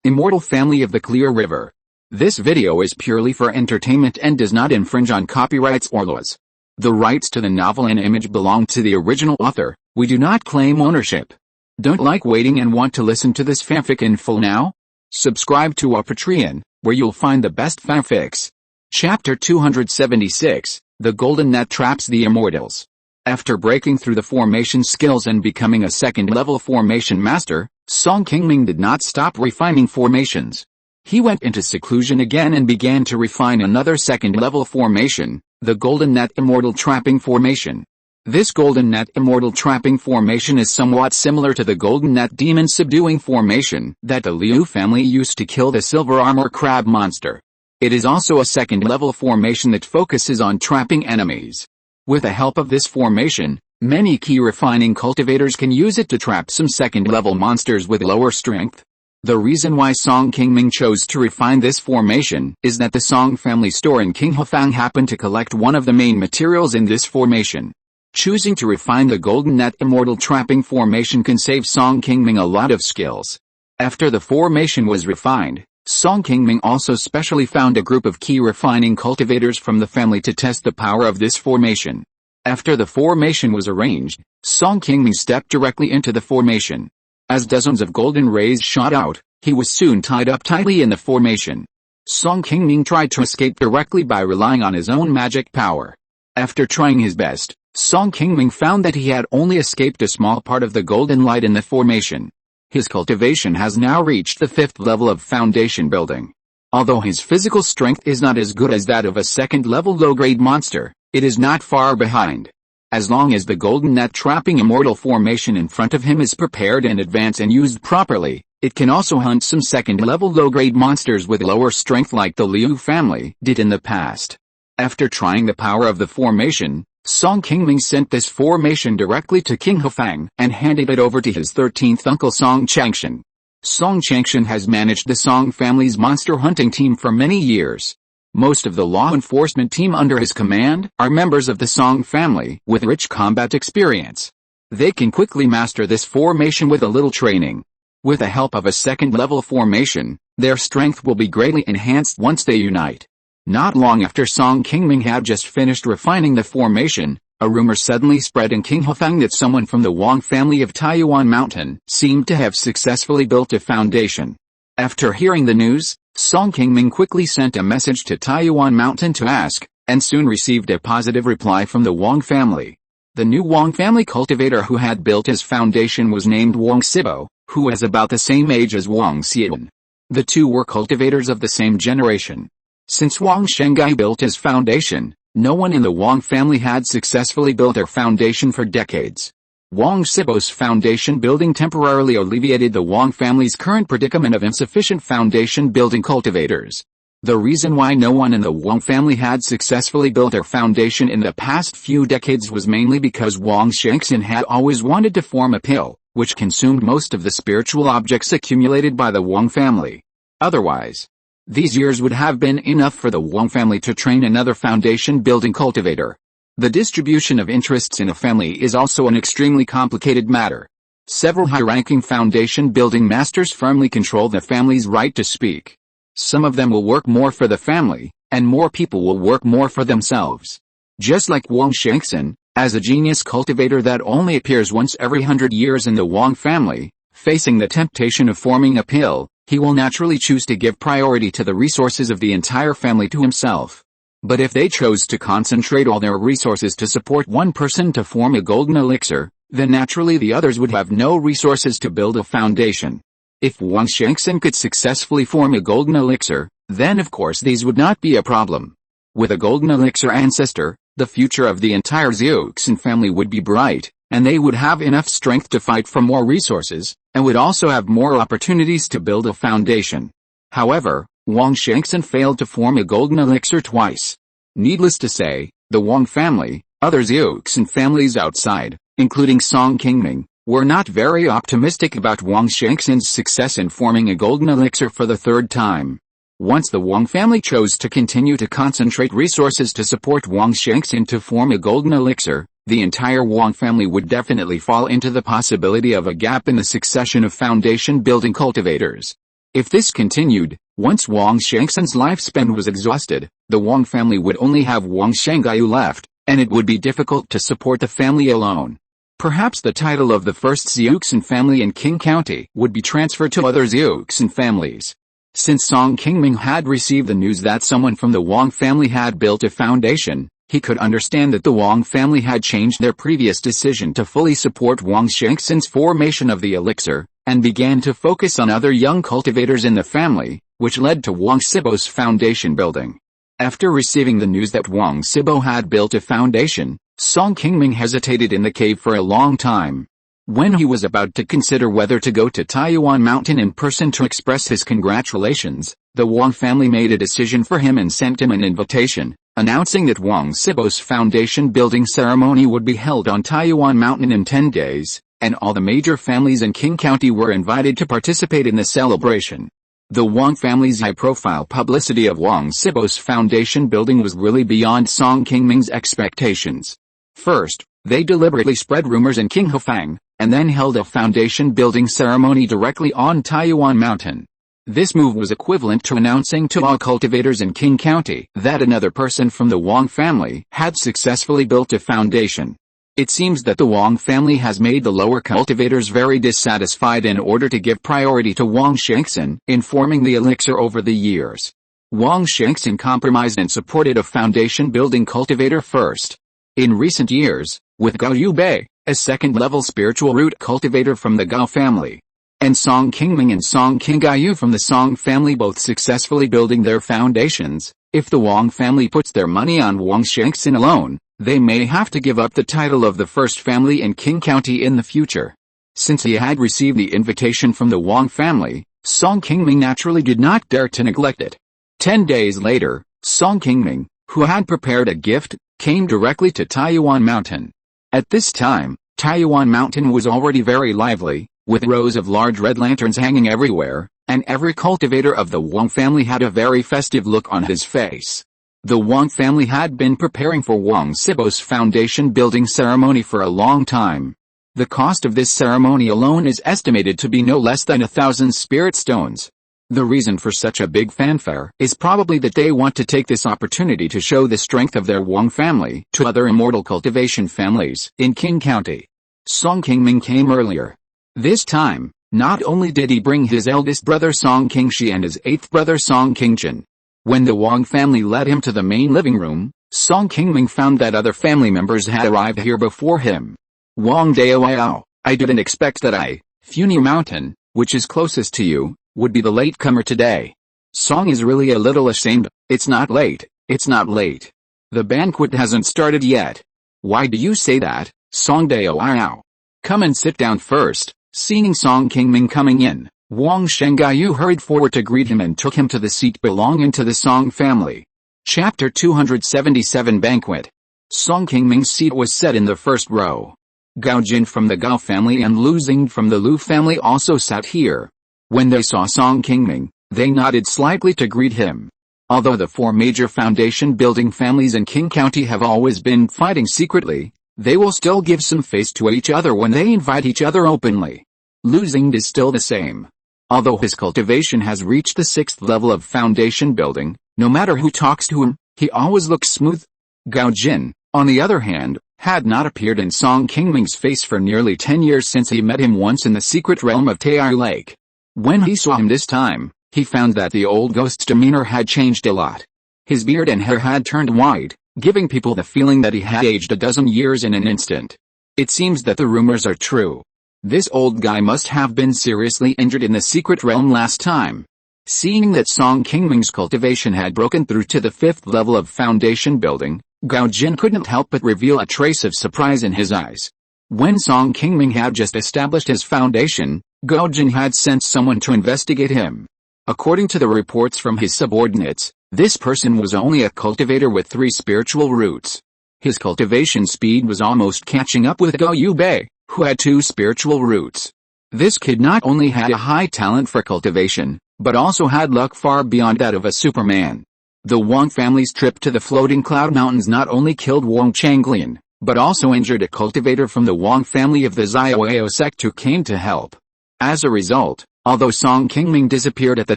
Immortal family of the Clear River. This video is purely for entertainment and does not infringe on copyrights or laws. The rights to the novel and image belong to the original author. We do not claim ownership. Don't like waiting and want to listen to this fanfic in full now? Subscribe to our Patreon, where you'll find the best fanfics. Chapter 276, The Golden Net Traps the Immortals. After breaking through the formation skills and becoming a second-level formation master, Qingming did not stop refining formations. He went into seclusion again and began to refine another second-level formation, the Golden Net Immortal Trapping Formation. This Golden Net Immortal Trapping Formation is somewhat similar to the Golden Net Demon Subduing Formation that the Liu family used to kill the Silver Armor Crab monster. It is also a second-level formation that focuses on trapping enemies. With the help of this formation, many Qi refining cultivators can use it to trap some second-level monsters with lower strength. The reason why Qingming chose to refine this formation is that the Song family store in Qinghefang happened to collect one of the main materials in this formation. Choosing to refine the Golden Net Immortal Trapping Formation can save Qingming a lot of skills. After the formation was refined, Qingming also specially found a group of Qi refining cultivators from the family to test the power of this formation. After the formation was arranged, Qingming stepped directly into the formation. As dozens of golden rays shot out, he was soon tied up tightly in the formation. Qingming tried to escape directly by relying on his own magic power. After trying his best, Qingming found that he had only escaped a small part of the golden light in the formation. His cultivation has now reached the 5th level of foundation building. Although his physical strength is not as good as that of a second-level low-grade monster, it is not far behind. As long as the Golden Net Trapping Immortal Formation in front of him is prepared in advance and used properly, it can also hunt some second-level low-grade monsters with lower strength like the Liu family did in the past. After trying the power of the formation, Qingming sent this formation directly to Qinghefang and handed it over to his 13th uncle Song Changshan. Song Changshan has managed the Song family's monster hunting team for many years. Most of the law enforcement team under his command are members of the Song family with rich combat experience. They can quickly master this formation with a little training. With the help of a second-level formation, their strength will be greatly enhanced once they unite. Not long after Qingming had just finished refining the formation, a rumor suddenly spread in Qinghefang that someone from the Wang family of Funiu Mountain seemed to have successfully built a foundation. After hearing the news, Qingming quickly sent a message to Funiu Mountain to ask, and soon received a positive reply from the Wang family. The new Wang family cultivator who had built his foundation was named Wang Sibo, who was about the same age as Wang Xian. The two were cultivators of the same generation. Since Wang Shengai built his foundation, no one in the Wang family had successfully built their foundation for decades. Wang Sibo's foundation building temporarily alleviated the Wang family's current predicament of insufficient foundation building cultivators. The reason why no one in the Wang family had successfully built their foundation in the past few decades was mainly because Wang Shangshan had always wanted to form a pill, which consumed most of the spiritual objects accumulated by the Wang family. Otherwise, these years would have been enough for the Wang family to train another foundation-building cultivator. The distribution of interests in a family is also an extremely complicated matter. Several high-ranking foundation-building masters firmly control the family's right to speak. Some of them will work more for the family, and more people will work more for themselves. Just like Wang Shangshan, as a genius cultivator that only appears once every 100 years in the Wang family, facing the temptation of forming a pill, he will naturally choose to give priority to the resources of the entire family to himself. But if they chose to concentrate all their resources to support one person to form a golden elixir, then naturally the others would have no resources to build a foundation. If Wang Shangshan could successfully form a golden elixir, then of course these would not be a problem. With a golden elixir ancestor, the future of the entire Xiuxin family would be bright, and they would have enough strength to fight for more resources, and would also have more opportunities to build a foundation. However, Wang Shangshan failed to form a golden elixir twice. Needless to say, the Wang family, other Xiuxin families outside, including Qingming, were not very optimistic about Wang Shangshan's success in forming a golden elixir for the third time. Once the Wang family chose to continue to concentrate resources to support Wang Shangshan to form a golden elixir, the entire Wang family would definitely fall into the possibility of a gap in the succession of foundation-building cultivators. If this continued, once Wang Shengxin's lifespan was exhausted, the Wang family would only have Wang Shengaiyu left, and it would be difficult to support the family alone. Perhaps the title of the first Xiuxin family in Qing County would be transferred to other Xiuxin families. Since Song Qingming had received the news that someone from the Wang family had built a foundation, he could understand that the Wang family had changed their previous decision to fully support Wang Shengxin's formation of the elixir, and began to focus on other young cultivators in the family, which led to Wang Sibo's foundation building. After receiving the news that Wang Sibo had built a foundation, Song Qingming hesitated in the cave for a long time. When he was about to consider whether to go to Taiyuan Mountain in person to express his congratulations, the Wang family made a decision for him and sent him an invitation, announcing that Wang Sibo's foundation building ceremony would be held on Taiyuan Mountain in 10 days, and all the major families in Qing County were invited to participate in the celebration. The Wang family's high-profile publicity of Wang Sibo's foundation building was really beyond Song Qingming's expectations. First, they deliberately spread rumors in Qinghofang, and then held a foundation building ceremony directly on Taiyuan Mountain. This move was equivalent to announcing to all cultivators in Qing County that another person from the Wang family had successfully built a foundation. It seems that the Wang family has made the lower cultivators very dissatisfied in order to give priority to Wang Shengxin in forming the elixir over the years. Wang Shengxin compromised and supported a foundation building cultivator first. In recent years, with Gao Yubei, a second-level spiritual root cultivator from the Gao family, and Song Qingming and Song Qingaiyu from the Song family both successfully building their foundations, if the Wang family puts their money on Wang Shengxin alone, they may have to give up the title of the first family in Qing County in the future. Since he had received the invitation from the Wang family, Song Qingming naturally did not dare to neglect it. 10 days later, Song Qingming, who had prepared a gift, came directly to Taiyuan Mountain. At this time, Taiyuan Mountain was already very lively, with rows of large red lanterns hanging everywhere, and every cultivator of the Wang family had a very festive look on his face. The Wang family had been preparing for Wang Sibo's foundation building ceremony for a long time. The cost of this ceremony alone is estimated to be no less than 1,000 spirit stones. The reason for such a big fanfare is probably that they want to take this opportunity to show the strength of their Wang family to other immortal cultivation families in Qing County. Song Qingming came earlier. This time, not only did he bring his eldest brother Song Qingshi and his eighth brother Song Qingchen. When the Wang family led him to the main living room, Song Qingming found that other family members had arrived here before him. Wang Daoyao, I didn't expect that Funiu Mountain, which is closest to you, would be the latecomer today. Song is really a little ashamed. It's not late. The banquet hasn't started yet. Why do you say that, Song Daoyao? Come and sit down first. Seeing Song Qingming coming in, Wang Shengaiyu hurried forward to greet him and took him to the seat belonging to the Song family. Chapter 277 Banquet. Song Qingming's seat was set in the first row. Gao Jin from the Gao family and Lu Xing from the Lu family also sat here. When they saw Song Qingming, they nodded slightly to greet him. Although the four major foundation building families in Qing County have always been fighting secretly, they will still give some face to each other when they invite each other openly. Lu Xing is still the same. Although his cultivation has reached the 6th level of foundation building, no matter who talks to him, he always looks smooth. Gao Jin, on the other hand, had not appeared in Song Qingming's face for nearly 10 years since he met him once in the secret realm of Tai'ai Lake. When he saw him this time, he found that the old ghost's demeanor had changed a lot. His beard and hair had turned white, giving people the feeling that he had aged a dozen years in an instant. It seems that the rumors are true. This old guy must have been seriously injured in the secret realm last time. Seeing that Song Qingming's cultivation had broken through to the 5th level of foundation building, Gao Jin couldn't help but reveal a trace of surprise in his eyes. When Song Qingming had just established his foundation, Gao Jin had sent someone to investigate him. According to the reports from his subordinates, this person was only a cultivator with 3 spiritual roots. His cultivation speed was almost catching up with Gao Yubei, who had 2 spiritual roots. This kid not only had a high talent for cultivation, but also had luck far beyond that of a Superman. The Wang family's trip to the floating cloud mountains not only killed Wang Changlian, but also injured a cultivator from the Wang family of the Xiaoyao sect who came to help. As a result, Although Song Qingming disappeared at the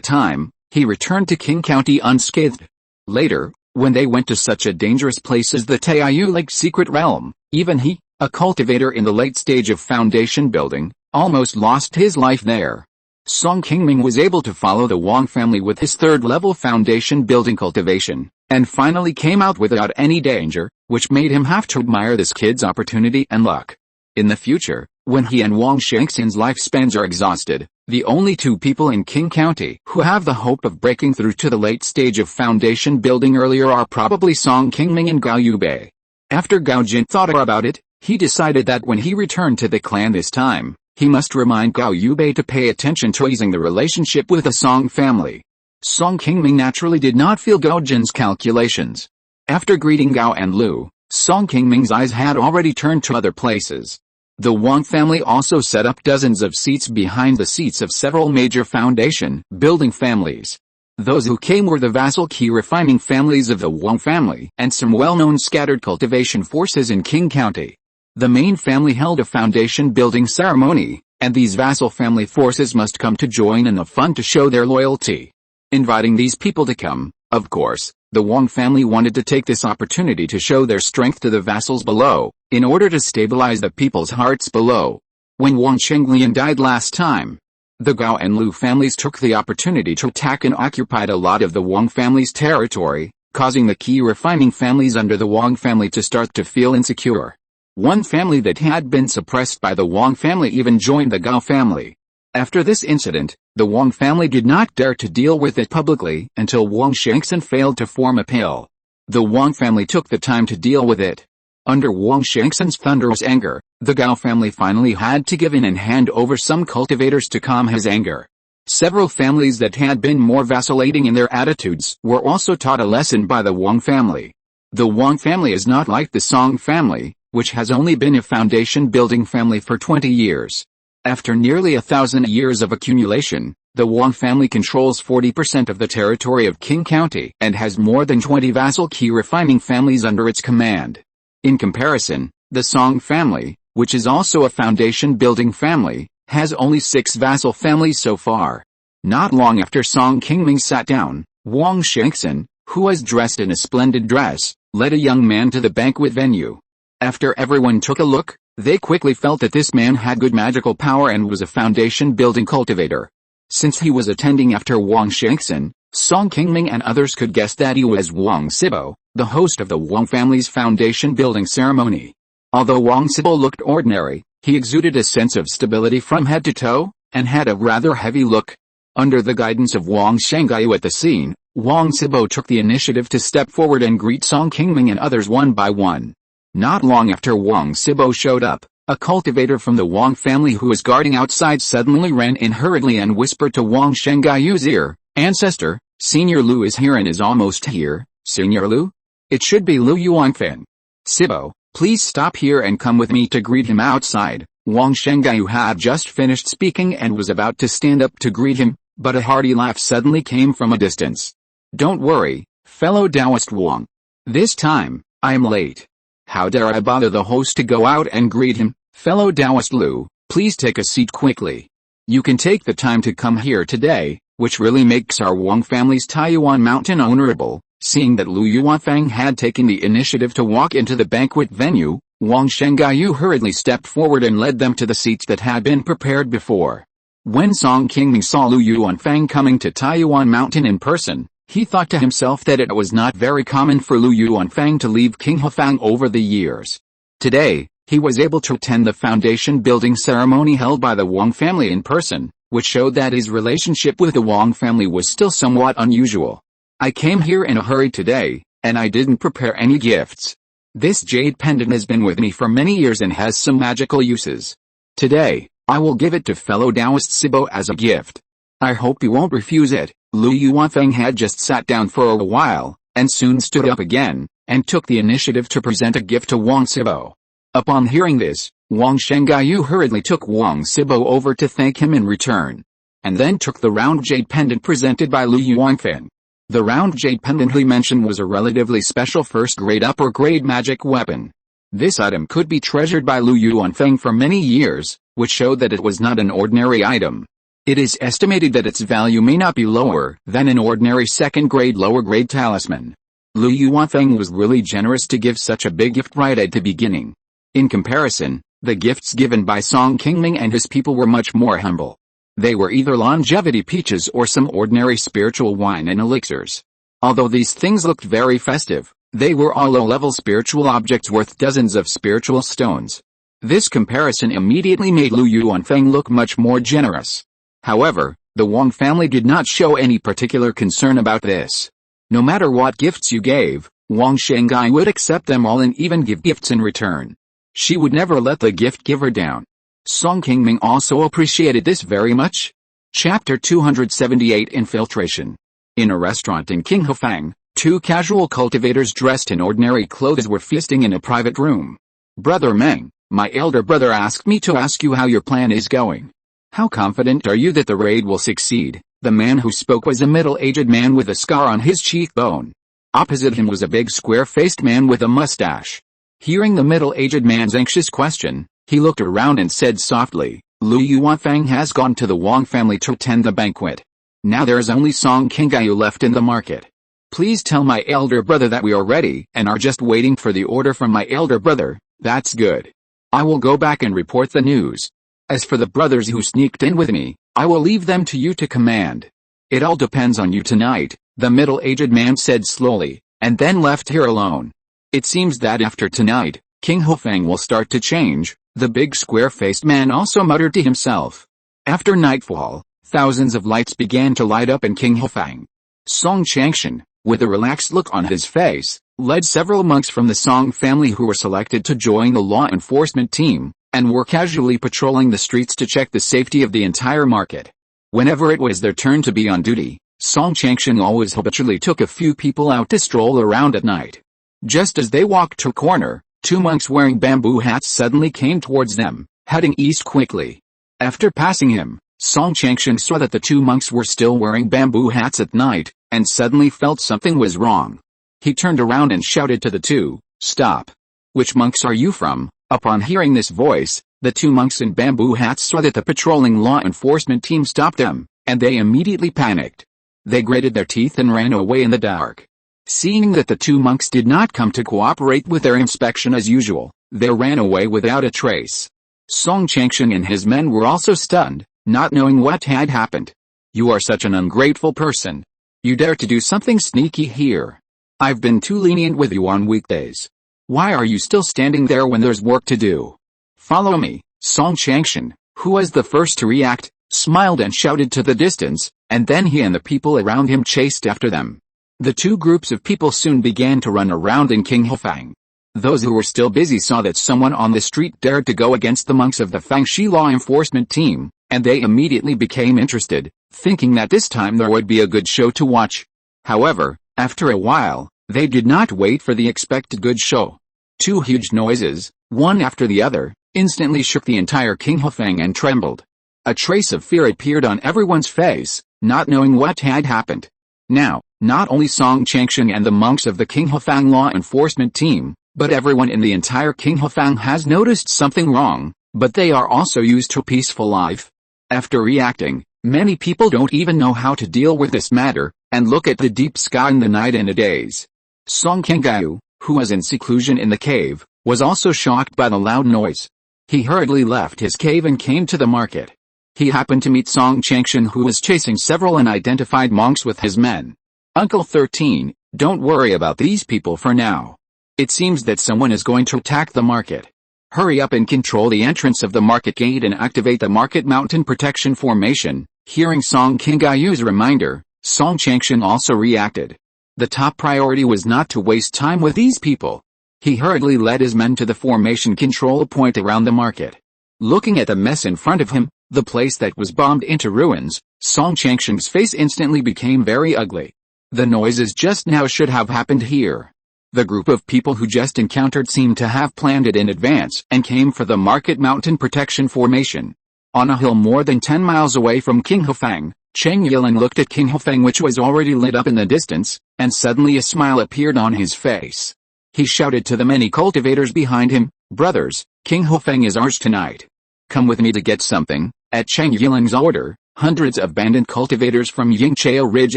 time, he returned to Qing County unscathed. Later, when they went to such a dangerous place as the Taiyu Lake Secret Realm, even he, a cultivator in the late stage of foundation building, almost lost his life there. Song Qingming was able to follow the Wang family with his third-level foundation building cultivation, and finally came out without any danger, which made him have to admire this kid's opportunity and luck. In the future, when he and Wang Shengxin's lifespans are exhausted, the only two people in Qing County who have the hope of breaking through to the late stage of foundation building earlier are probably Song Qingming and Gao Yubei. After Gao Jin thought about it, he decided that when he returned to the clan this time, he must remind Gao Yubei to pay attention to easing the relationship with the Song family. Song Qingming naturally did not feel Gao Jin's calculations. After greeting Gao and Lu, Song Qingming's eyes had already turned to other places. The Wang family also set up dozens of seats behind the seats of several major foundation building families. Those who came were the vassal Qi Refining families of the Wang family and some well-known scattered cultivation forces in Qing County. The main family held a foundation building ceremony, and these vassal family forces must come to join in the fun to show their loyalty. Inviting these people to come, of course, the Wang family wanted to take this opportunity to show their strength to the vassals below, in order to stabilize the people's hearts below. When Wang Shenglian died last time, the Gao and Lu families took the opportunity to attack and occupied a lot of the Wang family's territory, causing the Qi Refining families under the Wang family to start to feel insecure. One family that had been suppressed by the Wang family even joined the Gao family. After this incident, the Wang family did not dare to deal with it publicly until Wang Shengxin failed to form a pill. The Wang family took the time to deal with it. Under Wang Shengxin's thunderous anger, the Gao family finally had to give in and hand over some cultivators to calm his anger. Several families that had been more vacillating in their attitudes were also taught a lesson by the Wang family. The Wang family is not like the Song family, which has only been a foundation building family for 20 years. After nearly 1,000 years of accumulation, the Wang family controls 40% of the territory of Qing County and has more than 20 vassal Qi Refining families under its command. In comparison, the Song family, which is also a foundation building family, has only 6 vassal families so far. Not long after Song Qingming sat down, Wang Shengxin, who was dressed in a splendid dress, led a young man to the banquet venue. After everyone took a look, they quickly felt that this man had good magical power and was a foundation building cultivator. Since he was attending after Wang Shengxin, Song Qingming and others could guess that he was Wang Sibo, the host of the Wang family's foundation building ceremony. Although Wang Sibo looked ordinary, he exuded a sense of stability from head to toe, and had a rather heavy look. Under the guidance of Wang Shenggayu at the scene, Wang Sibo took the initiative to step forward and greet Song Qingming and others one by one. Not long after Wang Sibo showed up, a cultivator from the Wang family who was guarding outside suddenly ran in hurriedly and whispered to Wang Shenggayu's ear, "Ancestor, Senior Lu is here and is almost here." "Senior Lu? It should be Lu Yuanfan." "Sibo, please stop here and come with me to greet him outside." Wang Shenggayu had just finished speaking and was about to stand up to greet him, but a hearty laugh suddenly came from a distance. "Don't worry, fellow Taoist Wang. This time, I am late. How dare I bother the host to go out and greet him? Fellow Taoist Lu, please take a seat quickly. You can take the time to come here today, which really makes our Wang family's Taiyuan Mountain honorable." Seeing that Lu Yuanfang had taken the initiative to walk into the banquet venue, Wang Shenggayu hurriedly stepped forward and led them to the seats that had been prepared before. When Song Qingming saw Lu Yuanfang coming to Taiyuan Mountain in person, he thought to himself that it was not very common for Lu Yuanfang to leave King Hefang over the years. Today, he was able to attend the foundation building ceremony held by the Wang family in person, which showed that his relationship with the Wang family was still somewhat unusual. "I came here in a hurry today, and I didn't prepare any gifts. This jade pendant has been with me for many years and has some magical uses. Today, I will give it to fellow Taoist Sibo as a gift. I hope you won't refuse it." Lu Yuanfeng had just sat down for a while, and soon stood up again, and took the initiative to present a gift to Wang Sibo. Upon hearing this, Wang Shenggayu hurriedly took Wang Sibo over to thank him in return, and then took the round jade pendant presented by Lu Yuanfeng. The round jade pendant he mentioned was a relatively special first-grade upper-grade magic weapon. This item could be treasured by Lu Yuanfeng for many years, which showed that it was not an ordinary item. It is estimated that its value may not be lower than an ordinary second-grade lower-grade talisman. Lu Yuanfeng was really generous to give such a big gift right at the beginning. In comparison, the gifts given by Song Qingming and his people were much more humble. They were either longevity peaches or some ordinary spiritual wine and elixirs. Although these things looked very festive, they were all low-level spiritual objects worth dozens of spiritual stones. This comparison immediately made Lu Yuanfeng look much more generous. However, the Wang family did not show any particular concern about this. No matter what gifts you gave, Wang Shengai would accept them all and even give gifts in return. She would never let the gift giver down. Song Qingming also appreciated this very much. Chapter 278 Infiltration. In a restaurant in Qinghefang, two casual cultivators dressed in ordinary clothes were feasting in a private room. Brother Meng, my elder brother asked me to ask you how your plan is going. How confident are you that the raid will succeed? The man who spoke was a middle-aged man with a scar on his cheekbone. Opposite him was a big square-faced man with a mustache. Hearing the middle-aged man's anxious question, he looked around and said softly, Lu Yuanfeng has gone to the Wang family to attend the banquet. Now there is only Song Qinggayu left in the market. Please tell my elder brother that we are ready and are just waiting for the order from my elder brother. That's good. I will go back and report the news. As for the brothers who sneaked in with me, I will leave them to you to command. It all depends on you tonight, the middle-aged man said slowly, and then left here alone. It seems that after tonight, King Hofeng will start to change, the big square-faced man also muttered to himself. After nightfall, thousands of lights began to light up in King Hofeng. Song Changshan, with a relaxed look on his face, led several monks from the Song family who were selected to join the law enforcement team, and were casually patrolling the streets to check the safety of the entire market. Whenever it was their turn to be on duty, Song Changshan always habitually took a few people out to stroll around at night. Just as they walked to a corner, two monks wearing bamboo hats suddenly came towards them, heading east quickly. After passing him, Song Changshan saw that the two monks were still wearing bamboo hats at night, and suddenly felt something was wrong. He turned around and shouted to the two, "Stop! Which monks are you from?" Upon hearing this voice, the two monks in bamboo hats saw that the patrolling law enforcement team stopped them, and they immediately panicked. They gritted their teeth and ran away in the dark. Seeing that the two monks did not come to cooperate with their inspection as usual, they ran away without a trace. Song Changshan and his men were also stunned, not knowing what had happened. You are such an ungrateful person. You dare to do something sneaky here. I've been too lenient with you on weekdays. Why are you still standing there when there's work to do? Follow me. Song Changshan, who was the first to react, smiled and shouted to the distance, and then he and the people around him chased after them. The two groups of people soon began to run around in King Hofeng. Those who were still busy saw that someone on the street dared to go against the monks of the Fangxi law enforcement team, and they immediately became interested, thinking that this time there would be a good show to watch. However, after a while, they did not wait for the expected good show. Two huge noises, one after the other, instantly shook the entire King Hofeng and trembled. A trace of fear appeared on everyone's face, not knowing what had happened. Now, not only Song Changshan and the monks of the King Hofeng law enforcement team, but everyone in the entire King Hofeng has noticed something wrong, but they are also used to peaceful life. After reacting, many people don't even know how to deal with this matter, and look at the deep sky in the night and a daze. Song Qinggayu, who was in seclusion in the cave, was also shocked by the loud noise. He hurriedly left his cave and came to the market. He happened to meet Song Changshan, who was chasing several unidentified monks with his men. Uncle 13, don't worry about these people for now. It seems that someone is going to attack the market. Hurry up and control the entrance of the market gate and activate the Market Mountain Protection Formation. Hearing Song Qinggayu's reminder, Song Changshan also reacted. The top priority was not to waste time with these people. He hurriedly led his men to the formation control point around the market. Looking at the mess in front of him, the place that was bombed into ruins, Song Changshan's face instantly became very ugly. The noises just now should have happened here. The group of people who just encountered seemed to have planned it in advance and came for the Market Mountain Protection Formation. On a hill more than 10 miles away from King Hofeng, Cheng Yiling looked at King Hofeng, which was already lit up in the distance, and suddenly a smile appeared on his face. He shouted to the many cultivators behind him, "Brothers, King Hofeng is ours tonight. Come with me to get something." At Cheng Yiling's order, Hundreds of bandit cultivators from Yingqiao Ridge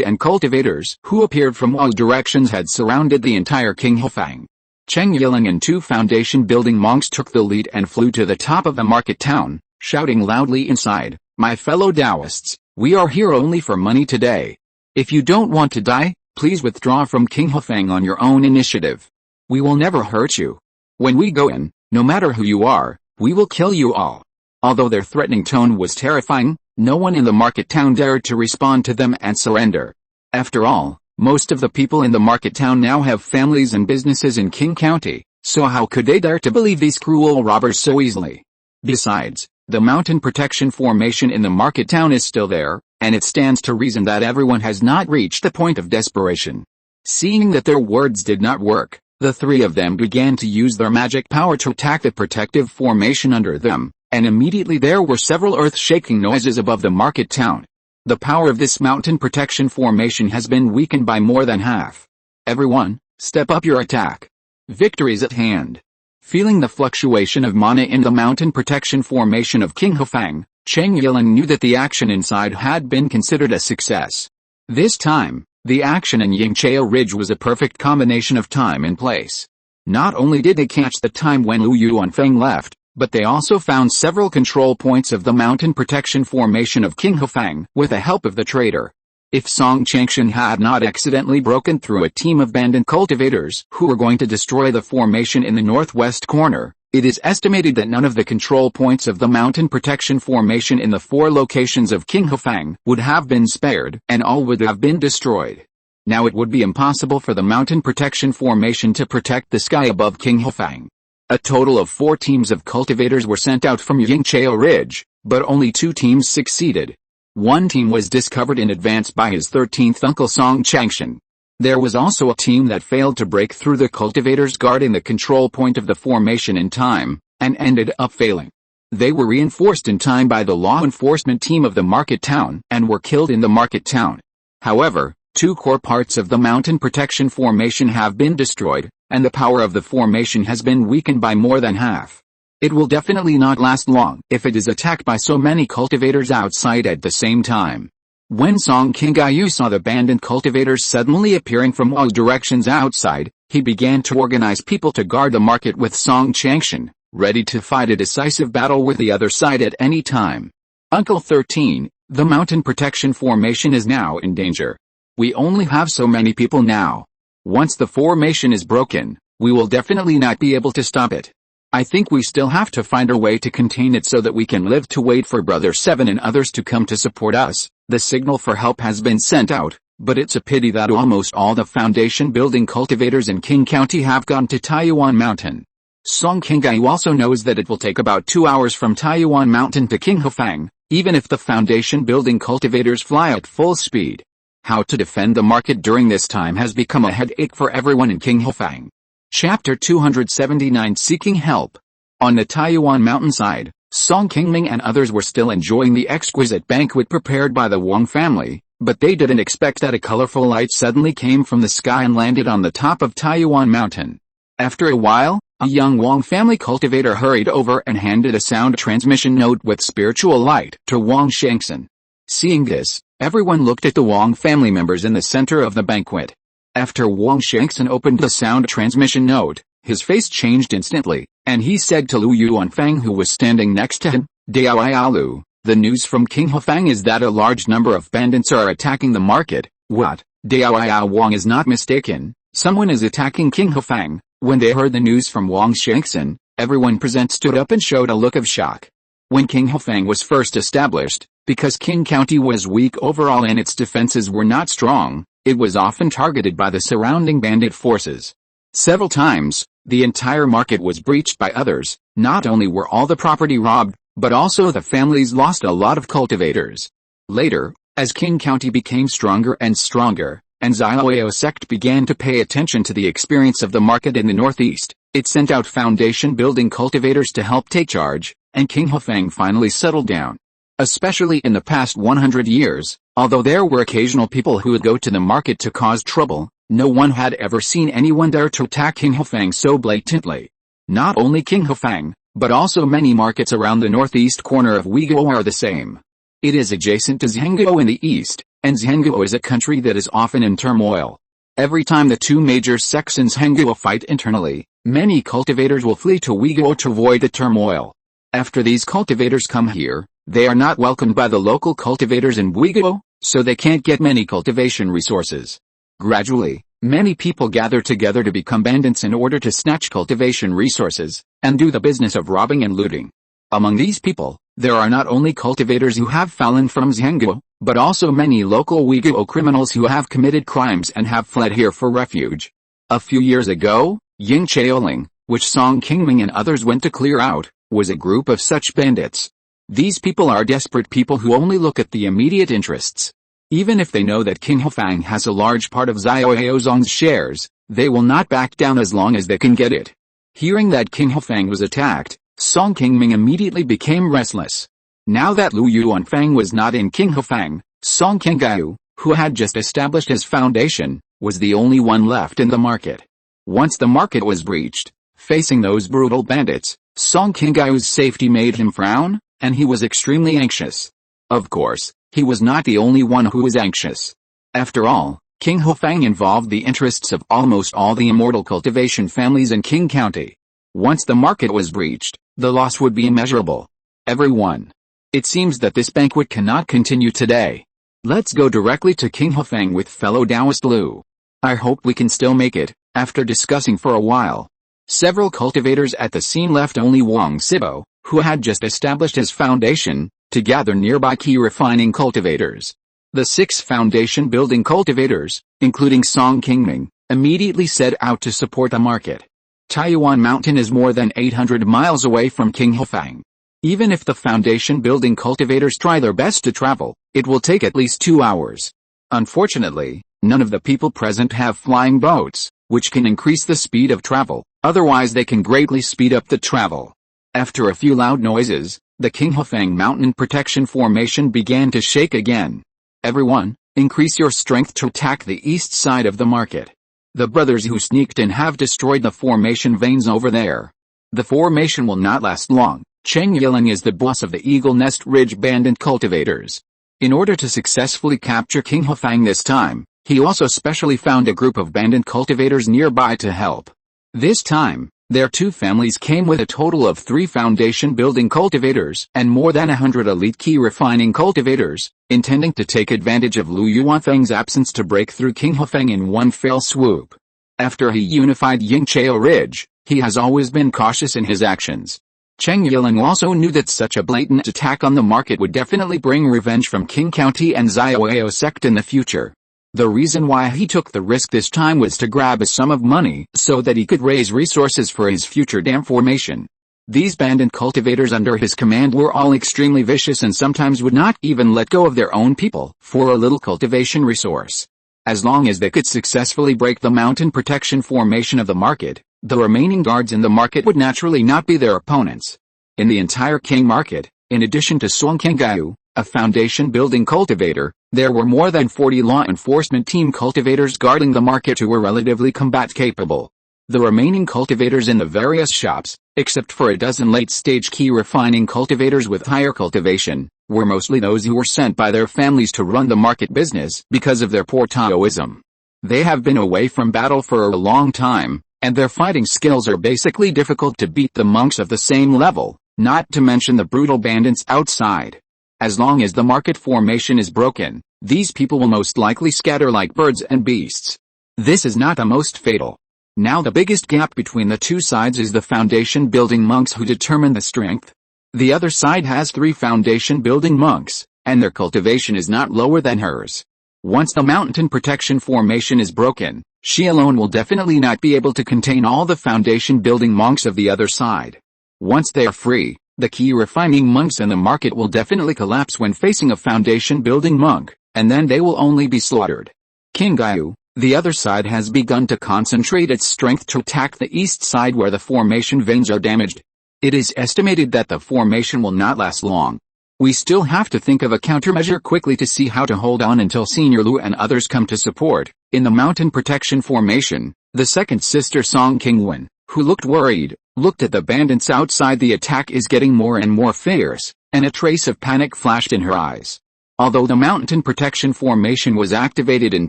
and cultivators who appeared from all directions had surrounded the entire Qinghofang. Cheng Yiling and 2 foundation-building monks took the lead and flew to the top of the market town, shouting loudly inside, "My fellow Taoists, we are here only for money today. If you don't want to die, please withdraw from Qinghofang on your own initiative. We will never hurt you. When we go in, no matter who you are, we will kill you all." Although their threatening tone was terrifying, no one in the market town dared to respond to them and surrender. After all, most of the people in the market town now have families and businesses in Qing County, so how could they dare to believe these cruel robbers so easily? Besides, the mountain protection formation in the market town is still there, and it stands to reason that everyone has not reached the point of desperation. Seeing that their words did not work, the 3 of them began to use their magic power to attack the protective formation under them, and immediately there were several earth-shaking noises above the market town. The power of this mountain protection formation has been weakened by more than half. Everyone, step up your attack. Victory's at hand. Feeling the fluctuation of mana in the mountain protection formation of Qinghofang, Cheng Yiling knew that the action inside had been considered a success. This time, the action in Yingqiao Ridge was a perfect combination of time and place. Not only did they catch the time when Lu Yuanfeng left, but they also found several control points of the mountain protection formation of Qinghofang with the help of the trader. If Song Changshan had not accidentally broken through a team of bandit cultivators who were going to destroy the formation in the northwest corner, it is estimated that none of the control points of the mountain protection formation in the 4 locations of Qinghofang would have been spared, and all would have been destroyed. Now it would be impossible for the mountain protection formation to protect the sky above Qinghofang. A total of 4 teams of cultivators were sent out from Yingqiao Ridge, but only 2 teams succeeded. One team was discovered in advance by his 13th uncle Song Changshan. There was also a team that failed to break through the cultivators guarding the control point of the formation in time, and ended up failing. They were reinforced in time by the law enforcement team of the market town and were killed in the market town. However, 2 core parts of the mountain protection formation have been destroyed, and the power of the formation has been weakened by more than half. It will definitely not last long if it is attacked by so many cultivators outside at the same time. When Song Qingyu saw the bandit cultivators suddenly appearing from all directions outside, he began to organize people to guard the market with Song Changshan, ready to fight a decisive battle with the other side at any time. Uncle 13, the mountain protection formation is now in danger. We only have so many people now. Once the formation is broken, we will definitely not be able to stop it. I think we still have to find a way to contain it so that we can live to wait for Brother 7 and others to come to support us. The signal for help has been sent out, but it's a pity that almost all the foundation building cultivators in Qing County have gone to Taiyuan Mountain. Song Qingyu also knows that it will take about 2 hours from Taiyuan Mountain to Qinghofang, even if the foundation building cultivators fly at full speed. How to defend the market during this time has become a headache for everyone in Qinghofang. Chapter 279 Seeking Help. On the Taiyuan mountainside, Song Qingming and others were still enjoying the exquisite banquet prepared by the Wang family, but they didn't expect that a colorful light suddenly came from the sky and landed on the top of Taiyuan Mountain. After a while, a young Wang family cultivator hurried over and handed a sound transmission node with spiritual light to Wang Shangxin. Seeing this, everyone looked at the Wang family members in the center of the banquet. After Wang Shangxin opened the sound transmission node, his face changed instantly, and he said to Lu Yuanfeng who was standing next to him, "Daoialu, the news from Qinghofang is that a large number of bandits are attacking the market." "What? Daoiao Wang is not mistaken, someone is attacking Qinghofang." When they heard the news from Wang Shangxin, everyone present stood up and showed a look of shock. When Qinghofang was first established, because Qing County was weak overall and its defenses were not strong, it was often targeted by the surrounding bandit forces. Several times, the entire market was breached by others. Not only were all the property robbed, but also the families lost a lot of cultivators. Later, as Qing County became stronger and stronger, and Xiaoyao sect began to pay attention to the experience of the market in the northeast, it sent out foundation-building cultivators to help take charge, and Qinghofang finally settled down. Especially in the past 100 years, although there were occasional people who would go to the market to cause trouble, no one had ever seen anyone dare to attack Qinghofang so blatantly. Not only Qinghofang, but also many markets around the northeast corner of Uyghur are the same. It is adjacent to Zhengzhou in the east, and Zhengzhou is a country that is often in turmoil. Every time the two major sects in Zhengzhou fight internally, many cultivators will flee to Weiguo to avoid the turmoil. After these cultivators come here, they are not welcomed by the local cultivators in Weiguo, so they can't get many cultivation resources. Gradually, many people gather together to become bandits in order to snatch cultivation resources, and do the business of robbing and looting. Among these people, there are not only cultivators who have fallen from Zhengzhou, but also many local Weiguo criminals who have committed crimes and have fled here for refuge. A few years ago, Yingqiaoling, which Song Qingming and others went to clear out, was a group of such bandits. These people are desperate people who only look at the immediate interests. Even if they know that King Hufang has a large part of Xiaoyaozong's shares, they will not back down as long as they can get it. Hearing that King Hufang was attacked, Song Qingming immediately became restless. Now that Lu Yuanfang was not in King Hufang, Song Qingyu, who had just established his foundation, was the only one left in the market. Once the market was breached, facing those brutal bandits, Song Qingyu's safety made him frown, and he was extremely anxious. Of course, he was not the only one who was anxious. After all, King Hufang involved the interests of almost all the immortal cultivation families in Qing County. Once the market was breached, the loss would be immeasurable. Everyone. It seems that this banquet cannot continue today. Let's go directly to King Hufang with fellow Taoist Lu. I hope we can still make it. After discussing for a while, several cultivators at the scene left only Wang Sibo, who had just established his foundation, to gather nearby Qi Refining cultivators. The 6 foundation building cultivators, including Song Qingming, immediately set out to support the market. Taiyuan Mountain is more than 800 miles away from King Hufang. Even if the foundation building cultivators try their best to travel, it will take at least 2 hours. Unfortunately, none of the people present have flying boats, which can increase the speed of travel, otherwise they can greatly speed up the travel. After a few loud noises, the King Hufang Mountain Protection Formation began to shake again. Everyone, increase your strength to attack the east side of the market. The brothers who sneaked in have destroyed the formation veins over there. The formation will not last long. Cheng Yiling is the boss of the Eagle Nest Ridge bandit cultivators. In order to successfully capture King Hufang this time, he also specially found a group of bandit cultivators nearby to help. This time, their 2 families came with a total of 3 foundation building cultivators and more than 100 elite Qi refining cultivators, intending to take advantage of Lu Yuanfang's absence to break through King Hufang in one fell swoop. After he unified Yingqiao Ridge, he has always been cautious in his actions. Cheng Yiling also knew that such a blatant attack on the market would definitely bring revenge from Qing County and Xiaoyao sect in the future. The reason why he took the risk this time was to grab a sum of money so that he could raise resources for his future dam formation. These bandit cultivators under his command were all extremely vicious and sometimes would not even let go of their own people for a little cultivation resource. As long as they could successfully break the mountain protection formation of the market, the remaining guards in the market would naturally not be their opponents. In the entire King market, in addition to Song Qingyu, a foundation building cultivator, there were more than 40 law enforcement team cultivators guarding the market who were relatively combat capable. The remaining cultivators in the various shops, except for a dozen late-stage Qi refining cultivators with higher cultivation, were mostly those who were sent by their families to run the market business because of their poor Taoism. They have been away from battle for a long time, and their fighting skills are basically difficult to beat the monks of the same level, not to mention the brutal bandits outside. As long as the market formation is broken, these people will most likely scatter like birds and beasts. This is not the most fatal. Now the biggest gap between the 2 sides is the foundation building monks who determine the strength. The other side has 3 foundation building monks, and their cultivation is not lower than hers. Once the mountain protection formation is broken, she alone will definitely not be able to contain all the foundation building monks of the other side. Once they are free, the Qi refining monks in the market will definitely collapse when facing a foundation building monk, and then they will only be slaughtered. Qingyu, the other side has begun to concentrate its strength to attack the east side where the formation veins are damaged. It is estimated that the formation will not last long. We still have to think of a countermeasure quickly to see how to hold on until Senior Lu and others come to support. In the mountain protection formation, the second sister Song Qingwen, who looked worried, looked at the bandits outside. The attack is getting more and more fierce, and a trace of panic flashed in her eyes. Although the mountain protection formation was activated in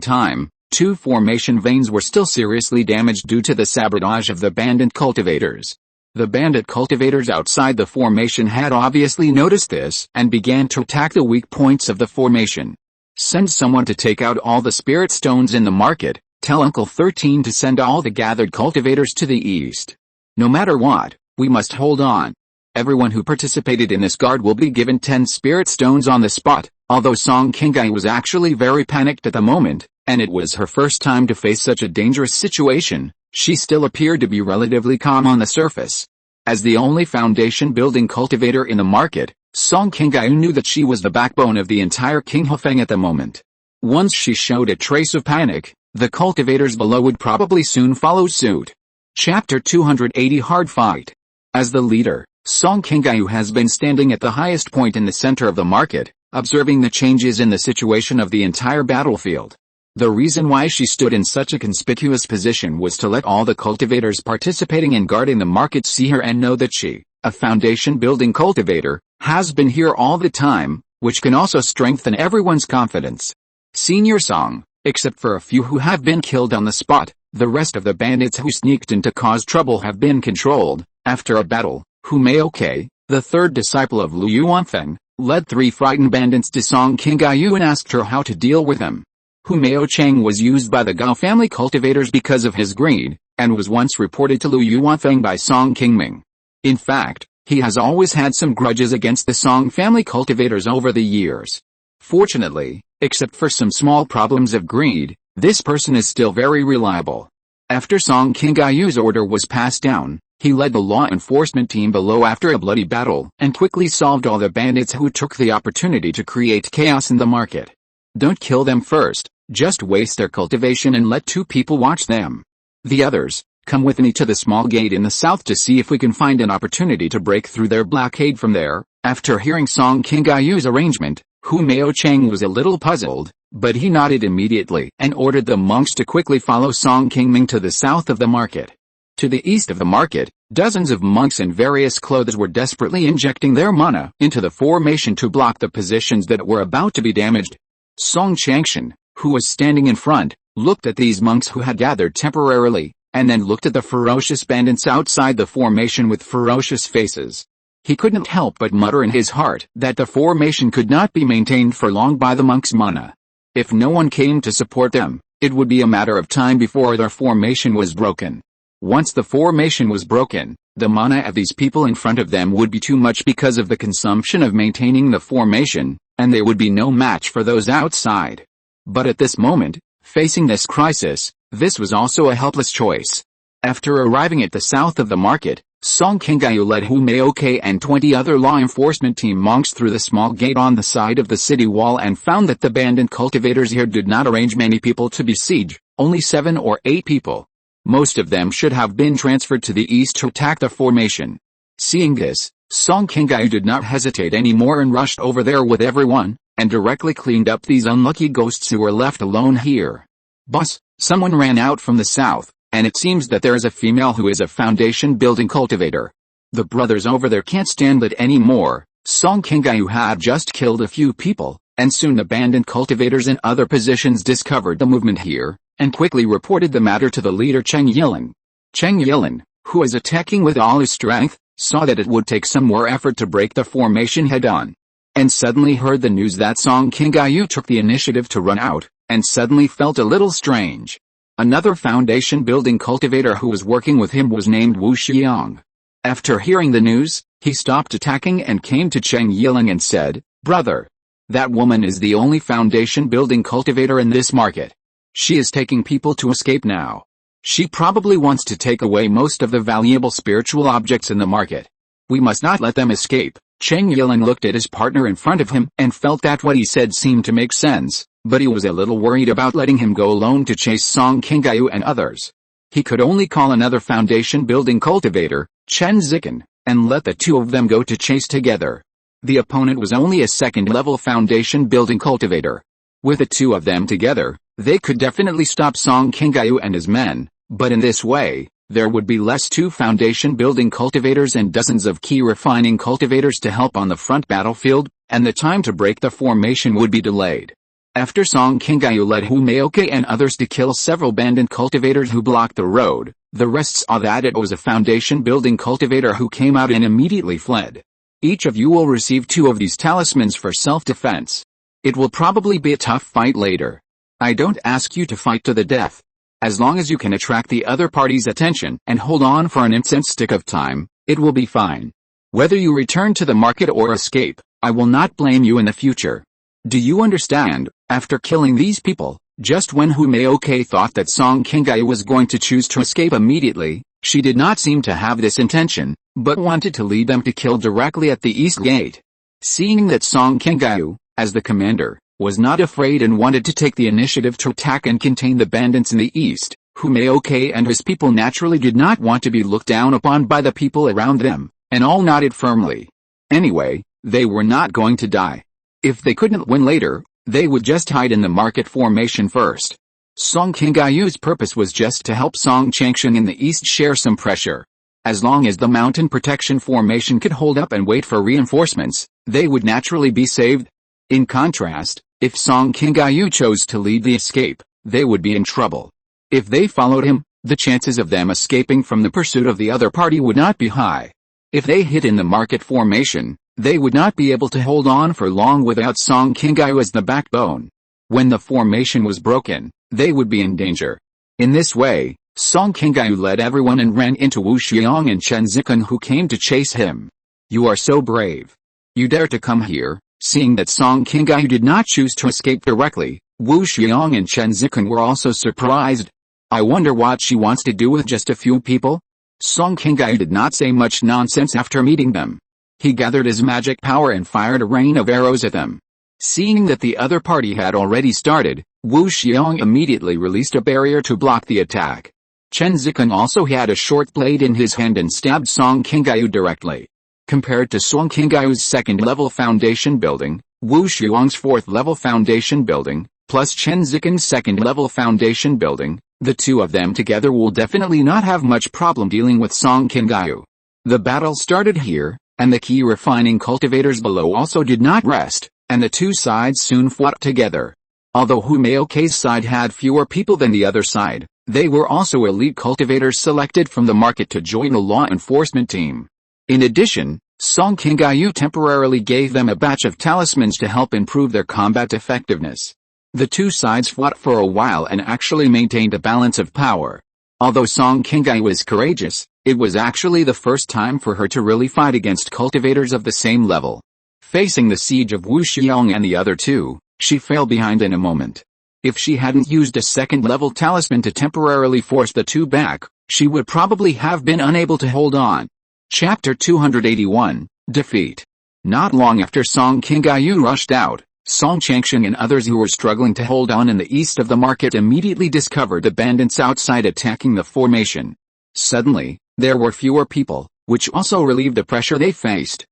time, 2 formation veins were still seriously damaged due to the sabotage of the bandit cultivators. The bandit cultivators outside the formation had obviously noticed this and began to attack the weak points of the formation. Send someone to take out all the spirit stones in the market. Tell Uncle 13 to send all the gathered cultivators to the east. No matter what, we must hold on. Everyone who participated in this guard will be given 10 spirit stones on the spot. Although Song Qingming was actually very panicked at the moment, and it was her first time to face such a dangerous situation, she still appeared to be relatively calm on the surface. As the only foundation-building cultivator in the market, Song Qingming knew that she was the backbone of the entire Qinghofeng at the moment. Once she showed a trace of panic, the cultivators below would probably soon follow suit. Chapter 280 Hard Fight. As the leader, Song Qingming has been standing at the highest point in the center of the market, observing the changes in the situation of the entire battlefield. The reason why she stood in such a conspicuous position was to let all the cultivators participating in guarding the market see her and know that she, a foundation-building cultivator, has been here all the time, which can also strengthen everyone's confidence. Senior Song, except for a few who have been killed on the spot, the rest of the bandits who sneaked in to cause trouble have been controlled. After a battle, Humeoke, the third disciple of Liu Yuanfeng, led 3 frightened bandits to Song Qingming and asked her how to deal with them. Humeo Cheng was used by the Gao family cultivators because of his greed, and was once reported to Liu Yuanfeng by Song Qingming. In fact, he has always had some grudges against the Song family cultivators over the years. Fortunately, except for some small problems of greed, this person is still very reliable. After Song Qingming's order was passed down, he led the law enforcement team below after a bloody battle and quickly solved all the bandits who took the opportunity to create chaos in the market. Don't kill them first, just waste their cultivation and let 2 people watch them. The others, come with me to the small gate in the south to see if we can find an opportunity to break through their blockade from there. After hearing Song Qingming's arrangement, Humeo Cheng was a little puzzled, but he nodded immediately and ordered the monks to quickly follow Song Qingming to the south of the market. To the east of the market, dozens of monks in various clothes were desperately injecting their mana into the formation to block the positions that were about to be damaged. Song Changshan, who was standing in front, looked at these monks who had gathered temporarily, and then looked at the ferocious bandits outside the formation with ferocious faces. He couldn't help but mutter in his heart that the formation could not be maintained for long by the monks' mana. If no one came to support them, it would be a matter of time before their formation was broken. Once the formation was broken, the mana of these people in front of them would be too much because of the consumption of maintaining the formation, and they would be no match for those outside. But at this moment, facing this crisis, this was also a helpless choice. After arriving at the south of the market, Song Qingming led Humeoke and 20 other law enforcement team monks through the small gate on the side of the city wall and found that the bandit cultivators here did not arrange many people to besiege, only 7 or 8 people. Most of them should have been transferred to the east to attack the formation. Seeing this, Song Qingming did not hesitate anymore and rushed over there with everyone, and directly cleaned up these unlucky ghosts who were left alone here. Boss, someone ran out from the south, and it seems that there is a female who is a foundation-building cultivator. The brothers over there can't stand it anymore. Song Qingming had just killed a few people, and soon the bandit cultivators in other positions discovered the movement here, and quickly reported the matter to the leader Cheng Yilan. Cheng Yilan, who was attacking with all his strength, saw that it would take some more effort to break the formation head-on. And suddenly heard the news that Song Qingming took the initiative to run out, and suddenly felt a little strange. Another foundation-building cultivator who was working with him was named Wu Xiang. After hearing the news, he stopped attacking and came to Cheng Yilan and said, "Brother, that woman is the only foundation-building cultivator in this market. She is taking people to escape now. She probably wants to take away most of the valuable spiritual objects in the market. We must not let them escape." Cheng Yilan looked at his partner in front of him and felt that what he said seemed to make sense, but he was a little worried about letting him go alone to chase Song Qingming and others. He could only call another foundation-building cultivator, Chen Zikan, and let the 2 of them go to chase together. The opponent was only a second-level foundation-building cultivator. With the 2 of them together, they could definitely stop Song Qingming and his men, but in this way, there would be less 2 foundation building cultivators and dozens of Qi refining cultivators to help on the front battlefield, and the time to break the formation would be delayed. After Song Qingyu led Hu Maoke and others to kill several bandit cultivators who blocked the road, the rest saw that it was a foundation building cultivator who came out and immediately fled. Each of you will receive 2 of these talismans for self-defense. It will probably be a tough fight later. I don't ask you to fight to the death. As long as you can attract the other party's attention and hold on for an instant of time, it will be fine. Whether you return to the market or escape, I will not blame you in the future. Do you understand? After killing these people, just when Hu Maoke thought that Song Qingyu was going to choose to escape immediately, she did not seem to have this intention, but wanted to lead them to kill directly at the east gate. Seeing that Song Qingyu, as the commander, was not afraid and wanted to take the initiative to attack and contain the bandits in the east, Hu Maoke and his people naturally did not want to be looked down upon by the people around them, and all nodded firmly. Anyway, they were not going to die. If they couldn't win later, they would just hide in the market formation first. Song Qingyu's purpose was just to help Song Changshan in the east share some pressure. As long as the mountain protection formation could hold up and wait for reinforcements, they would naturally be saved. In contrast, if Song Qingyu chose to lead the escape, they would be in trouble. If they followed him, the chances of them escaping from the pursuit of the other party would not be high. If they hid in the market formation, they would not be able to hold on for long without Song Qingyu as the backbone. When the formation was broken, they would be in danger. In this way, Song Qingyu led everyone and ran into Wu Xiang and Chen Zikan, who came to chase him. You are so brave. You dare to come here. Seeing that Song Qingyu did not choose to escape directly, Wu Xiang and Chen Zikan were also surprised. I wonder what she wants to do with just a few people? Song Qingyu did not say much nonsense after meeting them. He gathered his magic power and fired a rain of arrows at them. Seeing that the other party had already started, Wu Xiang immediately released a barrier to block the attack. Chen Zikan also had a short blade in his hand and stabbed Song Qingyu directly. Compared to Song Qingyu's second-level foundation building, Wu Xiang's fourth-level foundation building, plus Chen Zikan's second-level foundation building, the two of them together will definitely not have much problem dealing with Song Qingyu. The battle started here, and the Qi refining cultivators below also did not rest, and the two sides soon fought together. Although Hu Maoke's side had fewer people than the other side, they were also elite cultivators selected from the market to join the law enforcement team. In addition, Song Qingyu temporarily gave them a batch of talismans to help improve their combat effectiveness. The two sides fought for a while and actually maintained a balance of power. Although Song Qingyu was courageous, it was actually the first time for her to really fight against cultivators of the same level. Facing the siege of Wu Xiang and the other two, she fell behind in a moment. If she hadn't used a second-level talisman to temporarily force the two back, she would probably have been unable to hold on. Chapter 281, Defeat. Not long after Song Qingyu rushed out, Song Changshan and others who were struggling to hold on in the east of the market immediately discovered the bandits outside attacking the formation. Suddenly, there were fewer people, which also relieved the pressure they faced.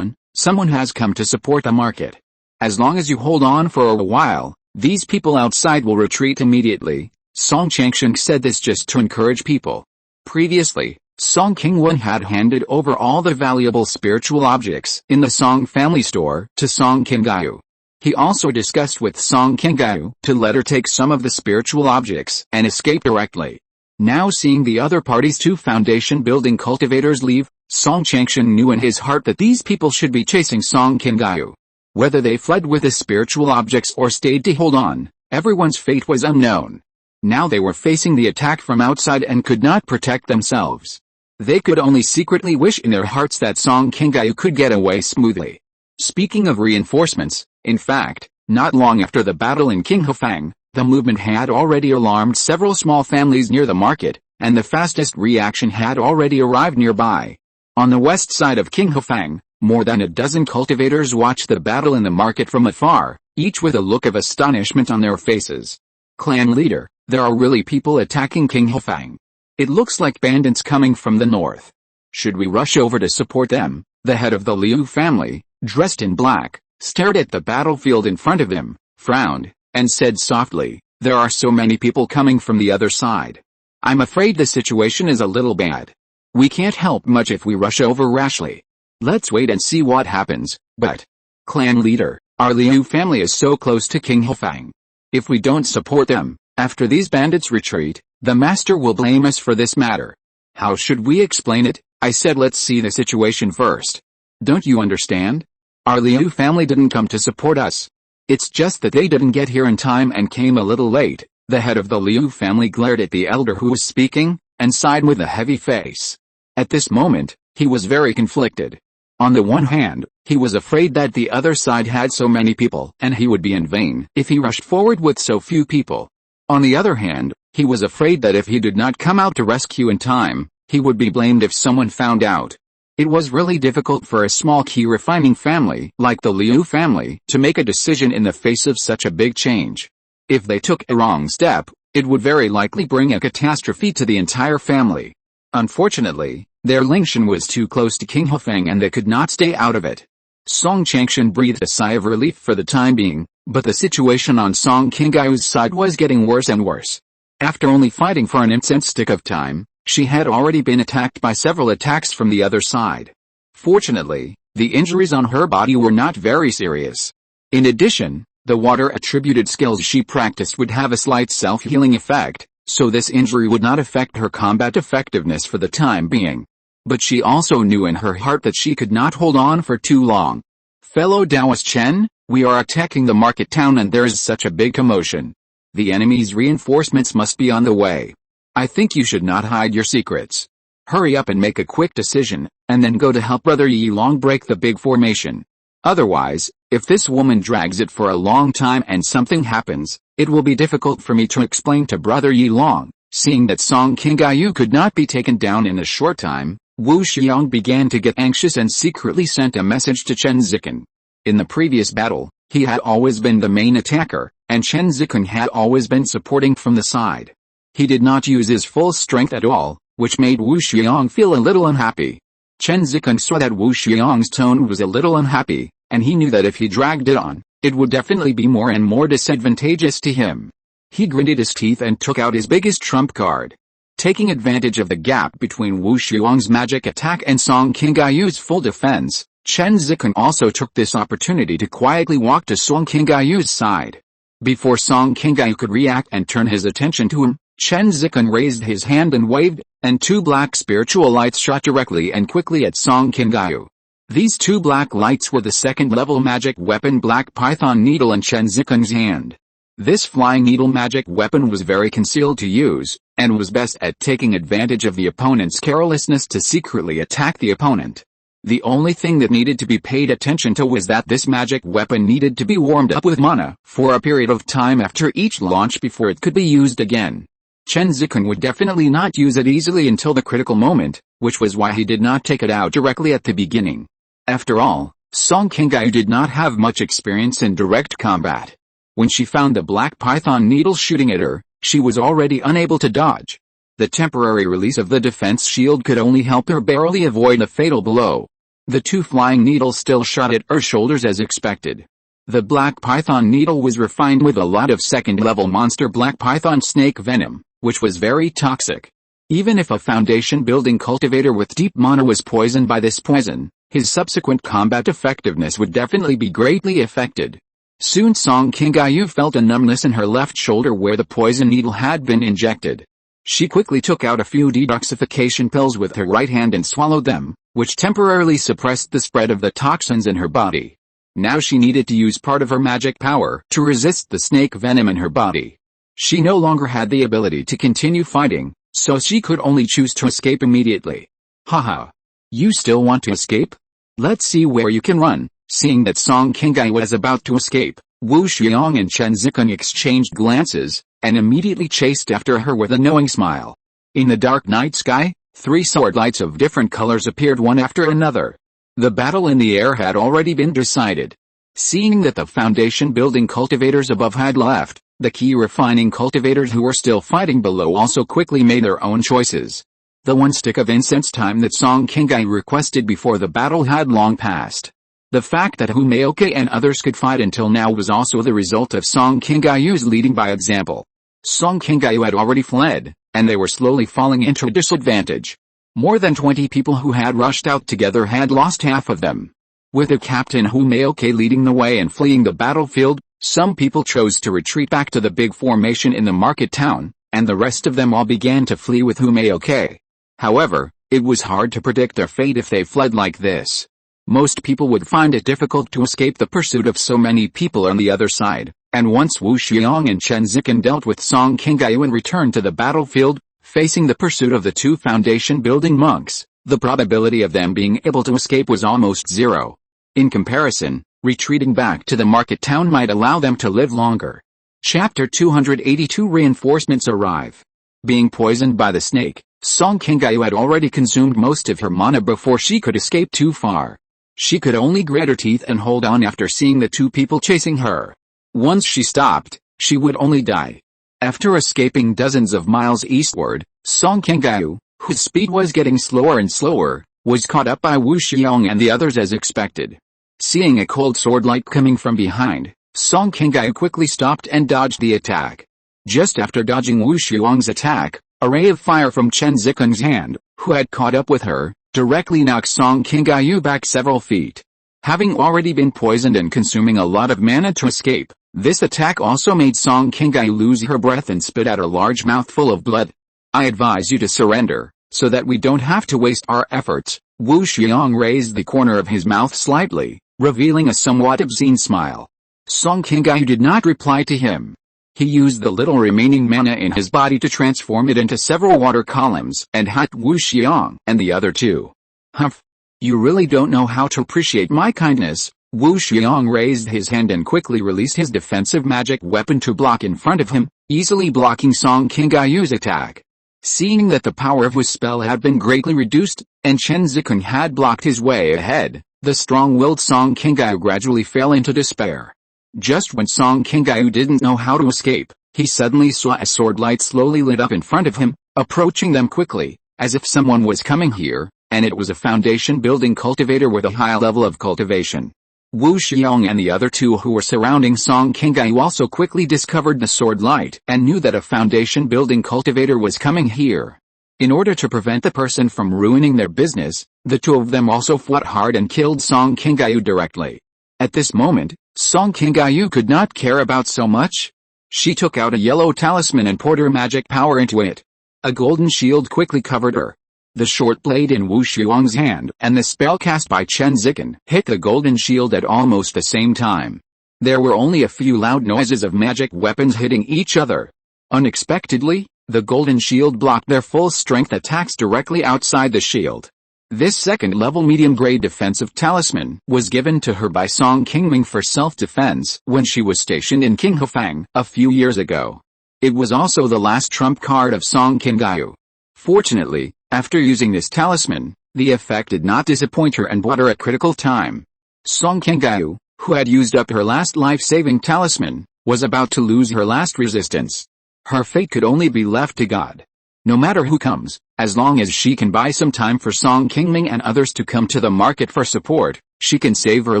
Someone has come to support the market. As long as you hold on for a while, these people outside will retreat immediately. Song Changshan said this just to encourage people. Previously, Song Qingwen had handed over all the valuable spiritual objects in the Song family store to Song Qingyu. He also discussed with Song Qingyu to let her take some of the spiritual objects and escape directly. Now seeing the other party's two foundation building cultivators leave, Song Changshan knew in his heart that these people should be chasing Song Qingyu. Whether they fled with the spiritual objects or stayed to hold on, everyone's fate was unknown. Now they were facing the attack from outside and could not protect themselves. They could only secretly wish in their hearts that Song Qingyu could get away smoothly. Speaking of reinforcements, in fact, not long after the battle in Qinghefang, the movement had already alarmed several small families near the market, and the fastest reaction had already arrived nearby. On the west side of Qinghefang, more than a dozen cultivators watched the battle in the market from afar, each with a look of astonishment on their faces. Clan leader, there are really people attacking Qinghefang. It looks like bandits coming from the north. Should we rush over to support them? The head of the Liu family, dressed in black, stared at the battlefield in front of him, frowned, and said softly, there are so many people coming from the other side. I'm afraid the situation is a little bad. We can't help much if we rush over rashly. Let's wait and see what happens, but... Clan leader, our Liu family is so close to King Hofang. If we don't support them, after these bandits retreat, the master will blame us for this matter. How should we explain it? I said let's see the situation first. Don't you understand? Our Liu family didn't come to support us. It's just that they didn't get here in time and came a little late. The head of the Liu family glared at the elder who was speaking, and sighed with a heavy face. At this moment, he was very conflicted. On the one hand, he was afraid that the other side had so many people and he would be in vain if he rushed forward with so few people. On the other hand, he was afraid that if he did not come out to rescue in time, he would be blamed if someone found out. It was really difficult for a small Qi refining family like the Liu family to make a decision in the face of such a big change. If they took a wrong step, it would very likely bring a catastrophe to the entire family. Unfortunately, their Lingshan was too close to King Hofeng and they could not stay out of it. Song Changshan breathed a sigh of relief for the time being, but the situation on Song Qingyu's side was getting worse and worse. After only fighting for an instant of time, she had already been attacked by several attacks from the other side. Fortunately, the injuries on her body were not very serious. In addition, the water-attributed skills she practiced would have a slight self-healing effect, so this injury would not affect her combat effectiveness for the time being. But she also knew in her heart that she could not hold on for too long. Fellow Taoist Chen, we are attacking the market town and there is such a big commotion. The enemy's reinforcements must be on the way. I think you should not hide your secrets. Hurry up and make a quick decision, and then go to help Brother Yi Long break the big formation. Otherwise, if this woman drags it for a long time and something happens, it will be difficult for me to explain to Brother Yi Long. Seeing that Song Qingyu could not be taken down in a short time, Wu Xiong began to get anxious and secretly sent a message to Chen Zikan. In the previous battle, he had always been the main attacker, and Chen Zikan had always been supporting from the side. He did not use his full strength at all, which made Wu Xiong feel a little unhappy. Chen Zikan saw that Wu Xiong's tone was a little unhappy, and he knew that if he dragged it on, it would definitely be more and more disadvantageous to him. He gritted his teeth and took out his biggest trump card. Taking advantage of the gap between Wu Xiong's magic attack and Song Qingyu's full defense, Chen Zikan also took this opportunity to quietly walk to Song Qingyu's side. Before Song Qingyu could react and turn his attention to him, Chen Zikan raised his hand and waved, and two black spiritual lights shot directly and quickly at Song Qingyu. These two black lights were the second-level magic weapon Black Python Needle in Chen Zikan's hand. This flying needle magic weapon was very concealed to use, and was best at taking advantage of the opponent's carelessness to secretly attack the opponent. The only thing that needed to be paid attention to was that this magic weapon needed to be warmed up with mana for a period of time after each launch before it could be used again. Chen Zikan would definitely not use it easily until the critical moment, which was why he did not take it out directly at the beginning. After all, Song Qingyu did not have much experience in direct combat. When she found the black python needle shooting at her, she was already unable to dodge. The temporary release of the defense shield could only help her barely avoid a fatal blow. The two flying needles still shot at her shoulders as expected. The black python needle was refined with a lot of second-level monster black python snake venom, which was very toxic. Even if a foundation-building cultivator with deep mana was poisoned by this poison, his subsequent combat effectiveness would definitely be greatly affected. Soon Song Qingyu felt a numbness in her left shoulder where the poison needle had been injected. She quickly took out a few detoxification pills with her right hand and swallowed them, which temporarily suppressed the spread of the toxins in her body. Now she needed to use part of her magic power to resist the snake venom in her body. She no longer had the ability to continue fighting, so she could only choose to escape immediately. Haha. You still want to escape? Let's see where you can run. Seeing that Song Qingyu was about to escape, Wu Xiong and Chen Zikan exchanged glances, and immediately chased after her with a knowing smile. In the dark night sky, three sword lights of different colors appeared one after another. The battle in the air had already been decided. Seeing that the foundation-building cultivators above had left, the Qi refining cultivators who were still fighting below also quickly made their own choices. The one stick of incense time that Song Qingyu requested before the battle had long passed. The fact that Hu Maoke and others could fight until now was also the result of Song Qingyu's leading by example. Song Qingyu had already fled, and they were slowly falling into disadvantage. More than 20 people who had rushed out together had lost half of them. With the captain Humaoke leading the way and fleeing the battlefield, some people chose to retreat back to the big formation in the market town, and the rest of them all began to flee with Humaoke. However, it was hard to predict their fate if they fled like this. Most people would find it difficult to escape the pursuit of so many people on the other side, and once Wu Xiong and Chen Zikan dealt with Song Qingyu and returned to the battlefield, facing the pursuit of the two foundation-building monks, the probability of them being able to escape was almost zero. In comparison, retreating back to the market town might allow them to live longer. Chapter 282 Reinforcements arrive. Being poisoned by the snake, Song Qingyu had already consumed most of her mana before she could escape too far. She could only grit her teeth and hold on after seeing the two people chasing her. Once she stopped, she would only die. After escaping dozens of miles eastward, Song Qingyu, whose speed was getting slower and slower, was caught up by Wu Xiong and the others as expected. Seeing a cold sword light coming from behind, Song Qingyu quickly stopped and dodged the attack. Just after dodging Wu Xiong's attack, a ray of fire from Chen Zikan's hand, who had caught up with her, directly knocked Song Qingyu back several feet. Having already been poisoned and consuming a lot of mana to escape, this attack also made Song Qingyu lose her breath and spit out a large mouthful of blood. I advise you to surrender, so that we don't have to waste our efforts. Wu Xiong raised the corner of his mouth slightly, revealing a somewhat obscene smile. Song Qingyu did not reply to him. He used the little remaining mana in his body to transform it into several water columns and hacked Wu Xiong and the other two. Humph! You really don't know how to appreciate my kindness. Wu Xiong raised his hand and quickly released his defensive magic weapon to block in front of him, easily blocking Song Qingyu's attack. Seeing that the power of his spell had been greatly reduced, and Chen Zikan had blocked his way ahead, the strong-willed Song Qingyu gradually fell into despair. Just when Song Qingyu didn't know how to escape, he suddenly saw a sword light slowly lit up in front of him, approaching them quickly, as if someone was coming here, and it was a foundation-building cultivator with a high level of cultivation. Wu Xiong and the other two who were surrounding Song Qingyu also quickly discovered the sword light and knew that a foundation-building cultivator was coming here. In order to prevent the person from ruining their business, the two of them also fought hard and killed Song Qingyu directly. At this moment, Song Qingyu could not care about so much. She took out a yellow talisman and poured her magic power into it. A golden shield quickly covered her. The short blade in Wu Xiong's hand and the spell cast by Chen Zikan hit the golden shield at almost the same time. There were only a few loud noises of magic weapons hitting each other. Unexpectedly, the golden shield blocked their full-strength attacks directly outside the shield. This second-level medium-grade defensive talisman was given to her by Song Qingming for self-defense when she was stationed in Qinghefang a few years ago. It was also the last trump card of Song Qingyu. Fortunately, after using this talisman, the effect did not disappoint her and brought her a critical time. Song Qingyu, who had used up her last life-saving talisman, was about to lose her last resistance. Her fate could only be left to God. No matter who comes, as long as she can buy some time for Song Qingming and others to come to the market for support, she can save her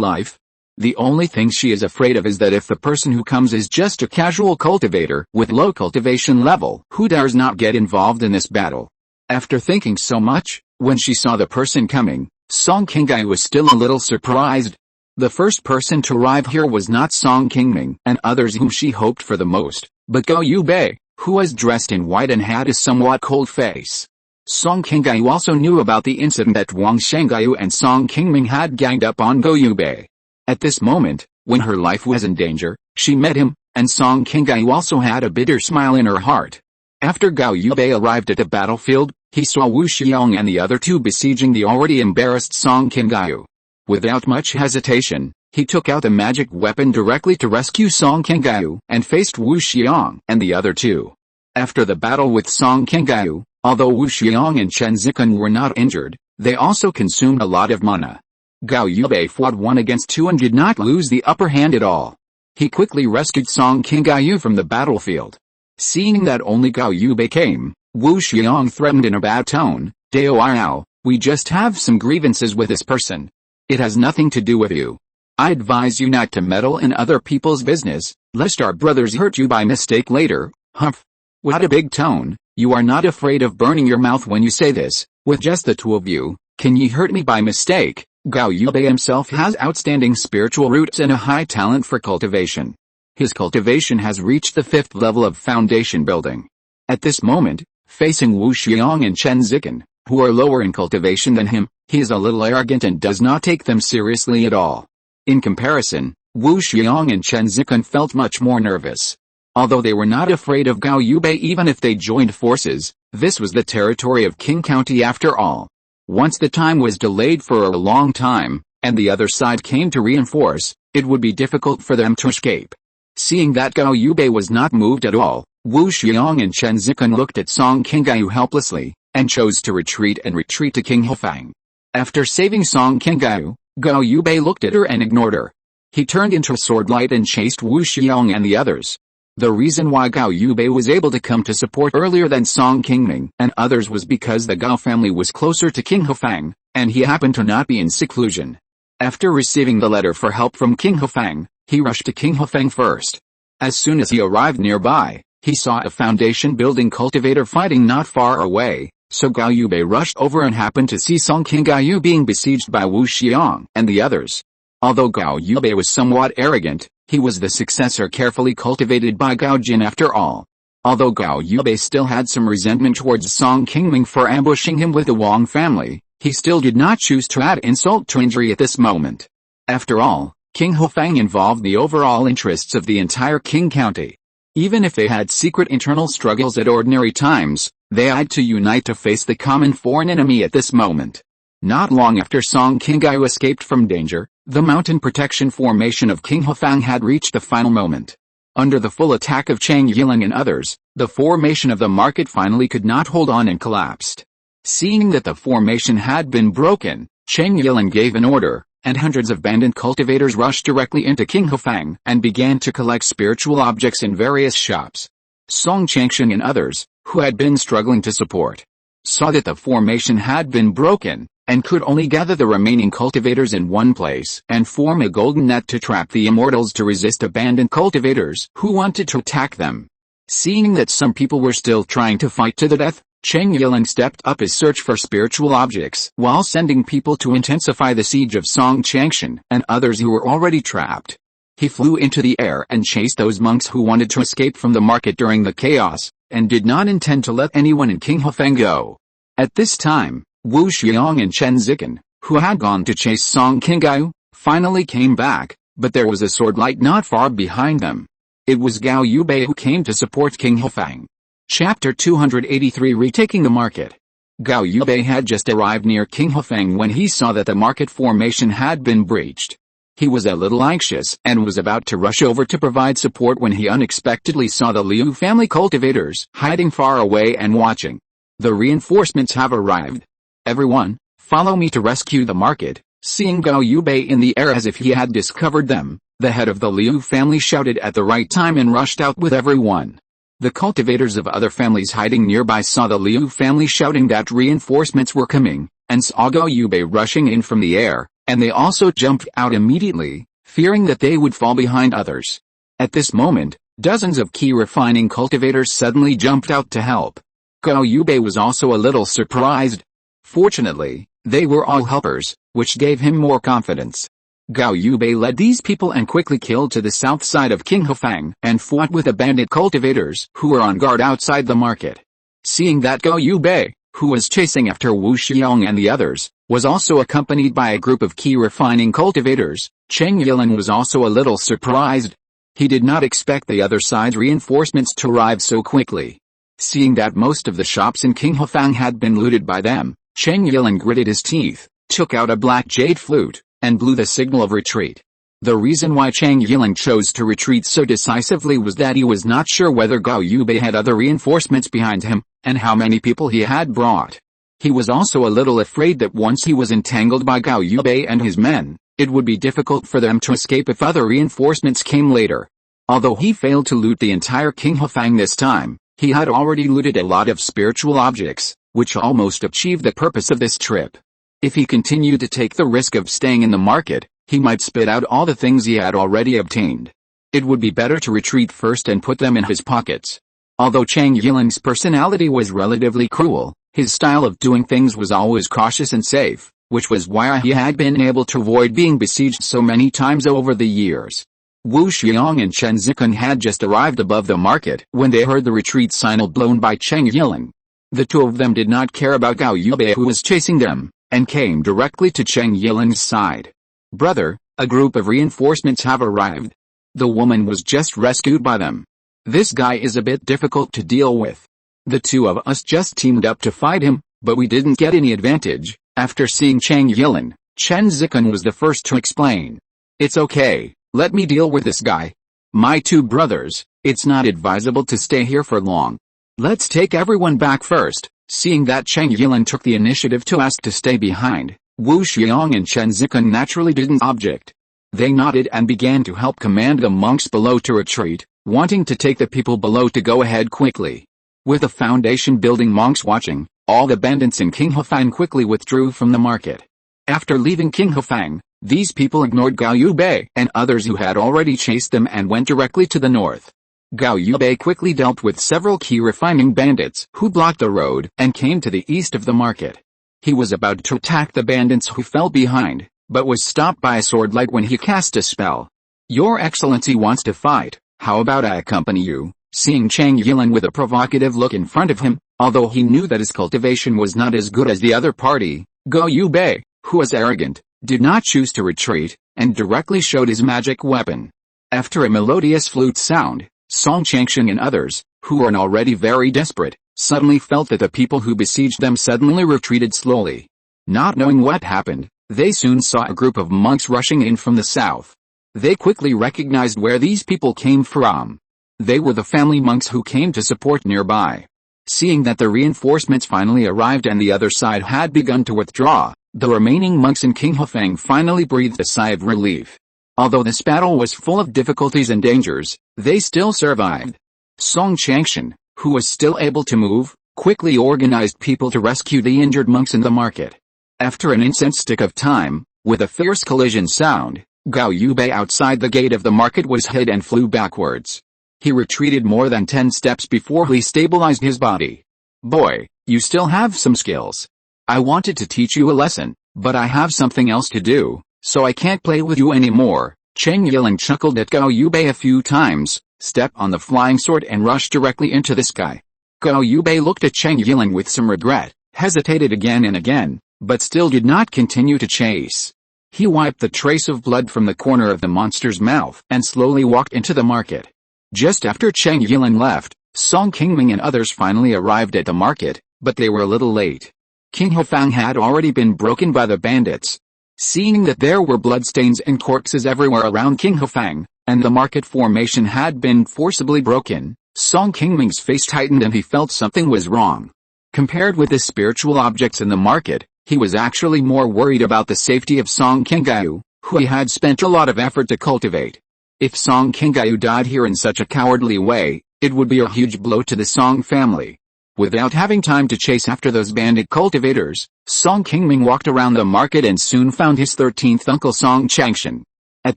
life. The only thing she is afraid of is that if the person who comes is just a casual cultivator with low cultivation level, who dares not get involved in this battle? After thinking so much, when she saw the person coming, Song Qingyu was still a little surprised. The first person to arrive here was not Song Qingming and others whom she hoped for the most, but Go Yubei, who was dressed in white and had a somewhat cold face. Song Qingyu also knew about the incident that Wang Shengyu and Song Qingming had ganged up on Go Yubei. At this moment, when her life was in danger, she met him, and Song Qingyu also had a bitter smile in her heart. After Gao Yubei arrived at the battlefield, he saw Wu Xiong and the other two besieging the already embarrassed Song Qingyu. Without much hesitation, he took out a magic weapon directly to rescue Song Qingyu and faced Wu Xiong and the other two. After the battle with Song Qingyu, although Wu Xiong and Chen Zikan were not injured, they also consumed a lot of mana. Gao Yubei fought 1 against 2 and did not lose the upper hand at all. He quickly rescued Song Qingyu from the battlefield. Seeing that only Gao Yubei came, Wu Xiong threatened in a bad tone, "Dao, we just have some grievances with this person. It has nothing to do with you. I advise you not to meddle in other people's business, lest our brothers hurt you by mistake later." Humph! What a big tone. You are not afraid of burning your mouth when you say this. With just the two of you, can ye hurt me by mistake? Gao Yubei himself has outstanding spiritual roots and a high talent for cultivation. His cultivation has reached the 5th level of foundation building. At this moment, facing Wu Xiang and Chen Zikan, who are lower in cultivation than him, he is a little arrogant and does not take them seriously at all. In comparison, Wu Xiang and Chen Zikan felt much more nervous. Although they were not afraid of Gao Yubei even if they joined forces, this was the territory of Qing County after all. Once the time was delayed for a long time, and the other side came to reinforce, it would be difficult for them to escape. Seeing that Gao Yubei was not moved at all, Wu Xiang and Chen Zikan looked at Song Qingyu helplessly, and chose to retreat to King Hefang. After saving Song Qingyu, Gao Yubei looked at her and ignored her. He turned into a swordlight and chased Wu Xiang and the others. The reason why Gao Yubei was able to come to support earlier than Song Qingming and others was because the Gao family was closer to King Hefang, and he happened to not be in seclusion. After receiving the letter for help from King Hefang, he rushed to King Hefang first. As soon as he arrived nearby, he saw a foundation-building cultivator fighting not far away, so Gao Yubei rushed over and happened to see Song Qingyu being besieged by Wu Xiang and the others. Although Gao Yubei was somewhat arrogant, he was the successor carefully cultivated by Gao Jin after all. Although Gao Yubei still had some resentment towards Song Qingming for ambushing him with the Wang family, he still did not choose to add insult to injury at this moment. After all, King Hefang involved the overall interests of the entire Qing County. Even if they had secret internal struggles at ordinary times, they had to unite to face the common foreign enemy at this moment. Not long after Song Qingyu escaped from danger, the mountain protection formation of King Hefang had reached the final moment. Under the full attack of Chang Yiling and others, the formation of the market finally could not hold on and collapsed. Seeing that the formation had been broken, Chang Yiling gave an order, and hundreds of bandit cultivators rushed directly into King Hefang and began to collect spiritual objects in various shops. Song Changshan and others, who had been struggling to support, saw that the formation had been broken, and could only gather the remaining cultivators in one place and form a golden net to trap the Immortals to resist abandoned cultivators who wanted to attack them. Seeing that some people were still trying to fight to the death, Chang Yiling stepped up his search for spiritual objects while sending people to intensify the siege of Song Changshan and others who were already trapped. He flew into the air and chased those monks who wanted to escape from the market during the chaos, and did not intend to let anyone in King Hefang go. At this time, Wu Xiang and Chen Zikan, who had gone to chase Song Qingyu, finally came back, but there was a swordlight not far behind them. It was Gao Yubei who came to support King Hefang. Chapter 283 Retaking the Market. Gao Yubei had just arrived near King Hefang when he saw that the market formation had been breached. He was a little anxious and was about to rush over to provide support when he unexpectedly saw the Liu family cultivators hiding far away and watching. The reinforcements have arrived. Everyone, follow me to rescue the market. Seeing Gao Yubei in the air as if he had discovered them, the head of the Liu family shouted at the right time and rushed out with everyone. The cultivators of other families hiding nearby saw the Liu family shouting that reinforcements were coming, and saw Gao Yubei rushing in from the air, and they also jumped out immediately, fearing that they would fall behind others. At this moment, dozens of Qi refining cultivators suddenly jumped out to help. Gao Yubei was also a little surprised. Fortunately, they were all helpers, which gave him more confidence. Gao Yubei led these people and quickly killed to the south side of King Hefang and fought with the bandit cultivators who were on guard outside the market. Seeing that Gao Yubei, who was chasing after Wu Xiang and the others, was also accompanied by a group of Qi refining cultivators, Chang Yiling was also a little surprised. He did not expect the other side's reinforcements to arrive so quickly. Seeing that most of the shops in King Hefang had been looted by them, Chang Yiling gritted his teeth, took out a black jade flute, and blew the signal of retreat. The reason why Chang Yiling chose to retreat so decisively was that he was not sure whether Gao Yubei had other reinforcements behind him, and how many people he had brought. He was also a little afraid that once he was entangled by Gao Yubei and his men, it would be difficult for them to escape if other reinforcements came later. Although he failed to loot the entire King Hefang this time, he had already looted a lot of spiritual objects, which almost achieved the purpose of this trip. If he continued to take the risk of staying in the market, he might spit out all the things he had already obtained. It would be better to retreat first and put them in his pockets. Although Chang Yiling's personality was relatively cruel, his style of doing things was always cautious and safe, which was why he had been able to avoid being besieged so many times over the years. Wu Xiong and Chen Zikan had just arrived above the market when they heard the retreat signal blown by Chang Yiling. The two of them did not care about Gao Yubei who was chasing them, and came directly to Chang Yiling's side. "Brother, a group of reinforcements have arrived. The woman was just rescued by them. This guy is a bit difficult to deal with. The two of us just teamed up to fight him, but we didn't get any advantage." After seeing Chang Yiling, Chen Zikan was the first to explain. "It's okay. Let me deal with this guy. My two brothers, it's not advisable to stay here for long. Let's take everyone back first." Seeing that Chang Yiling took the initiative to ask to stay behind, Wu Xiong and Chen Zikan naturally didn't object. They nodded and began to help command the monks below to retreat, wanting to take the people below to go ahead quickly. With the foundation building monks watching, all the bandits in Qinghefang quickly withdrew from the market. After leaving Qinghefang, these people ignored Gao Yubei and others who had already chased them and went directly to the north. Gao Yubei quickly dealt with several Qi Refining bandits who blocked the road and came to the east of the market. He was about to attack the bandits who fell behind, but was stopped by a sword light when he cast a spell. "Your Excellency wants to fight, how about I accompany you?" Seeing Chang Yiling with a provocative look in front of him, although he knew that his cultivation was not as good as the other party, Gao Yubei, who was arrogant, did not choose to retreat, and directly showed his magic weapon. After a melodious flute sound, Song Changsheng and others, who were already very desperate, suddenly felt that the people who besieged them suddenly retreated slowly. Not knowing what happened, they soon saw a group of monks rushing in from the south. They quickly recognized where these people came from. They were the family monks who came to support nearby. Seeing that the reinforcements finally arrived and the other side had begun to withdraw, the remaining monks in Qinghefang finally breathed a sigh of relief. Although this battle was full of difficulties and dangers, they still survived. Song Changshan, who was still able to move, quickly organized people to rescue the injured monks in the market. After an instant of time, with a fierce collision sound, Gao Yubei outside the gate of the market was hit and flew backwards. He retreated more than 10 steps before he stabilized his body. "Boy, you still have some skills. I wanted to teach you a lesson, but I have something else to do, so I can't play with you anymore." Chang Yiling chuckled at Gao Yubei a few times, stepped on the flying sword and rushed directly into the sky. Gao Yubei looked at Chang Yiling with some regret, hesitated again and again, but still did not continue to chase. He wiped the trace of blood from the corner of the monster's mouth and slowly walked into the market. Just after Chang Yiling left, Song Qingming and others finally arrived at the market, but they were a little late. Qinghefang had already been broken by the bandits. Seeing that there were bloodstains and corpses everywhere around Qinghefang, and the market formation had been forcibly broken, Song Qingming's face tightened and he felt something was wrong. Compared with the spiritual objects in the market, he was actually more worried about the safety of Song Qinggayu, who he had spent a lot of effort to cultivate. If Song Qinggayu died here in such a cowardly way, it would be a huge blow to the Song family. Without having time to chase after those bandit cultivators, Song Qingming walked around the market and soon found his 13th uncle Song Changshan. At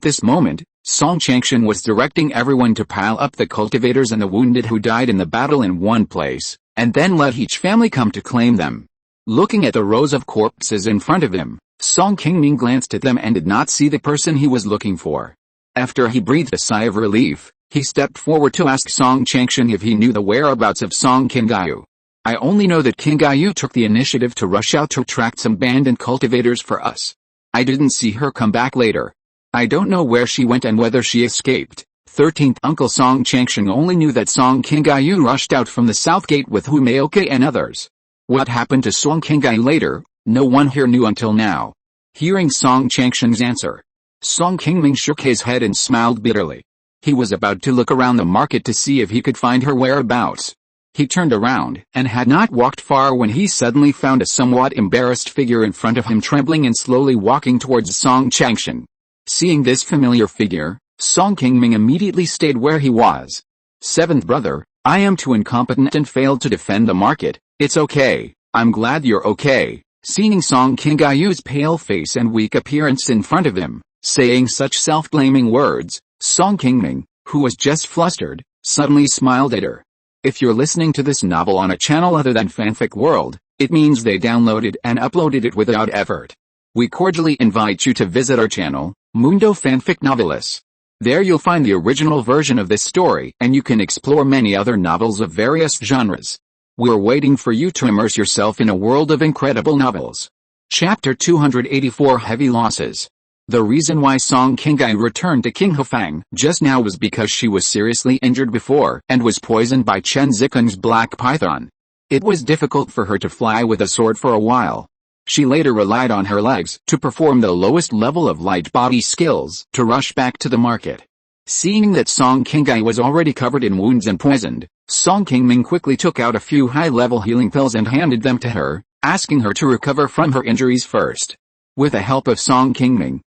this moment, Song Changshan was directing everyone to pile up the cultivators and the wounded who died in the battle in one place, and then let each family come to claim them. Looking at the rows of corpses in front of him, Song Qingming glanced at them and did not see the person he was looking for. After he breathed a sigh of relief, he stepped forward to ask Song Changshan if he knew the whereabouts of Song Qinggayu. "I only know that Qinggayu took the initiative to rush out to attract some bandit cultivators for us. I didn't see her come back later. I don't know where she went and whether she escaped." 13th Uncle Song Changshan only knew that Song Qinggayu rushed out from the south gate with Hu Maoke and others. What happened to Song Qinggayu later, no one here knew until now. Hearing Song Changshan's answer, Song Qingming shook his head and smiled bitterly. He was about to look around the market to see if he could find her whereabouts. He turned around and had not walked far when he suddenly found a somewhat embarrassed figure in front of him trembling and slowly walking towards Song Changshan. Seeing this familiar figure, Song Qingming immediately stayed where he was. "Seventh brother, I am too incompetent and failed to defend the market. It's okay, I'm glad you're okay." Seeing Song Qinggayu's pale face and weak appearance in front of him, saying such self-blaming words, Song Qingming, who was just flustered, suddenly smiled at her. If you're listening to this novel on a channel other than Fanfic World, it means they downloaded and uploaded it without effort. We cordially invite you to visit our channel, Mundo Fanfic Novelis. There you'll find the original version of this story, and you can explore many other novels of various genres. We're waiting for you to immerse yourself in a world of incredible novels. Chapter 284 Heavy Losses. The reason why Song Qingming returned to King Hefang just now was because she was seriously injured before and was poisoned by Chen Zikeng's black python. It was difficult for her to fly with a sword for a while. She later relied on her legs to perform the lowest level of light body skills to rush back to the market. Seeing that Song Qingming was already covered in wounds and poisoned, Song Qingming quickly took out a few high-level healing pills and handed them to her, asking her to recover from her injuries first. With the help of Song Qingming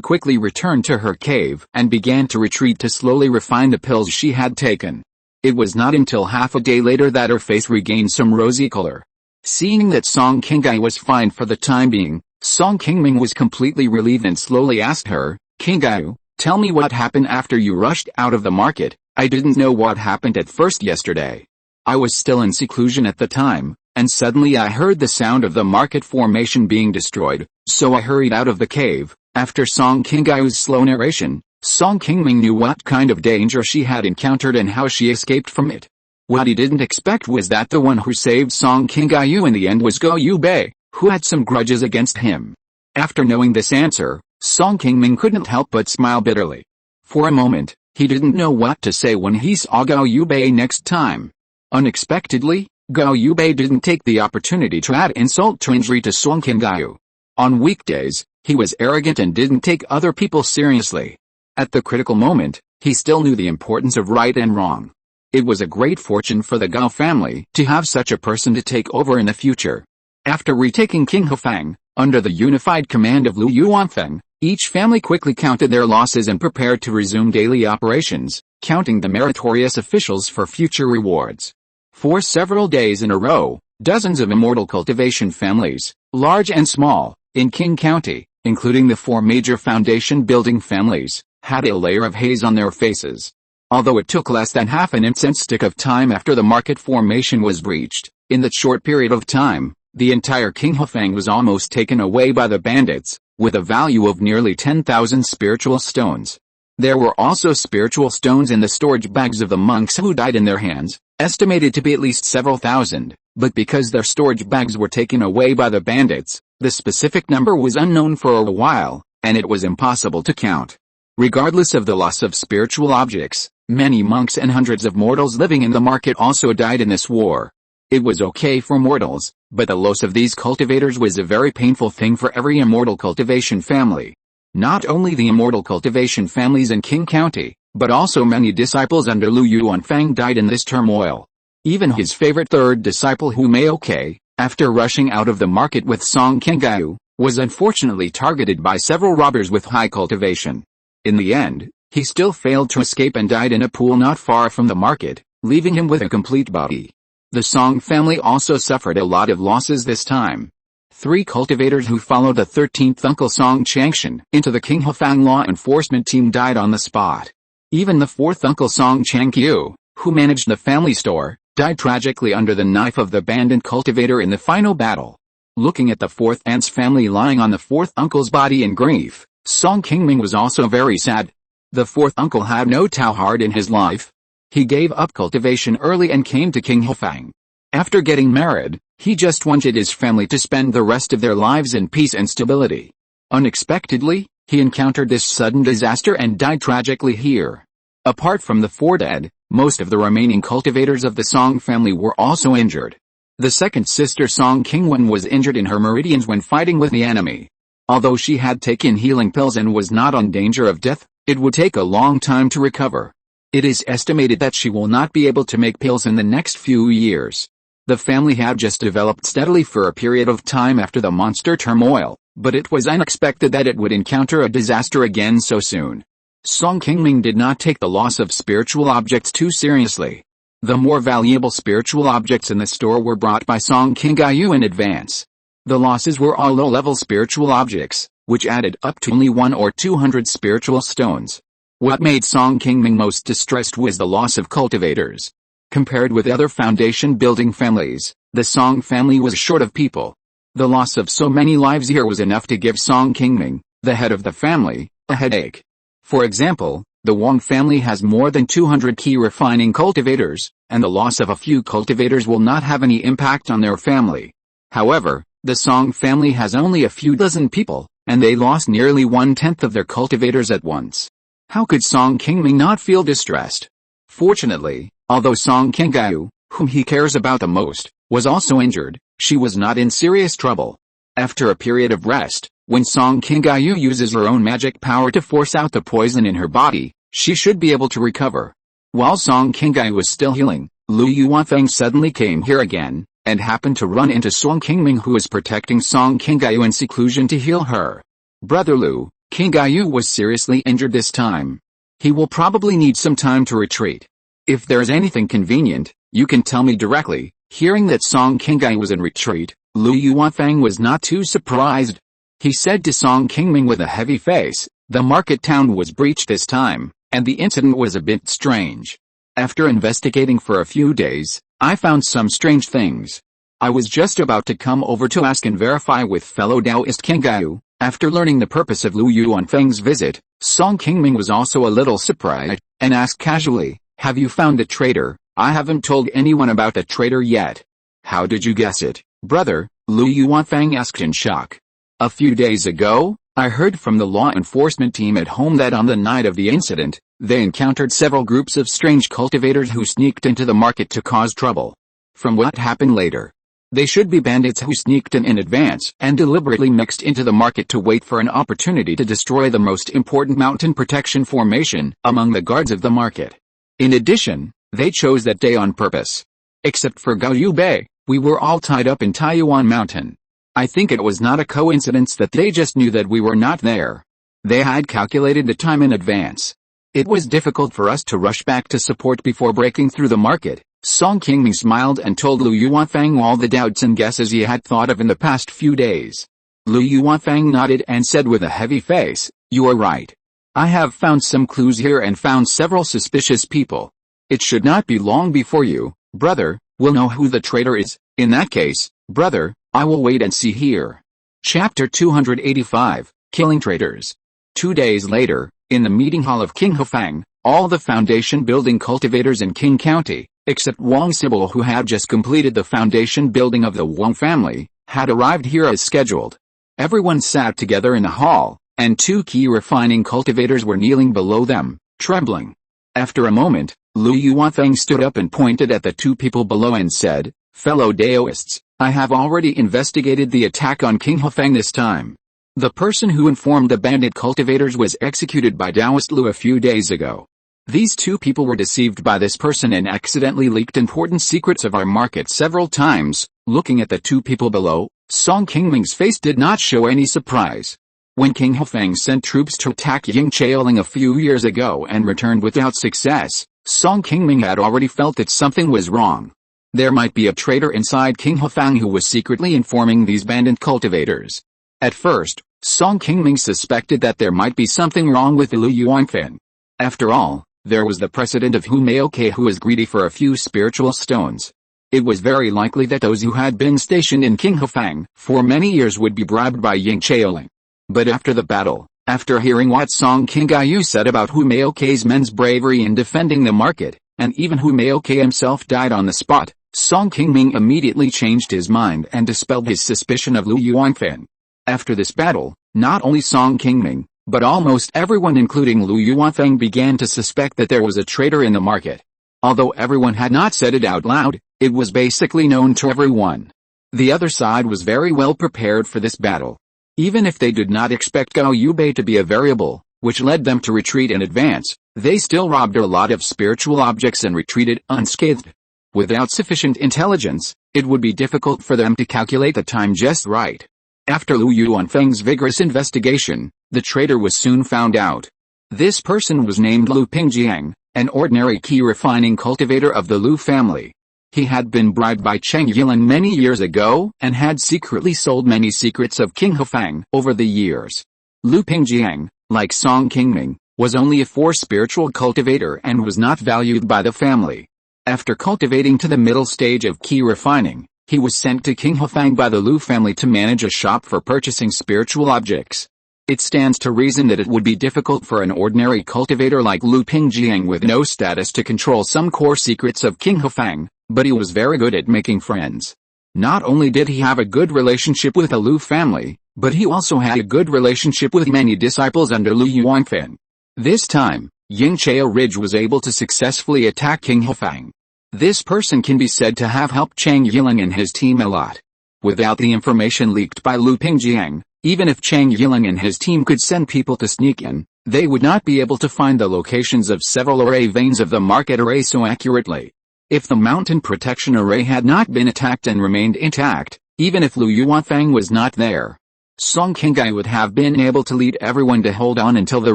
quickly returned to her cave and began to retreat to slowly refine the pills she had taken. It was not until half a day later that her face regained some rosy color. Seeing that Song Qingming was fine for the time being, Song Qingming was completely relieved and slowly asked her, "Qingming, tell me what happened after you rushed out of the market. I didn't know what happened at first yesterday. I was still in seclusion at the time, and suddenly I heard the sound of the market formation being destroyed, so I hurried out of the cave." After Song Qingming's slow narration, Song Qingming knew what kind of danger she had encountered and how she escaped from it. What he didn't expect was that the one who saved Song Qingming in the end was Guo Yubei, who had some grudges against him. After knowing this answer, Song Qingming couldn't help but smile bitterly. For a moment, he didn't know what to say when he saw Guo Yubei next time. Unexpectedly, Guo Yubei didn't take the opportunity to add insult to injury to Song Qingming. On weekdays, he was arrogant and didn't take other people seriously. At the critical moment, he still knew the importance of right and wrong. It was a great fortune for the Gao family to have such a person to take over in the future. After retaking King Hefang, under the unified command of Lu Yuanfeng, each family quickly counted their losses and prepared to resume daily operations, counting the meritorious officials for future rewards. For several days in a row, dozens of Immortal cultivation families, large and small, in Qing County, including the 4 major foundation-building families, had a layer of haze on their faces. Although it took less than half an incense stick of time after the market formation was breached, in that short period of time, the entire King Hefang was almost taken away by the bandits, with a value of nearly 10,000 spiritual stones. There were also spiritual stones in the storage bags of the monks who died in their hands, estimated to be at least several thousand, but because their storage bags were taken away by the bandits, the specific number was unknown for a while, and it was impossible to count. Regardless of the loss of spiritual objects, many monks and hundreds of mortals living in the market also died in this war. It was okay for mortals, but the loss of these cultivators was a very painful thing for every Immortal cultivation family. Not only the Immortal cultivation families in Qing County, but also many disciples under Lu Yuanfeng died in this turmoil. Even his favorite third disciple Hu Maoke, after rushing out of the market with Song Qingming, was unfortunately targeted by several robbers with high cultivation. In the end, he still failed to escape and died in a pool not far from the market, leaving him with a complete body. The Song family also suffered a lot of losses this time. 3 cultivators who followed the 13th uncle Song Changshan into the King Hefang law enforcement team died on the spot. Even the 4th uncle Song Changqiu, who managed the family store, died tragically under the knife of the abandoned cultivator in the final battle. Looking at the 4th aunt's family lying on the 4th uncle's body in grief, Song Qingming was also very sad. The 4th uncle had no Tauhard in his life. He gave up cultivation early and came to King Hefang. After getting married, he just wanted his family to spend the rest of their lives in peace and stability. Unexpectedly, he encountered this sudden disaster and died tragically here. Apart from the 4 dead, most of the remaining cultivators of the Song family were also injured. The second sister Song Qingwen was injured in her meridians when fighting with the enemy. Although she had taken healing pills and was not on danger of death, it would take a long time to recover. It is estimated that she will not be able to make pills in the next few years. The family had just developed steadily for a period of time after the monster turmoil, but it was unexpected that it would encounter a disaster again so soon. Song Qingming did not take the loss of spiritual objects too seriously. The more valuable spiritual objects in the store were brought by Song Qingming in advance. The losses were all low-level spiritual objects, which added up to only 1 or 200 spiritual stones. What made Song Qingming most distressed was the loss of cultivators. Compared with other foundation-building families, the Song family was short of people. The loss of so many lives here was enough to give Song Qingming, the head of the family, a headache. For example, the Wang family has more than 200 Qi refining cultivators, and the loss of a few cultivators will not have any impact on their family. However, the Song family has only a few dozen people, and they lost nearly 1/10 of their cultivators at once. How could Song Qingming not feel distressed? Fortunately, although Song Qingyu, whom he cares about the most, was also injured, she was not in serious trouble. After a period of rest, when Song Qingyu uses her own magic power to force out the poison in her body, she should be able to recover. While Song Qingyu was still healing, Lu Yuanfeng suddenly came here again, and happened to run into Song Qingming, who was protecting Song Qingyu in seclusion to heal her. Brother Lu, Qingyu was seriously injured this time. He will probably need some time to retreat. If there's anything convenient, you can tell me directly. Hearing that Song Qingyu was in retreat, Lu Yuanfeng was not too surprised. He said to Song Qingming with a heavy face, the market town was breached this time, and the incident was a bit strange. After investigating for a few days, I found some strange things. I was just about to come over to ask and verify with fellow Taoist Qingyu. After learning the purpose of Lu Yuanfeng's visit, Song Qingming was also a little surprised, and asked casually, have you found a traitor? I haven't told anyone about the traitor yet. How did you guess it, brother? Lu Yuanfeng asked in shock. A few days ago, I heard from the law enforcement team at home that on the night of the incident, they encountered several groups of strange cultivators who sneaked into the market to cause trouble. From what happened later, they should be bandits who sneaked in advance and deliberately mixed into the market to wait for an opportunity to destroy the most important mountain protection formation among the guards of the market. In addition, they chose that day on purpose. Except for Gao Yubei, we were all tied up in Funiu Mountain. I think it was not a coincidence that they just knew that we were not there. They had calculated the time in advance. It was difficult for us to rush back to support before breaking through the market. Song Qingming smiled and told Lu Yuanfeng all the doubts and guesses he had thought of in the past few days. Lu Yuanfeng nodded and said with a heavy face, you are right. I have found some clues here and found several suspicious people. It should not be long before you, brother, will know who the traitor is. In that case, brother, I will wait and see here. Chapter 285, Killing Traitors. 2 days later, in the meeting hall of King Hefang, all the foundation building cultivators in Qing County, except Wang Sibyl, who had just completed the foundation building of the Wang family, had arrived here as scheduled. Everyone sat together in the hall, and 2 Qi refining cultivators were kneeling below them, trembling. After a moment, Lu Yuanfeng stood up and pointed at the 2 people below and said, fellow Daoists, I have already investigated the attack on King Hefang this time. The person who informed the bandit cultivators was executed by Taoist Lu a few days ago. These 2 people were deceived by this person and accidentally leaked important secrets of our market several times. Looking at the 2 people below, Song Qingming's face did not show any surprise. When King Hefang sent troops to attack Yingqiaoling a few years ago and returned without success, Song Qingming had already felt that something was wrong. There might be a traitor inside King Hefang who was secretly informing these bandit cultivators. At first, Song Qingming suspected that there might be something wrong with Lu Yuanfeng. After all, there was the precedent of Hu Maoke, who was greedy for a few spiritual stones. It was very likely that those who had been stationed in King Hefang for many years would be bribed by Yingqiaoling. But after the battle, after hearing what Song Qingyu said about Hu Maoke's men's bravery in defending the market, and even Hu Maoke himself died on the spot, Song Qingming immediately changed his mind and dispelled his suspicion of Lu Yuanfeng. After this battle, not only Song Qingming, but almost everyone including Lu Yuanfeng began to suspect that there was a traitor in the market. Although everyone had not said it out loud, it was basically known to everyone. The other side was very well prepared for this battle. Even if they did not expect Gao Yubei to be a variable, which led them to retreat in advance, they still robbed a lot of spiritual objects and retreated unscathed. Without sufficient intelligence, it would be difficult for them to calculate the time just right. After Lu Yuanfeng's vigorous investigation, the traitor was soon found out. This person was named Lu Pingjiang, an ordinary Qi refining cultivator of the Lu family. He had been bribed by Cheng Yilan many years ago and had secretly sold many secrets of King Hefang over the years. Lu Pingjiang, like Song Qingming, was only a 4 spiritual cultivator and was not valued by the family. After cultivating to the middle stage of Qi refining, he was sent to King Hufang by the Lu family to manage a shop for purchasing spiritual objects. It stands to reason that it would be difficult for an ordinary cultivator like Lu Pingjiang with no status to control some core secrets of King Hufang, but he was very good at making friends. Not only did he have a good relationship with the Lu family, but he also had a good relationship with many disciples under Lu Yuanfan. This time, Yingchao Ridge was able to successfully attack King Hufang. This person can be said to have helped Chang Yiling and his team a lot. Without the information leaked by Lu Pingjiang, even if Chang Yiling and his team could send people to sneak in, they would not be able to find the locations of several array veins of the market array so accurately. If the mountain protection array had not been attacked and remained intact, even if Lu Yuanfang was not there, Song Qingai would have been able to lead everyone to hold on until the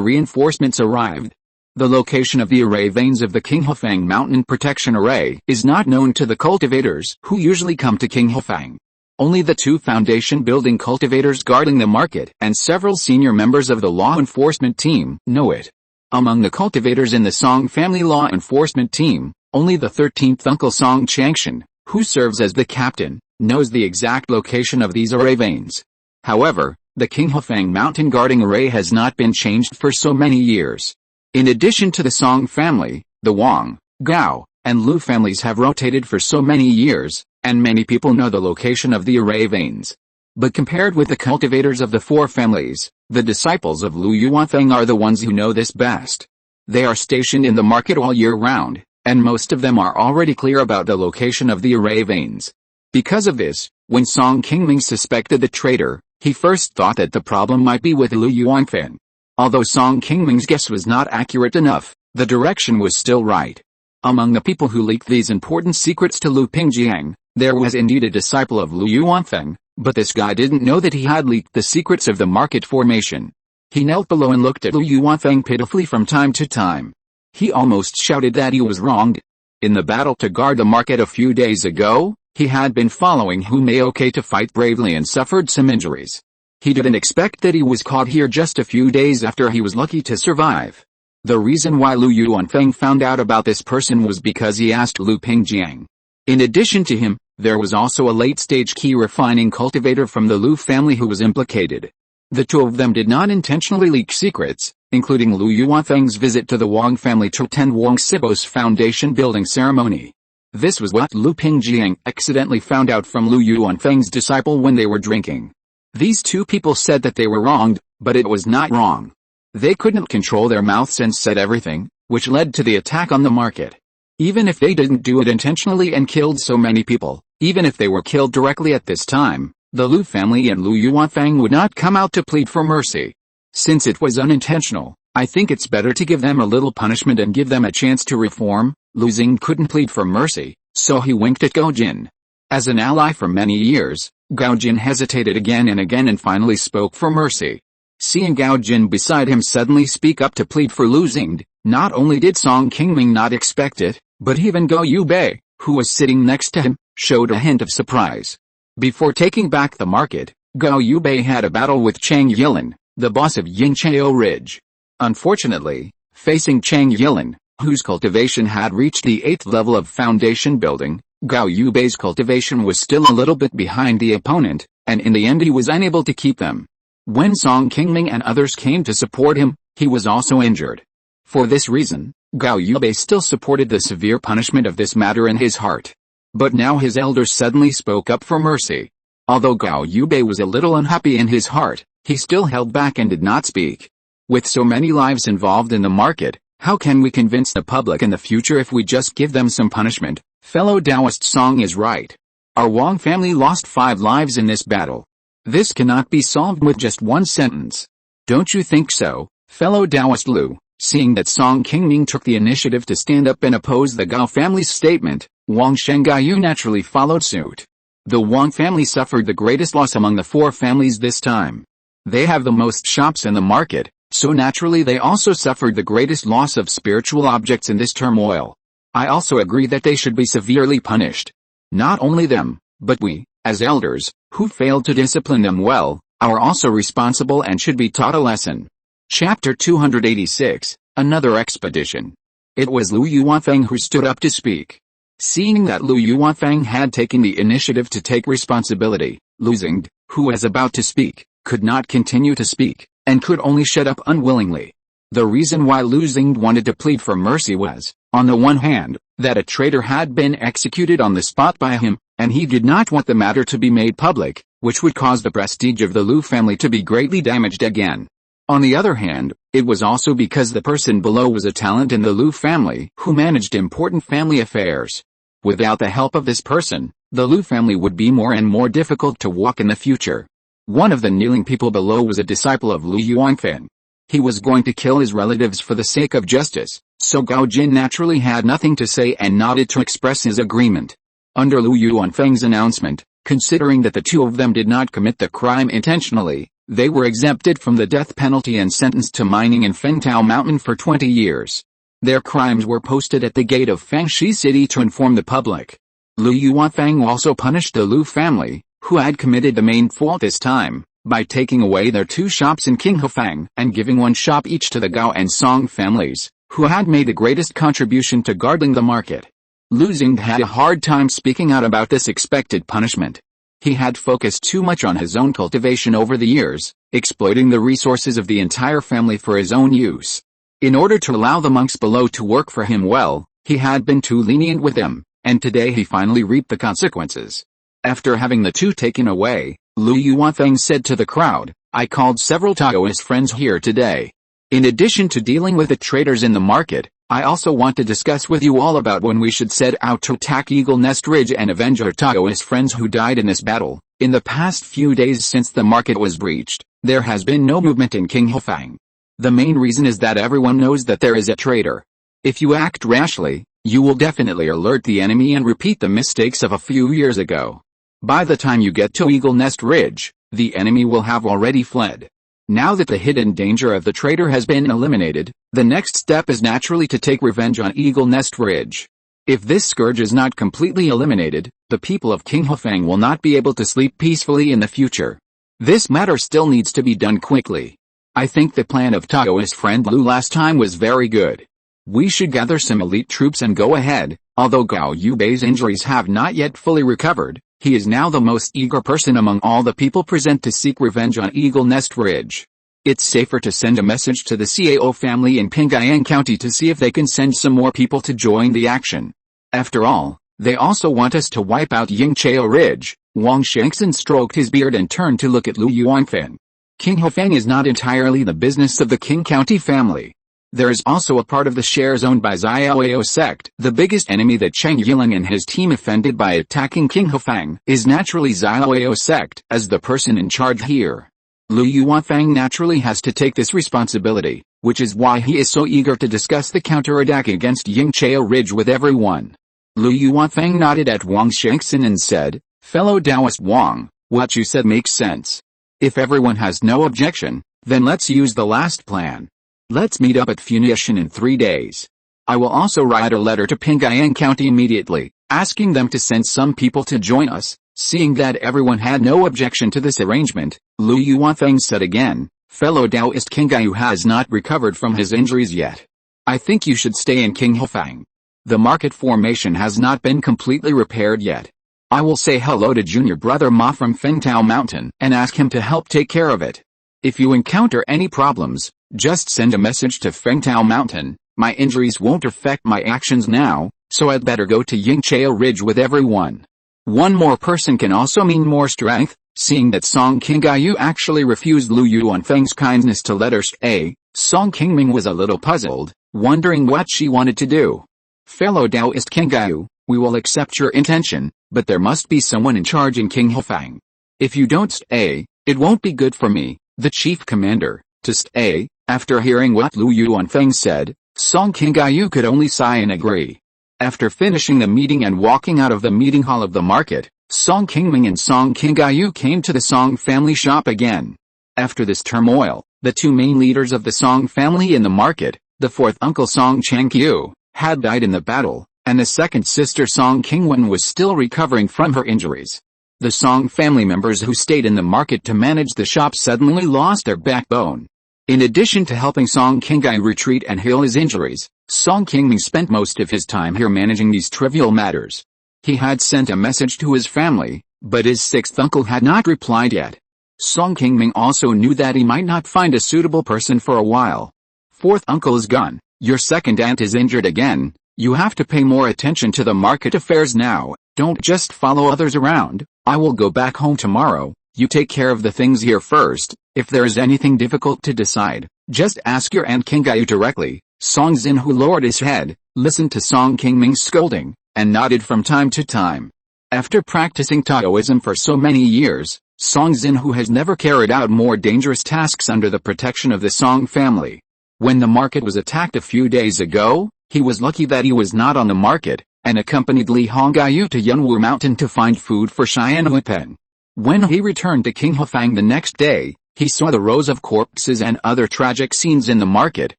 reinforcements arrived. The location of the array veins of the King Hufang Mountain Protection Array is not known to the cultivators who usually come to King Hufang. Only the 2 foundation building cultivators guarding the market and several senior members of the law enforcement team know it. Among the cultivators in the Song family law enforcement team, only the 13th uncle Song Changshan, who serves as the captain, knows the exact location of these array veins. However, the King Hufang Mountain guarding array has not been changed for so many years. In addition to the Song family, the Wang, Gao, and Lu families have rotated for so many years, and many people know the location of the array veins. But compared with the cultivators of the 4 families, the disciples of Lu Yuanfang are the ones who know this best. They are stationed in the market all year round, and most of them are already clear about the location of the array veins. Because of this, when Song Qingming suspected the traitor, he first thought that the problem might be with Lu Yuanfan. Although Song Qingming's guess was not accurate enough, the direction was still right. Among the people who leaked these important secrets to Lu Pingjiang, there was indeed a disciple of Lu Yuanfang, but this guy didn't know that he had leaked the secrets of the market formation. He knelt below and looked at Lu Yuanfang pitifully from time to time. He almost shouted that he was wronged. In the battle to guard the market a few days ago, he had been following Hu Maoke to fight bravely and suffered some injuries. He didn't expect that he was caught here just a few days after he was lucky to survive. The reason why Lu Yuanfang found out about this person was because he asked Lu Pingjiang. In addition to him, there was also a late-stage Qi refining cultivator from the Lu family who was implicated. The 2 of them did not intentionally leak secrets, including Lu Yuanfang's visit to the Wang family to attend Wang Sibo's foundation building ceremony. This was what Lu Pingjiang accidentally found out from Lu Yuanfang's disciple when they were drinking. These 2 people said that they were wronged, but it was not wrong. They couldn't control their mouths and said everything, which led to the attack on the market. Even if they didn't do it intentionally and killed so many people, even if they were killed directly at this time, the Lu family and Lu Yuanfang would not come out to plead for mercy. Since it was unintentional, I think it's better to give them a little punishment and give them a chance to reform. Lu Xing couldn't plead for mercy, so he winked at Gao Jin. As an ally for many years, Gao Jin hesitated again and finally spoke for mercy. Seeing Gao Jin beside him suddenly speak up to plead for Lu Xing, not only did Song Qingming not expect it, but even Gao Yubei, who was sitting next to him, showed a hint of surprise. Before taking back the market, Gao Yubei had a battle with Chang Yiling, the boss of Yingchao Ridge. Unfortunately, facing Chang Yiling, whose cultivation had reached the 8th level of foundation building, Gao Yubei's cultivation was still a little bit behind the opponent, and in the end he was unable to keep them. When Song Qingming and others came to support him, he was also injured. For this reason, Gao Yubei still supported the severe punishment of this matter in his heart. But now his elders suddenly spoke up for mercy. Although Gao Yubei was a little unhappy in his heart, he still held back and did not speak. With so many lives involved in the market, how can we convince the public in the future if we just give them some punishment? Fellow Taoist Song is right. Our Wang family lost 5 lives in this battle. This cannot be solved with just one sentence. Don't you think so, fellow Taoist Lu? Seeing that Song Qingming took the initiative to stand up and oppose the Gao family's statement, Wang Shengaiyu naturally followed suit. The Wang family suffered the greatest loss among the 4 families this time. They have the most shops in the market, so naturally they also suffered the greatest loss of spiritual objects in this turmoil. I also agree that they should be severely punished. Not only them, but we, as elders, who failed to discipline them well, are also responsible and should be taught a lesson. Chapter 286, Another Expedition. It was Lu Yuanfeng who stood up to speak. Seeing that Lu Yuanfang had taken the initiative to take responsibility, Lu Xingde, who was about to speak, could not continue to speak, and could only shut up unwillingly. The reason why Lu Xingde wanted to plead for mercy was, on the one hand, that a traitor had been executed on the spot by him, and he did not want the matter to be made public, which would cause the prestige of the Lu family to be greatly damaged again. On the other hand, it was also because the person below was a talent in the Lu family who managed important family affairs. Without the help of this person, the Lu family would be more and more difficult to walk in the future. One of the kneeling people below was a disciple of Lu Yuanfang. He was going to kill his relatives for the sake of justice, so Gao Jin naturally had nothing to say and nodded to express his agreement. Under Lu Yuanfang's announcement, considering that the two of them did not commit the crime intentionally, they were exempted from the death penalty and sentenced to mining in Funiu Mountain for 20 years. Their crimes were posted at the gate of Fangxi City to inform the public. Lu Yuanfang also punished the Lu family, who had committed the main fault this time, by taking away their 2 shops in Qinghefang and giving 1 shop each to the Gao and Song families, who had made the greatest contribution to guarding the market. Lu Xingde had a hard time speaking out about this expected punishment. He had focused too much on his own cultivation over the years, exploiting the resources of the entire family for his own use. In order to allow the monks below to work for him well, he had been too lenient with them, and today he finally reaped the consequences. After having the 2 taken away, Lu Yuanfang said to the crowd, "I called several Taoist friends here today. In addition to dealing with the traders in the market, I also want to discuss with you all about when we should set out to attack Eagle Nest Ridge and avenge our Taoist friends who died in this battle. In the past few days since the market was breached, there has been no movement in Qinghefang. The main reason is that everyone knows that there is a traitor. If you act rashly, you will definitely alert the enemy and repeat the mistakes of a few years ago. By the time you get to Eagle Nest Ridge, the enemy will have already fled. Now that the hidden danger of the traitor has been eliminated, the next step is naturally to take revenge on Eagle Nest Ridge. If this scourge is not completely eliminated, the people of Qinghefang will not be able to sleep peacefully in the future. This matter still needs to be done quickly. I think the plan of Taoist friend Lu last time was very good. We should gather some elite troops and go ahead. Although Gao Yubei's injuries have not yet fully recovered, he is now the most eager person among all the people present to seek revenge on Eagle Nest Ridge. It's safer to send a message to the Cao family in Pingyang County to see if they can send some more people to join the action. After all, they also want us to wipe out Yingchao Ridge." Wang Shengxin stroked his beard and turned to look at Lu Yuanfang. Qinghefang is not entirely the business of the Qing County family. There is also a part of the shares owned by Xiaoyao sect. The biggest enemy that Cheng Yiling and his team offended by attacking Qinghefang is naturally Xiaoyao sect, as the person in charge here. Lu Yuanfang naturally has to take this responsibility, which is why he is so eager to discuss the counterattack against Yingchao Ridge with everyone. Lu Yuanfang nodded at Wang Shengxin and said, "Fellow Taoist Wang, what you said makes sense. If everyone has no objection, then let's use the last plan. Let's meet up at Funiu in 3 days. I will also write a letter to Pingyang County immediately, asking them to send some people to join us." Seeing that everyone had no objection to this arrangement, Lu Yuanfang said again, "Fellow Taoist Qingyu has not recovered from his injuries yet. I think you should stay in Qinghefang. The market formation has not been completely repaired yet. I will say hello to junior brother Ma from Funiu Mountain and ask him to help take care of it. If you encounter any problems, just send a message to Funiu Mountain. My injuries won't affect my actions now, so I'd better go to Yingchao Ridge with everyone." One more person can also mean more strength. Seeing that Song Qingyu actually refused Lu Yuanfang's kindness to let her stay, Song Qingming was a little puzzled, wondering what she wanted to do. "Fellow Taoist Qingyu, we will accept your intention, but there must be someone in charge in Qinghefang. If you don't stay, it won't be good for me, the chief commander, to stay." After hearing what Lu Yuanfang said, Song Qingyu could only sigh and agree. After finishing the meeting and walking out of the meeting hall of the market, Song Qingming and Song Qingyu came to the Song family shop again. After this turmoil, the 2 main leaders of the Song family in the market, the 4th uncle Song Changqiu, had died in the battle, and the 2nd sister Song Qingwen was still recovering from her injuries. The Song family members who stayed in the market to manage the shop suddenly lost their backbone. In addition to helping Song Qingming retreat and heal his injuries, Song Qingming spent most of his time here managing these trivial matters. He had sent a message to his family, but his sixth uncle had not replied yet. Song Qingming also knew that he might not find a suitable person for a while. Fourth uncle is gone, your second aunt is injured again, you have to pay more attention to the market affairs now, don't just follow others around. I will go back home tomorrow, you take care of the things here first. If there is anything difficult to decide, just ask your Aunt Qingming directly. Song Xinhu lowered his head, listened to Song Qingming's scolding, and nodded from time to time. After practicing Taoism for so many years, Song Xinhu has never carried out more dangerous tasks under the protection of the Song family. When the market was attacked a few days ago, he was lucky that he was not on the market, and accompanied Li Hongyu to Funiu Mountain to find food for Xian Huipen. When he returned to Qinghefang the next day, he saw the rows of corpses and other tragic scenes in the market,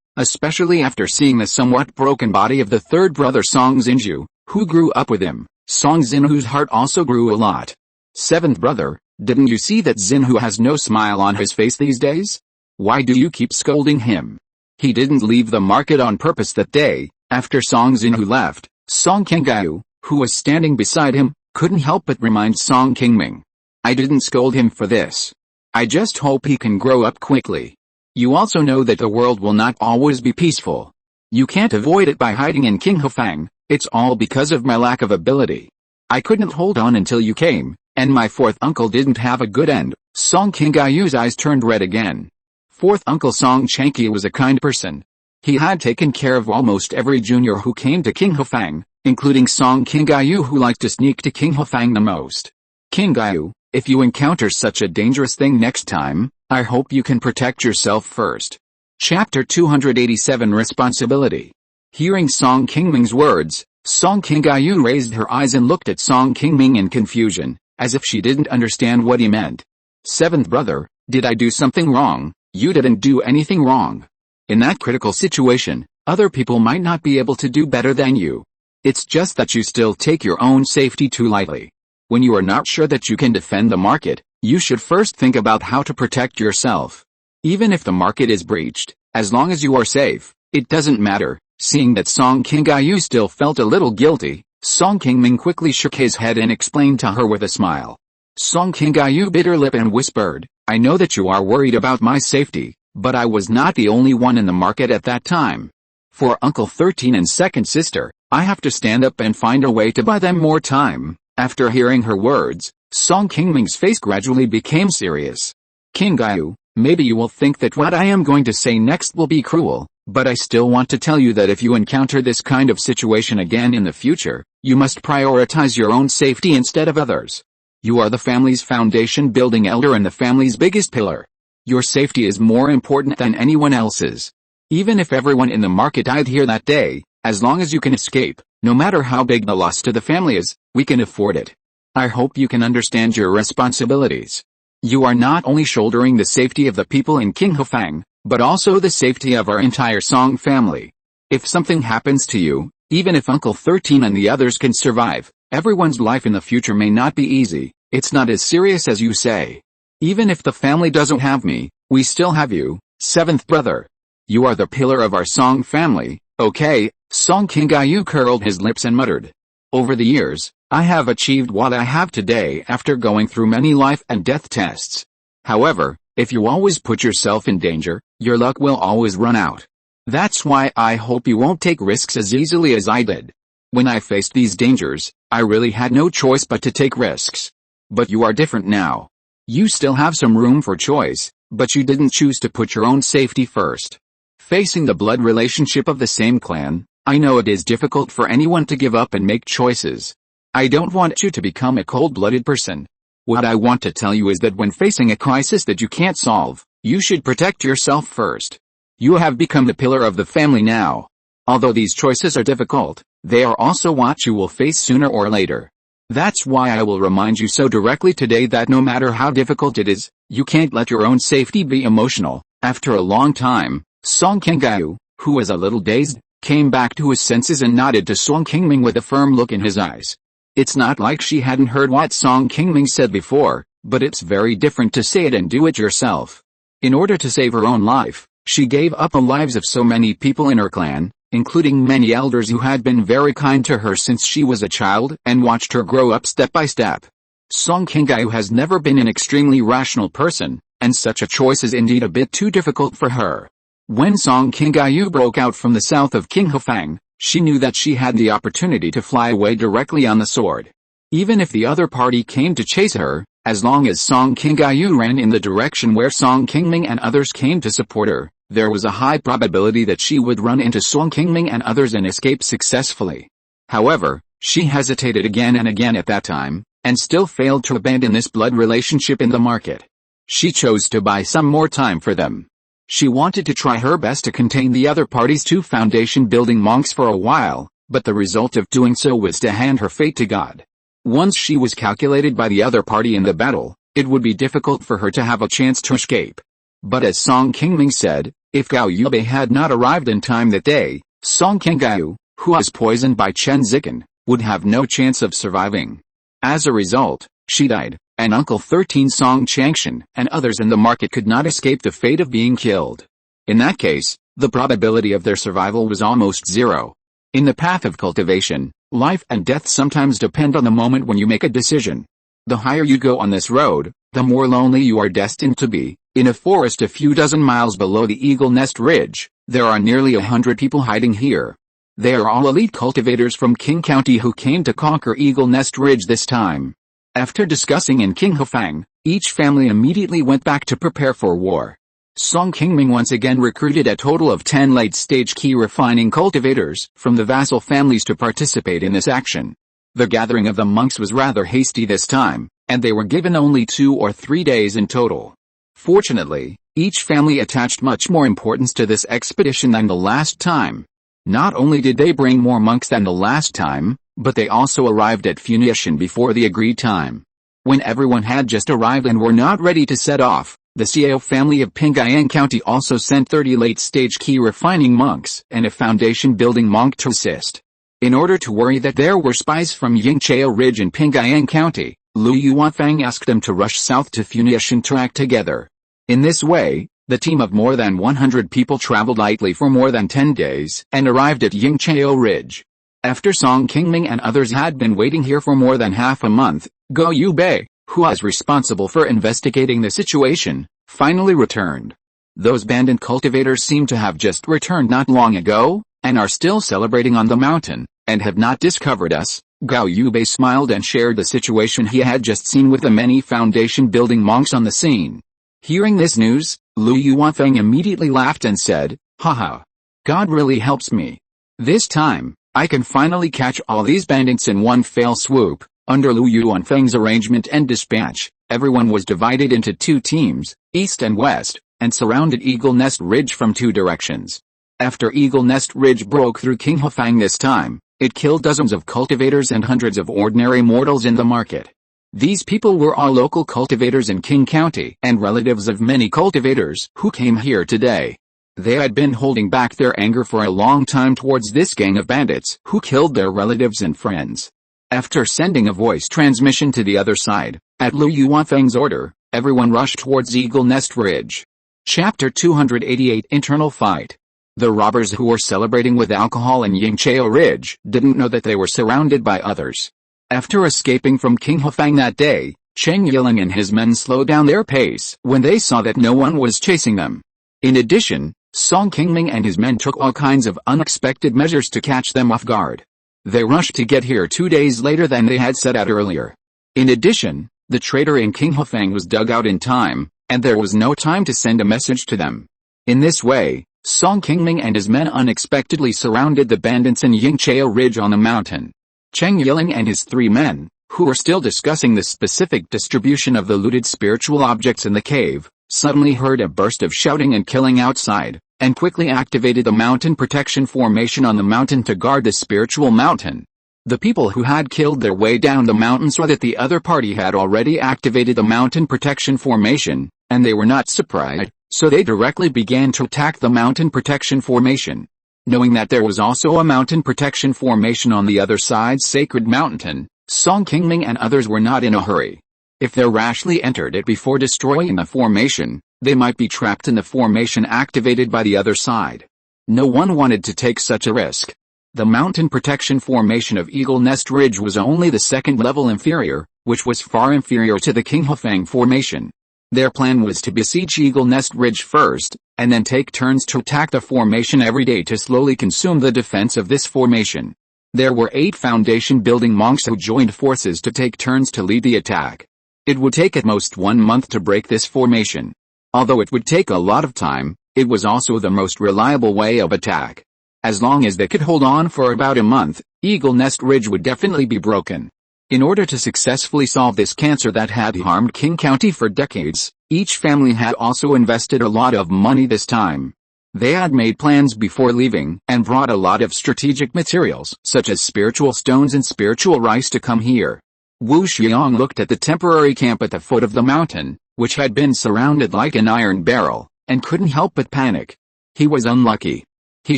especially after seeing the somewhat broken body of the third brother Song Xinju, who grew up with him. Song Xinhu's heart also grew a lot. Seventh brother, didn't you see that Xinhu has no smile on his face these days? Why do you keep scolding him? He didn't leave the market on purpose that day. After Song Xinhu left, Song Qingming, who was standing beside him, couldn't help but remind Song Qingming. I didn't scold him for this. I just hope he can grow up quickly. You also know that the world will not always be peaceful. You can't avoid it by hiding in Qinghefang, it's all because of my lack of ability. I couldn't hold on until you came, and my fourth uncle didn't have a good end. Song Qingyu's eyes turned red again. Fourth uncle Song Changqi was a kind person. He had taken care of almost every junior who came to Qinghefang, including Song Qingyu who liked to sneak to Qinghefang the most. Qingyu, if you encounter such a dangerous thing next time, I hope you can protect yourself first. Chapter 287 Responsibility. Hearing Song Qingming's words, Song Qingyu raised her eyes and looked at Song Qingming in confusion, as if she didn't understand what he meant. Seventh brother, did I do something wrong? You didn't do anything wrong. In that critical situation, other people might not be able to do better than you. It's just that you still take your own safety too lightly. When you are not sure that you can defend the market, you should first think about how to protect yourself. Even if the market is breached, as long as you are safe, it doesn't matter. Seeing that Song Qingyu still felt a little guilty, Song Qingming quickly shook his head and explained to her with a smile. Song Qingyu bit her lip and whispered, I know that you are worried about my safety, but I was not the only one in the market at that time. For Uncle 13 and second sister, I have to stand up and find a way to buy them more time. After hearing her words, Song Qingming's face gradually became serious. Qingyu, maybe you will think that what I am going to say next will be cruel, but I still want to tell you that if you encounter this kind of situation again in the future, you must prioritize your own safety instead of others. You are the family's foundation building elder and the family's biggest pillar. Your safety is more important than anyone else's. Even if everyone in the market died here that day, as long as you can escape, no matter how big the loss to the family is, we can afford it. I hope you can understand your responsibilities. You are not only shouldering the safety of the people in Qinghefang, but also the safety of our entire Song family. If something happens to you, even if Uncle 13 and the others can survive, everyone's life in the future may not be easy. It's not as serious as you say. Even if the family doesn't have me, we still have you, seventh brother. You are the pillar of our Song family, okay? Song Qingyu curled his lips and muttered. Over the years, I have achieved what I have today after going through many life and death tests. However, if you always put yourself in danger, your luck will always run out. That's why I hope you won't take risks as easily as I did. When I faced these dangers, I really had no choice but to take risks. But you are different now. You still have some room for choice, but you didn't choose to put your own safety first. Facing the blood relationship of the same clan, I know it is difficult for anyone to give up and make choices. I don't want you to become a cold-blooded person. What I want to tell you is that when facing a crisis that you can't solve, you should protect yourself first. You have become the pillar of the family now. Although these choices are difficult, they are also what you will face sooner or later. That's why I will remind you so directly today that no matter how difficult it is, you can't let your own safety be emotional. After a long time, Song Qingyu, who was a little dazed, came back to his senses and nodded to Song Qingming with a firm look in his eyes. It's not like she hadn't heard what Song Qingming said before, but it's very different to say it and do it yourself. In order to save her own life, She gave up the lives of so many people in her clan, including many elders who had been very kind to her since she was a child, and watched her grow up step by step. Song Qingming has never been an extremely rational person, and such a choice is indeed a bit too difficult for her. When Song Qingming broke out from the south of Qinghefang, she knew that she had the opportunity to fly away directly on the sword. Even if the other party came to chase her, as long as Song Qingming ran in the direction where Song Qingming and others came to support her, there was a high probability that she would run into Song Qingming and others and escape successfully. However, she hesitated again and again at that time, and still failed to abandon this blood relationship in the market. She chose to buy some more time for them. She wanted to try her best to contain the other party's 2 foundation-building monks for a while, but the result of doing so was to hand her fate to God. Once she was calculated by the other party in the battle, it would be difficult for her to have a chance to escape. But as Song Qingming said, if Gao Yubei had not arrived in time that day, Song Qingming, who was poisoned by Chen Zikan, would have no chance of surviving. As a result, she died, and Uncle 13 Song Changshan and others in the market could not escape the fate of being killed. In that case, the probability of their survival was almost zero. In the path of cultivation, life and death sometimes depend on the moment when you make a decision. The higher you go on this road, the more lonely you are destined to be. In a forest a few dozen miles below the Eagle Nest Ridge, there are nearly 100 people hiding here. They are all elite cultivators from Qing County who came to conquer Eagle Nest Ridge this time. After discussing in Qinghefang, each family immediately went back to prepare for war. Song Qingming once again recruited a total of 10 late-stage Qi refining cultivators from the vassal families to participate in this action. The gathering of the monks was rather hasty this time, and they were given only 2 or 3 days in total. Fortunately, each family attached much more importance to this expedition than the last time. Not only did they bring more monks than the last time, but they also arrived at Funiu Mountain before the agreed time. When everyone had just arrived and were not ready to set off, the Xiao family of Qingming County also sent 30 late-stage Qi refining monks and a foundation-building monk to assist. In order to worry that there were spies from Yingqiao Ridge in Qingming County, Lu Yuanfang asked them to rush south to Funiu Mountain to act together. In this way, the team of more than 100 people traveled lightly for more than 10 days and arrived at Yingqiao Ridge. After Song Qingming and others had been waiting here for more than half a month, Gao Yubei, who was responsible for investigating the situation, finally returned. Those bandit cultivators seem to have just returned not long ago, and are still celebrating on the mountain, and have not discovered us. Gao Yubei smiled and shared the situation he had just seen with the many foundation-building monks on the scene. Hearing this news, Lu Yuanfeng immediately laughed and said, "Haha. God really helps me. This time, I can finally catch all these bandits in one fell swoop." Under Lu Yuanfeng's arrangement and dispatch, everyone was divided into 2 teams, east and west, and surrounded Eagle Nest Ridge from 2 directions. After Eagle Nest Ridge broke through Qinghefang this time, it killed dozens of cultivators and hundreds of ordinary mortals in the market. These people were all local cultivators in Qing County and relatives of many cultivators who came here today. They had been holding back their anger for a long time towards this gang of bandits who killed their relatives and friends. After sending a voice transmission to the other side, at Lu Yuanfeng's order, everyone rushed towards Eagle Nest Ridge. Chapter 288 Internal Fight. The robbers who were celebrating with alcohol in Yingqiao Ridge didn't know that they were surrounded by others. After escaping from Qinghefang that day, Cheng Yiling and his men slowed down their pace when they saw that no one was chasing them. In addition, Song Qingming and his men took all kinds of unexpected measures to catch them off guard. They rushed to get here 2 days later than they had set out earlier. In addition, the traitor in Qinghefang was dug out in time, and there was no time to send a message to them. In this way, Song Qingming and his men unexpectedly surrounded the bandits in Yingqiao Ridge on the mountain. Cheng Yiling and his 3 men, who were still discussing the specific distribution of the looted spiritual objects in the cave, suddenly heard a burst of shouting and killing outside, and quickly activated the mountain protection formation on the mountain to guard the spiritual mountain. The people who had killed their way down the mountain saw that the other party had already activated the mountain protection formation, and they were not surprised, so they directly began to attack the mountain protection formation. Knowing that there was also a mountain protection formation on the other side's sacred mountain, Song Qingming and others were not in a hurry. If they rashly entered it before destroying the formation, They might be trapped in the formation activated by the other side. No one wanted to take such a risk. The mountain protection formation of Eagle Nest Ridge was only the second level inferior, which was far inferior to the Qinghefang formation. Their plan was to besiege Eagle Nest Ridge first, and then take turns to attack the formation every day to slowly consume the defense of this formation. There were 8 foundation building monks who joined forces to take turns to lead the attack. It would take at most 1 month to break this formation. Although it would take a lot of time, it was also the most reliable way of attack. As long as they could hold on for about a month, Eagle Nest Ridge would definitely be broken. In order to successfully solve this cancer that had harmed Qing County for decades, each family had also invested a lot of money this time. They had made plans before leaving and brought a lot of strategic materials such as spiritual stones and spiritual rice to come here. Wu Xiang looked at the temporary camp at the foot of the mountain, which had been surrounded like an iron barrel, and couldn't help but panic. He was unlucky. He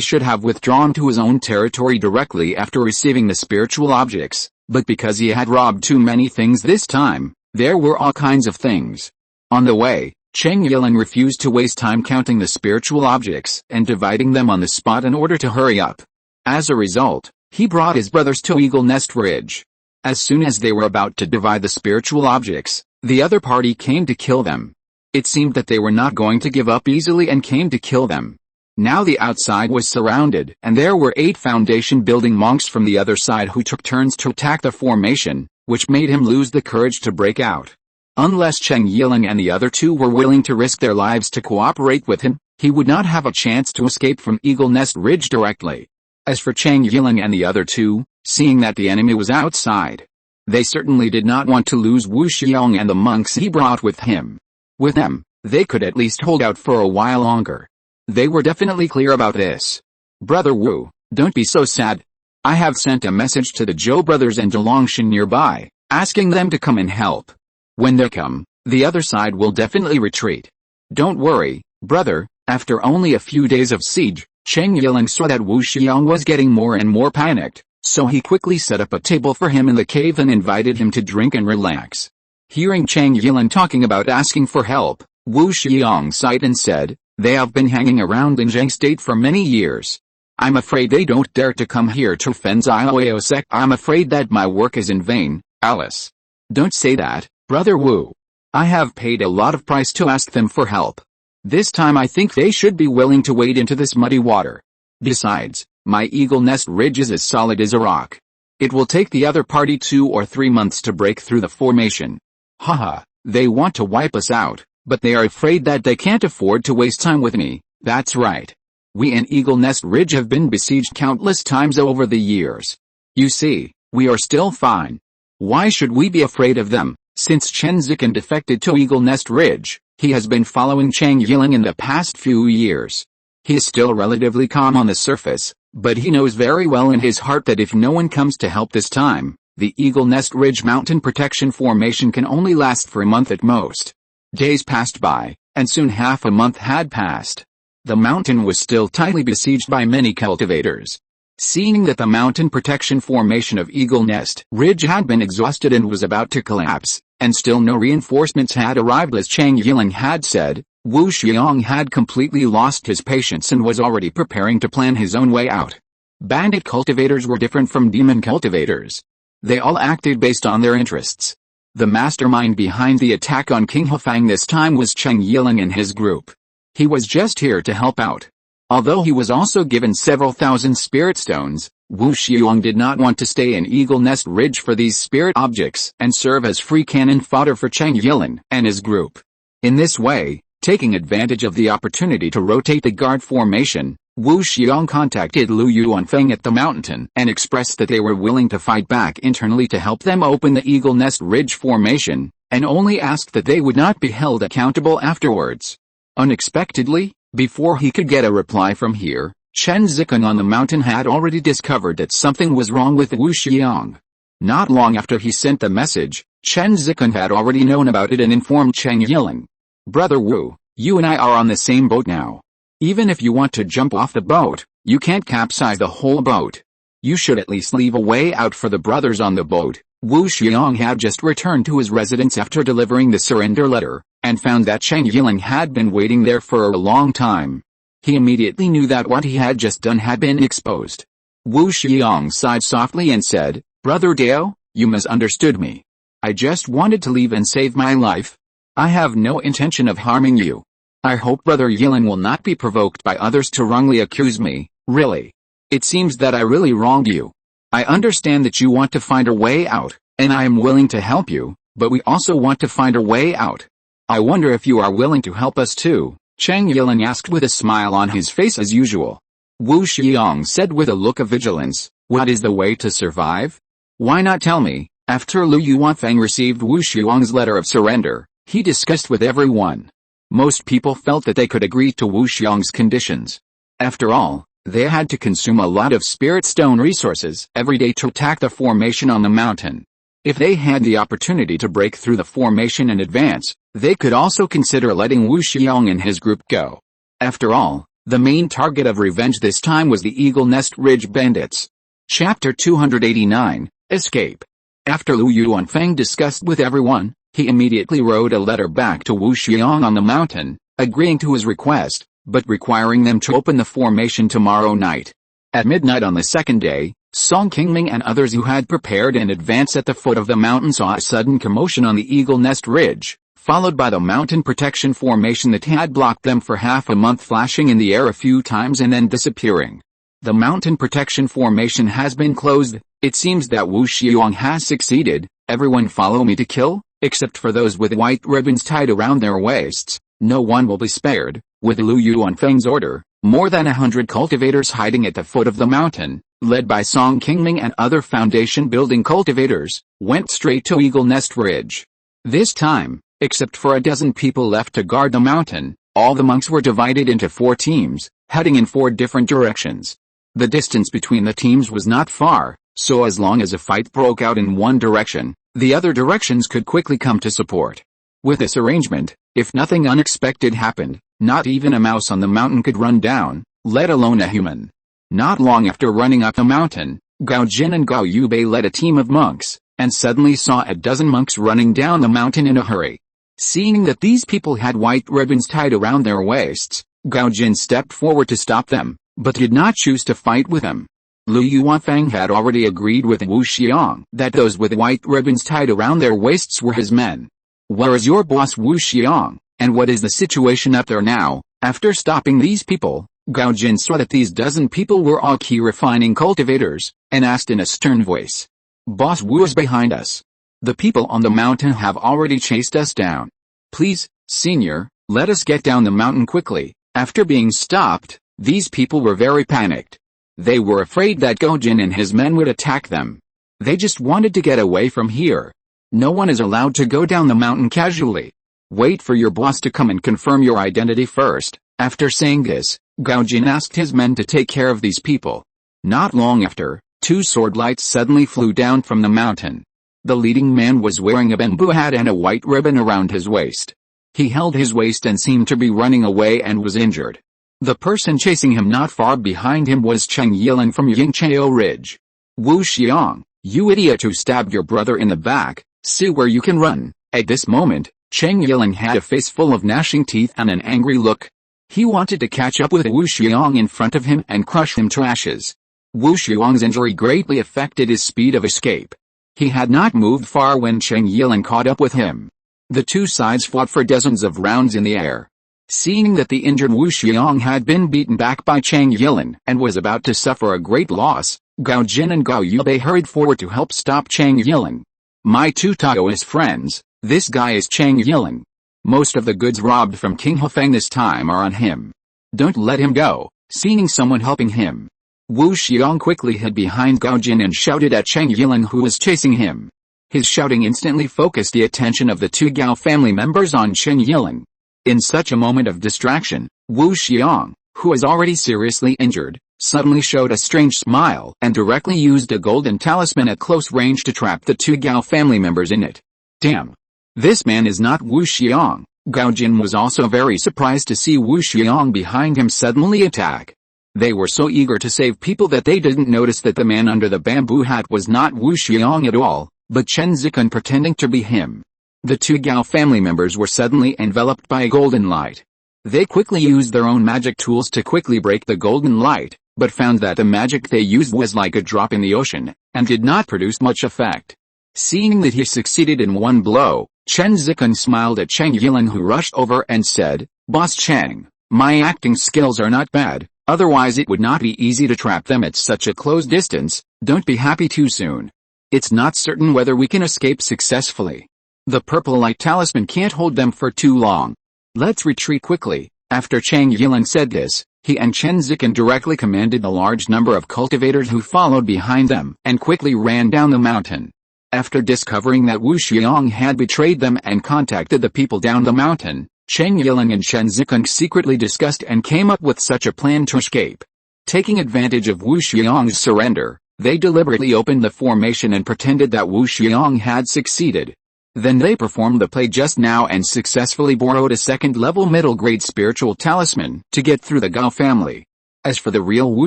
should have withdrawn to his own territory directly after receiving the spiritual objects, but because he had robbed too many things this time, there were all kinds of things. On the way, Cheng Yiling refused to waste time counting the spiritual objects and dividing them on the spot in order to hurry up. As a result, he brought his brothers to Eagle Nest Ridge. As soon as they were about to divide the spiritual objects, the other party came to kill them. It seemed that they were not going to give up easily and came to kill them. Now the outside was surrounded and there were 8 foundation building monks from the other side who took turns to attack the formation, which made him lose the courage to break out. Unless Cheng Yiling and the other 2 were willing to risk their lives to cooperate with him, he would not have a chance to escape from Eagle Nest Ridge directly. As for Cheng Yiling and the other 2, seeing that the enemy was outside, they certainly did not want to lose Wu Xiang and the monks he brought with him. With them, they could at least hold out for a while longer. They were definitely clear about this. Brother Wu, don't be so sad. I have sent a message to the Zhou brothers and Zhelongshan nearby, asking them to come and help. When they come, the other side will definitely retreat. Don't worry, brother. After only a few days of siege, Cheng Yiling saw that Wu Xiang was getting more and more panicked, so he quickly set up a table for him in the cave and invited him to drink and relax. Hearing Cheng Yiling talking about asking for help, Wu Xiang sighed and said, "They have been hanging around Lingyuan State for many years. I'm afraid they don't dare to come here to defend Zioao sect. I'm afraid that my work is in vain, Alice." "Don't say that, Brother Wu. I have paid a lot of price to ask them for help. This time I think they should be willing to wade into this muddy water. Besides, my Eagle Nest Ridge is as solid as a rock. It will take the other party 2 or 3 months to break through the formation. Haha, they want to wipe us out, but they are afraid that they can't afford to waste time with me. That's right. We in Eagle Nest Ridge have been besieged countless times over the years. You see, we are still fine. Why should we be afraid of them?" Since Chen Zikan defected to Eagle Nest Ridge, he has been following Cheng Yiling in the past few years. He is still relatively calm on the surface, but he knows very well in his heart that if no one comes to help this time, the Eagle Nest Ridge mountain protection formation can only last for a month at most. Days passed by, and soon half a month had passed. The mountain was still tightly besieged by many cultivators. Seeing that the mountain protection formation of Eagle Nest Ridge had been exhausted and was about to collapse, and still no reinforcements had arrived as Cheng Yiling had said, Wu Xiang had completely lost his patience and was already preparing to plan his own way out. Bandit cultivators were different from demon cultivators. They all acted based on their interests. The mastermind behind the attack on Qinghefang this time was Cheng Yiling and his group. He was just here to help out. Although he was also given several thousand spirit stones, Wu Xiang did not want to stay in Eagle Nest Ridge for these spirit objects and serve as free cannon fodder for Cheng Yiling and his group. In this way, taking advantage of the opportunity to rotate the guard formation, Wu Xiang contacted Lu Yuanfeng at the mountain and expressed that they were willing to fight back internally to help them open the Eagle Nest Ridge formation, and only asked that they would not be held accountable afterwards. Unexpectedly, before he could get a reply from here, Chen Zikan on the mountain had already discovered that something was wrong with Wu Xiang. Not long after he sent the message, Chen Zikan had already known about it and informed Cheng Yiling. "Brother Wu, you and I are on the same boat now. Even if you want to jump off the boat, you can't capsize the whole boat. You should at least leave a way out for the brothers on the boat." Wu Xiang had just returned to his residence after delivering the surrender letter, and found that Cheng Yiling had been waiting there for a long time. He immediately knew that what he had just done had been exposed. Wu Xiong sighed softly and said, "Brother Dao, you misunderstood me. I just wanted to leave and save my life. I have no intention of harming you. I hope Brother Yiling will not be provoked by others to wrongly accuse me, really. It seems that I really wronged you. I understand that you want to find a way out, and I am willing to help you, but we also want to find a way out. I wonder if you are willing to help us too," Cheng Yiling asked with a smile on his face as usual. Wu Xiong said with a look of vigilance, "What is the way to survive? Why not tell me?" After Lu Yuanfeng received Wu Xiong's letter of surrender, he discussed with everyone. Most people felt that they could agree to Wu Xiong's conditions. After all, they had to consume a lot of spirit stone resources every day to attack the formation on the mountain. If they had the opportunity to break through the formation and advance, they could also consider letting Wu Xiong and his group go. After all, the main target of revenge this time was the Eagle Nest Ridge Bandits. Chapter 289, Escape. After Lu Yuanfeng discussed with everyone, he immediately wrote a letter back to Wu Xiong on the mountain, agreeing to his request, but requiring them to open the formation tomorrow night. At midnight on the second day, Song Qingming and others who had prepared in advance at the foot of the mountain saw a sudden commotion on the Eagle Nest Ridge, followed by the mountain protection formation that had blocked them for half a month, flashing in the air a few times and then disappearing. "The mountain protection formation has been closed. It seems that Wu Xiong has succeeded. Everyone follow me to kill, except for those with white ribbons tied around their waists. No one will be spared." With Lu Yuanfeng's order, more than 100 cultivators hiding at the foot of the mountain, led by Song Qingming and other foundation-building cultivators, went straight to Eagle Nest Ridge. This time, except for a dozen people left to guard the mountain, all the monks were divided into 4 teams, heading in 4 different directions. The distance between the teams was not far, so as long as a fight broke out in one direction, the other directions could quickly come to support. With this arrangement, if nothing unexpected happened, not even a mouse on the mountain could run down, let alone a human. Not long after running up the mountain, Gao Jin and Gao Yubei led a team of monks, and suddenly saw a dozen monks running down the mountain in a hurry. Seeing that these people had white ribbons tied around their waists, Gao Jin stepped forward to stop them, but did not choose to fight with them. Lu Yuanfeng had already agreed with Wu Xiong that those with white ribbons tied around their waists were his men. "Where is your boss Wu Xiong, and what is the situation up there now?" After stopping these people, Gao Jin saw that these dozen people were all Qi refining cultivators, and asked in a stern voice, "Boss Wu is behind us. The people on the mountain have already chased us down. Please, senior, let us get down the mountain quickly." After being stopped, these people were very panicked. They were afraid that Gao Jin and his men would attack them. They just wanted to get away from here. No one is allowed to go down the mountain casually. Wait for your boss to come and confirm your identity first. After saying this, Gao Jin asked his men to take care of these people. Not long after, 2 sword lights suddenly flew down from the mountain. The leading man was wearing a bamboo hat and a white ribbon around his waist. He held his waist and seemed to be running away and was injured. The person chasing him not far behind him was Cheng Yiling from Yingchao Ridge. "Wu Xiong, you idiot who stabbed your brother in the back, see where you can run." At this moment, Cheng Yiling had a face full of gnashing teeth and an angry look. He wanted to catch up with Wu Xiong in front of him and crush him to ashes. Wu Xiong's injury greatly affected his speed of escape. He had not moved far when Cheng Yiling caught up with him. The 2 sides fought for dozens of rounds in the air. Seeing that the injured Wu Xiong had been beaten back by Cheng Yiling and was about to suffer a great loss, Gao Jin and Gao Yubei hurried forward to help stop Cheng Yiling. "My 2 Taoist friends, this guy is Cheng Yiling. Most of the goods robbed from King Hufeng this time are on him. Don't let him go." Seeing someone helping him, Wu Xiong quickly hid behind Gao Jin and shouted at Cheng Yiling who was chasing him. His shouting instantly focused the attention of the 2 Gao family members on Cheng Yiling. In such a moment of distraction, Wu Xiong, who was already seriously injured, suddenly showed a strange smile and directly used a golden talisman at close range to trap the 2 Gao family members in it. "Damn! This man is not Wu Xiong." Gao Jin was also very surprised to see Wu Xiong behind him suddenly attack. They were so eager to save people that they didn't notice that the man under the bamboo hat was not Wu Xiong at all, but Chen Zikun pretending to be him. The two Gao family members were suddenly enveloped by a golden light. They quickly used their own magic tools to quickly break the golden light, but found that the magic they used was like a drop in the ocean, and did not produce much effect. Seeing that he succeeded in one blow, Chen Zikan smiled at Cheng Yilan, who rushed over and said, "Boss Cheng, my acting skills are not bad, otherwise it would not be easy to trap them at such a close distance. Don't be happy too soon. It's not certain whether we can escape successfully. The purple light talisman can't hold them for too long. Let's retreat quickly." After Cheng Yilan said this, he and Chen Zikan directly commanded the large number of cultivators who followed behind them and quickly ran down the mountain. After discovering that Wu Xiong had betrayed them and contacted the people down the mountain, Cheng Yilan and Chen Zikan secretly discussed and came up with such a plan to escape. Taking advantage of Wu Xiong's surrender, they deliberately opened the formation and pretended that Wu Xiong had succeeded. Then they performed the play just now and successfully borrowed a second-level middle-grade spiritual talisman to get through the Gao family. As for the real Wu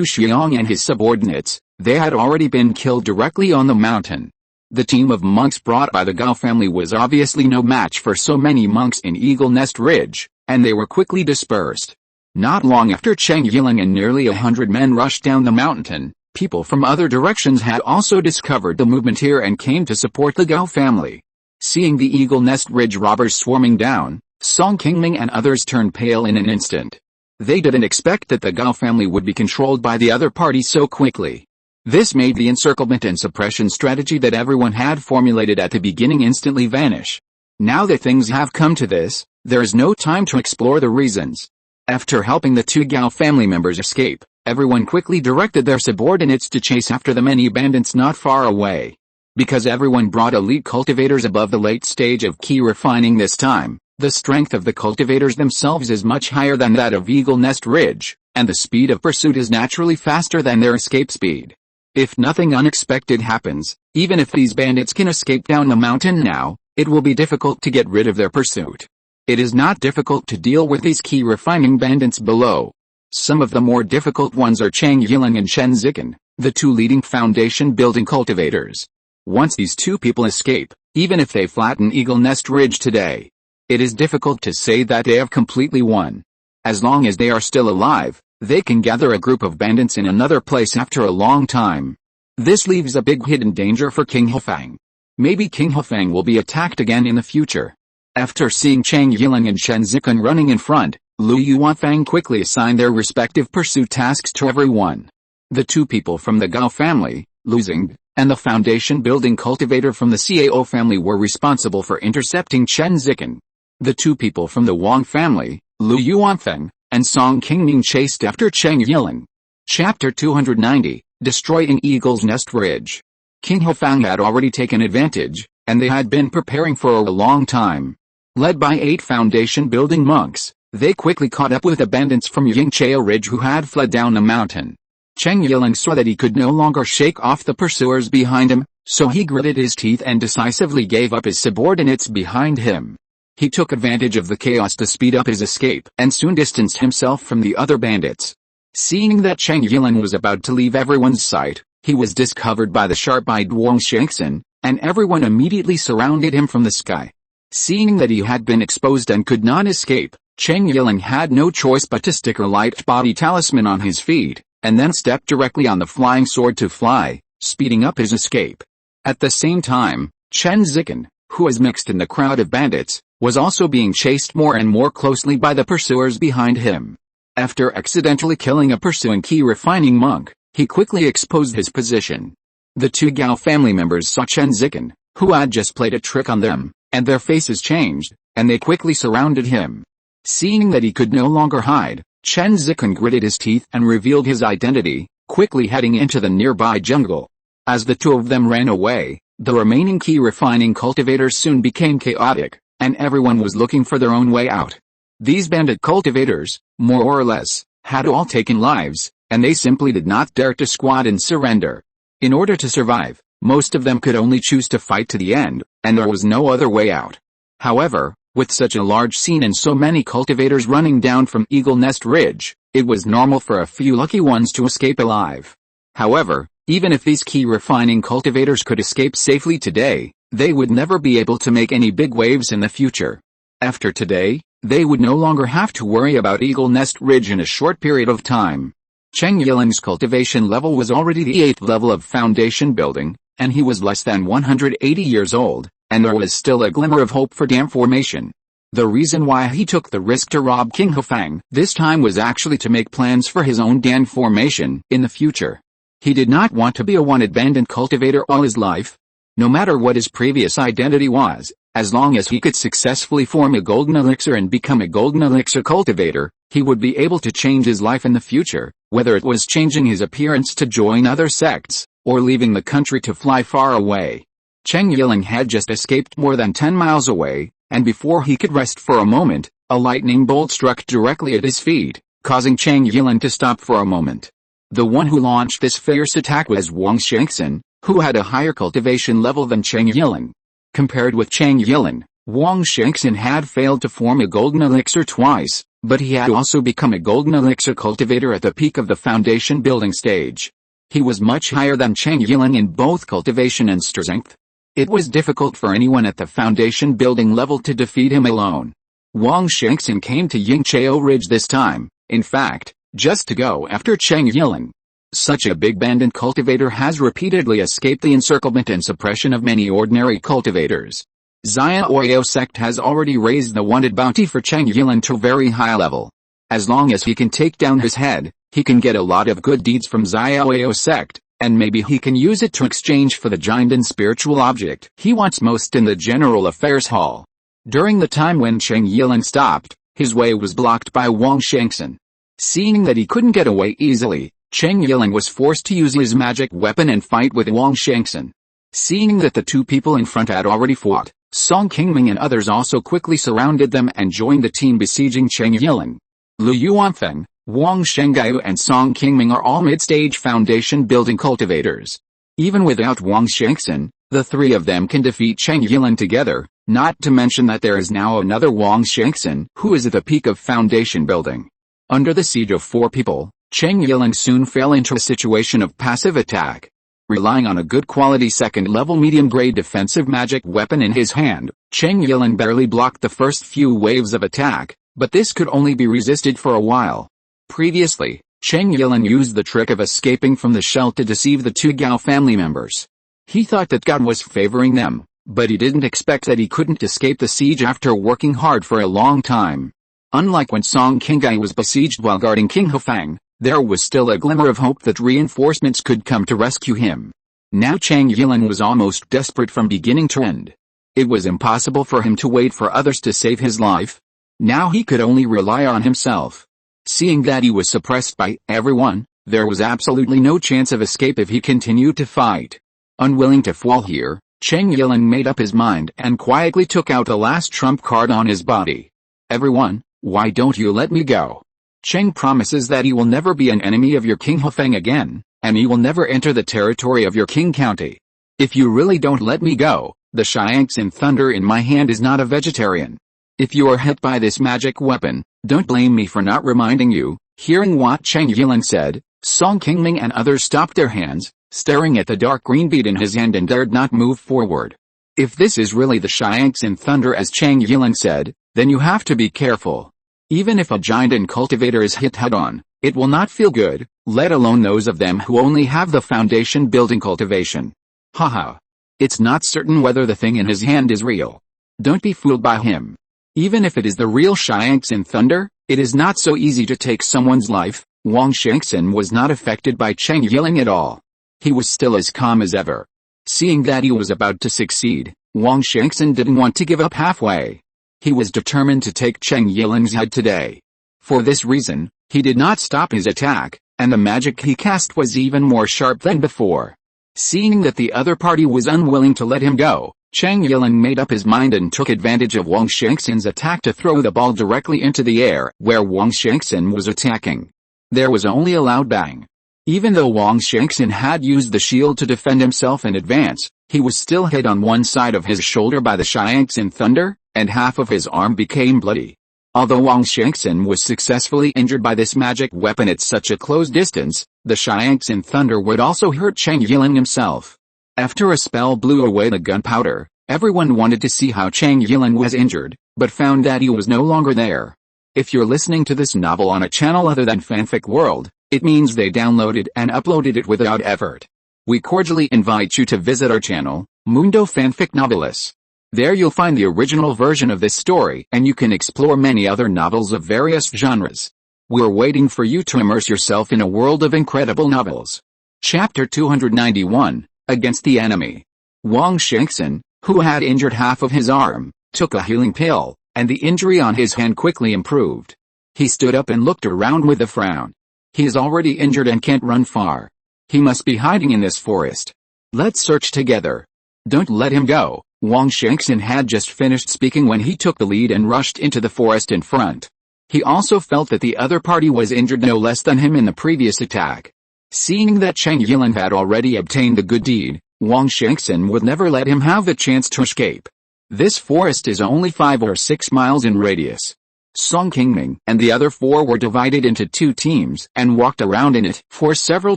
Xiong and his subordinates, they had already been killed directly on the mountain. The team of monks brought by the Gao family was obviously no match for so many monks in Eagle Nest Ridge, and they were quickly dispersed. Not long after Cheng Yilan and nearly 100 men rushed down the mountain, people from other directions had also discovered the movement here and came to support the Gao family. Seeing the Eagle Nest Ridge robbers swarming down, Song Qingming and others turned pale in an instant. They didn't expect that the Gao family would be controlled by the other party so quickly. This made the encirclement and suppression strategy that everyone had formulated at the beginning instantly vanish. Now that things have come to this, there is no time to explore the reasons. After helping the two Gao family members escape, everyone quickly directed their subordinates to chase after the many bandits not far away. Because everyone brought elite cultivators above the late stage of Qi refining this time, the strength of the cultivators themselves is much higher than that of Eagle Nest Ridge, and the speed of pursuit is naturally faster than their escape speed. If nothing unexpected happens, even if these bandits can escape down the mountain now, it will be difficult to get rid of their pursuit. It is not difficult to deal with these Qi refining bandits below. Some of the more difficult ones are Cheng Yilan and Chen Zikan, the two leading foundation building cultivators. Once these two people escape, even if they flatten Eagle Nest Ridge today, it is difficult to say that they have completely won. As long as they are still alive, they can gather a group of bandits in another place after a long time. This leaves a big hidden danger for King Hefang. Maybe King Hefang will be attacked again in the future. After seeing Cheng Yilan and Chen Zikan running in front, Lu Yuanfang quickly assigned their respective pursuit tasks to everyone. The two people from the Gao family, Lu Xing, and the foundation building cultivator from the Cao family were responsible for intercepting Chen Zikan. The two people from the Wang family, Lu Yuanfeng, and Song Qingming chased after Cheng Yilan. Chapter 290, Destroying Eagle's Nest Ridge. King Hefang had already taken advantage, and they had been preparing for a long time. Led by 8 foundation building monks, they quickly caught up with the bandits from Yingchao Ridge who had fled down the mountain. Cheng Yilan saw that he could no longer shake off the pursuers behind him, so he gritted his teeth and decisively gave up his subordinates behind him. He took advantage of the chaos to speed up his escape and soon distanced himself from the other bandits. Seeing that Cheng Yilan was about to leave everyone's sight, he was discovered by the sharp-eyed Wang Shangxin, and everyone immediately surrounded him from the sky. Seeing that he had been exposed and could not escape, Cheng Yilan had no choice but to stick a light body talisman on his feet, and then step directly on the flying sword to fly, speeding up his escape. At the same time, Chen Zikan, who was mixed in the crowd of bandits, was also being chased more and more closely by the pursuers behind him. After accidentally killing a pursuing Qi refining monk, he quickly exposed his position. The two Gao family members saw Chen Zikan, who had just played a trick on them, and their faces changed, and they quickly surrounded him. Seeing that he could no longer hide, Chen Zikan gritted his teeth and revealed his identity, quickly heading into the nearby jungle. As the two of them ran away, the remaining Qi refining cultivators soon became chaotic, and everyone was looking for their own way out. These bandit cultivators, more or less, had all taken lives, and they simply did not dare to squat and surrender. In order to survive, most of them could only choose to fight to the end, and there was no other way out. However, with such a large scene and so many cultivators running down from Eagle Nest Ridge, it was normal for a few lucky ones to escape alive. However, even if these Qi refining cultivators could escape safely today, They would never be able to make any big waves in the future. After today, they would no longer have to worry about Eagle Nest Ridge in a short period of time. Qingyiling's cultivation level was already the 8th level of foundation building, and he was less than 180 years old, and there was still a glimmer of hope for dam formation. The reason why he took the risk to rob King Hufang this time was actually to make plans for his own dam formation in the future. He did not want to be a one-abandoned cultivator all his life. No matter what his previous identity was, as long as he could successfully form a golden elixir and become a golden elixir cultivator, he would be able to change his life in the future, whether it was changing his appearance to join other sects, or leaving the country to fly far away. Qingyiling had just escaped more than 10 miles away, and before he could rest for a moment, a lightning bolt struck directly at his feet, causing Qingyiling to stop for a moment. The one who launched this fierce attack was Wang Shengxin, who had a higher cultivation level than Qingyiling. Compared with Qingyiling, Wang Shengxin had failed to form a golden elixir twice, but he had also become a golden elixir cultivator at the peak of the foundation building stage. He was much higher than Qingyiling in both cultivation and strength. It was difficult for anyone at the foundation building level to defeat him alone. Wang Shengxin came to Yingchao Ridge this time, in fact, just to go after Qingyiling. Such a big bandit cultivator has repeatedly escaped the encirclement and suppression of many ordinary cultivators. Xiaoyao sect has already raised the wanted bounty for Qingyiling to a very high level. As long as he can take down his head, he can get a lot of good deeds from Xiaoyao sect, and maybe he can use it to exchange for the giant and spiritual object he wants most in the General Affairs Hall. During the time when Qingyiling stopped, his way was blocked by Wang Shengxin. Seeing that he couldn't get away easily, Qingyiling was forced to use his magic weapon and fight with Wang Shengxin. Seeing that the two people in front had already fought, Song Qingming and others also quickly surrounded them and joined the team besieging Qingyiling. Lu Yuanfeng, Wang Shengaiu and Song Qingming are all mid-stage foundation building cultivators. Even without Wang Shengxin, the three of them can defeat Qingyiling together, not to mention that there is now another Wang Shengxin who is at the peak of foundation building. Under the siege of 4 people, Qingyiling soon fell into a situation of passive attack. Relying on a good quality second-level medium-grade defensive magic weapon in his hand, Qingyiling barely blocked the first few waves of attack, but this could only be resisted for a while. Previously, Qingyiling used the trick of escaping from the shell to deceive the 2 Gao family members. He thought that God was favoring them, but he didn't expect that he couldn't escape the siege after working hard for a long time. Unlike when Song Qinggai was besieged while guarding King Hufang, there was still a glimmer of hope that reinforcements could come to rescue him. Now Qingyiling was almost desperate from beginning to end. It was impossible for him to wait for others to save his life. Now he could only rely on himself. Seeing that he was suppressed by everyone, there was absolutely no chance of escape if he continued to fight. Unwilling to fall here, Qingyiling made up his mind and quietly took out the last trump card on his body. Everyone, why don't you let me go? Qing promises that he will never be an enemy of your King Hufang again, and he will never enter the territory of your King County. If you really don't let me go, the Shiangxin thunder in my hand is not a vegetarian. If you are hit by this magic weapon, don't blame me for not reminding you. Hearing what Qingyiling said, Song Qingming and others stopped their hands, staring at the dark green bead in his hand and dared not move forward. If this is really the Shiangxin thunder as Qingyiling said, then you have to be careful. Even if a giant and cultivator is hit head-on, it will not feel good, let alone those of them who only have the foundation building cultivation. Haha. It's not certain whether the thing in his hand is real. Don't be fooled by him. Even if it is the real Shiangxin thunder, it is not so easy to take someone's life. Wang Shengxin was not affected by Qingyiling at all. He was still as calm as ever. Seeing that he was about to succeed, Wang Shengxin didn't want to give up halfway. He was determined to take Qingyiling's head today. For this reason, he did not stop his attack, and the magic he cast was even more sharp than before. Seeing that the other party was unwilling to let him go, Qingyiling made up his mind and took advantage of Wang Shengxin's attack to throw the ball directly into the air where Wang Shengxin was attacking. There was only a loud bang. Even though Wang Shengxin had used the shield to defend himself in advance, he was still hit on one side of his shoulder by the Shiangxin thunder, and half of his arm became bloody. Although Wang Shengxin was successfully injured by this magic weapon at such a close distance, the Shiangxin thunder would also hurt Qingyiling himself. After a spell blew away the gunpowder, Everyone wanted to see how Qingming was injured, but found that he was no longer there. If you're listening to this novel on a channel other than Fanfic World, it means they downloaded and uploaded it without effort. We cordially invite you to visit our channel, Mundo Fanfic Novelis. There you'll find the original version of this story and you can explore many other novels of various genres. We're waiting for you to immerse yourself in a world of incredible novels. Chapter 291, Against the Enemy. Wang Shengxin, who had injured half of his arm, took a healing pill, and the injury on his hand quickly improved. He stood up and looked around with a frown. He is already injured and can't run far. He must be hiding in this forest. Let's search together. Don't let him go. Wang Shengxin had just finished speaking when he took the lead and rushed into the forest in front. He also felt that the other party was injured no less than him in the previous attack. Seeing that Qingming had already obtained the good deed, Wang Shengxin would never let him have the chance to escape. This forest is only 5 or 6 miles in radius. Qingming and the other 4 were divided into 2 teams and walked around in it for several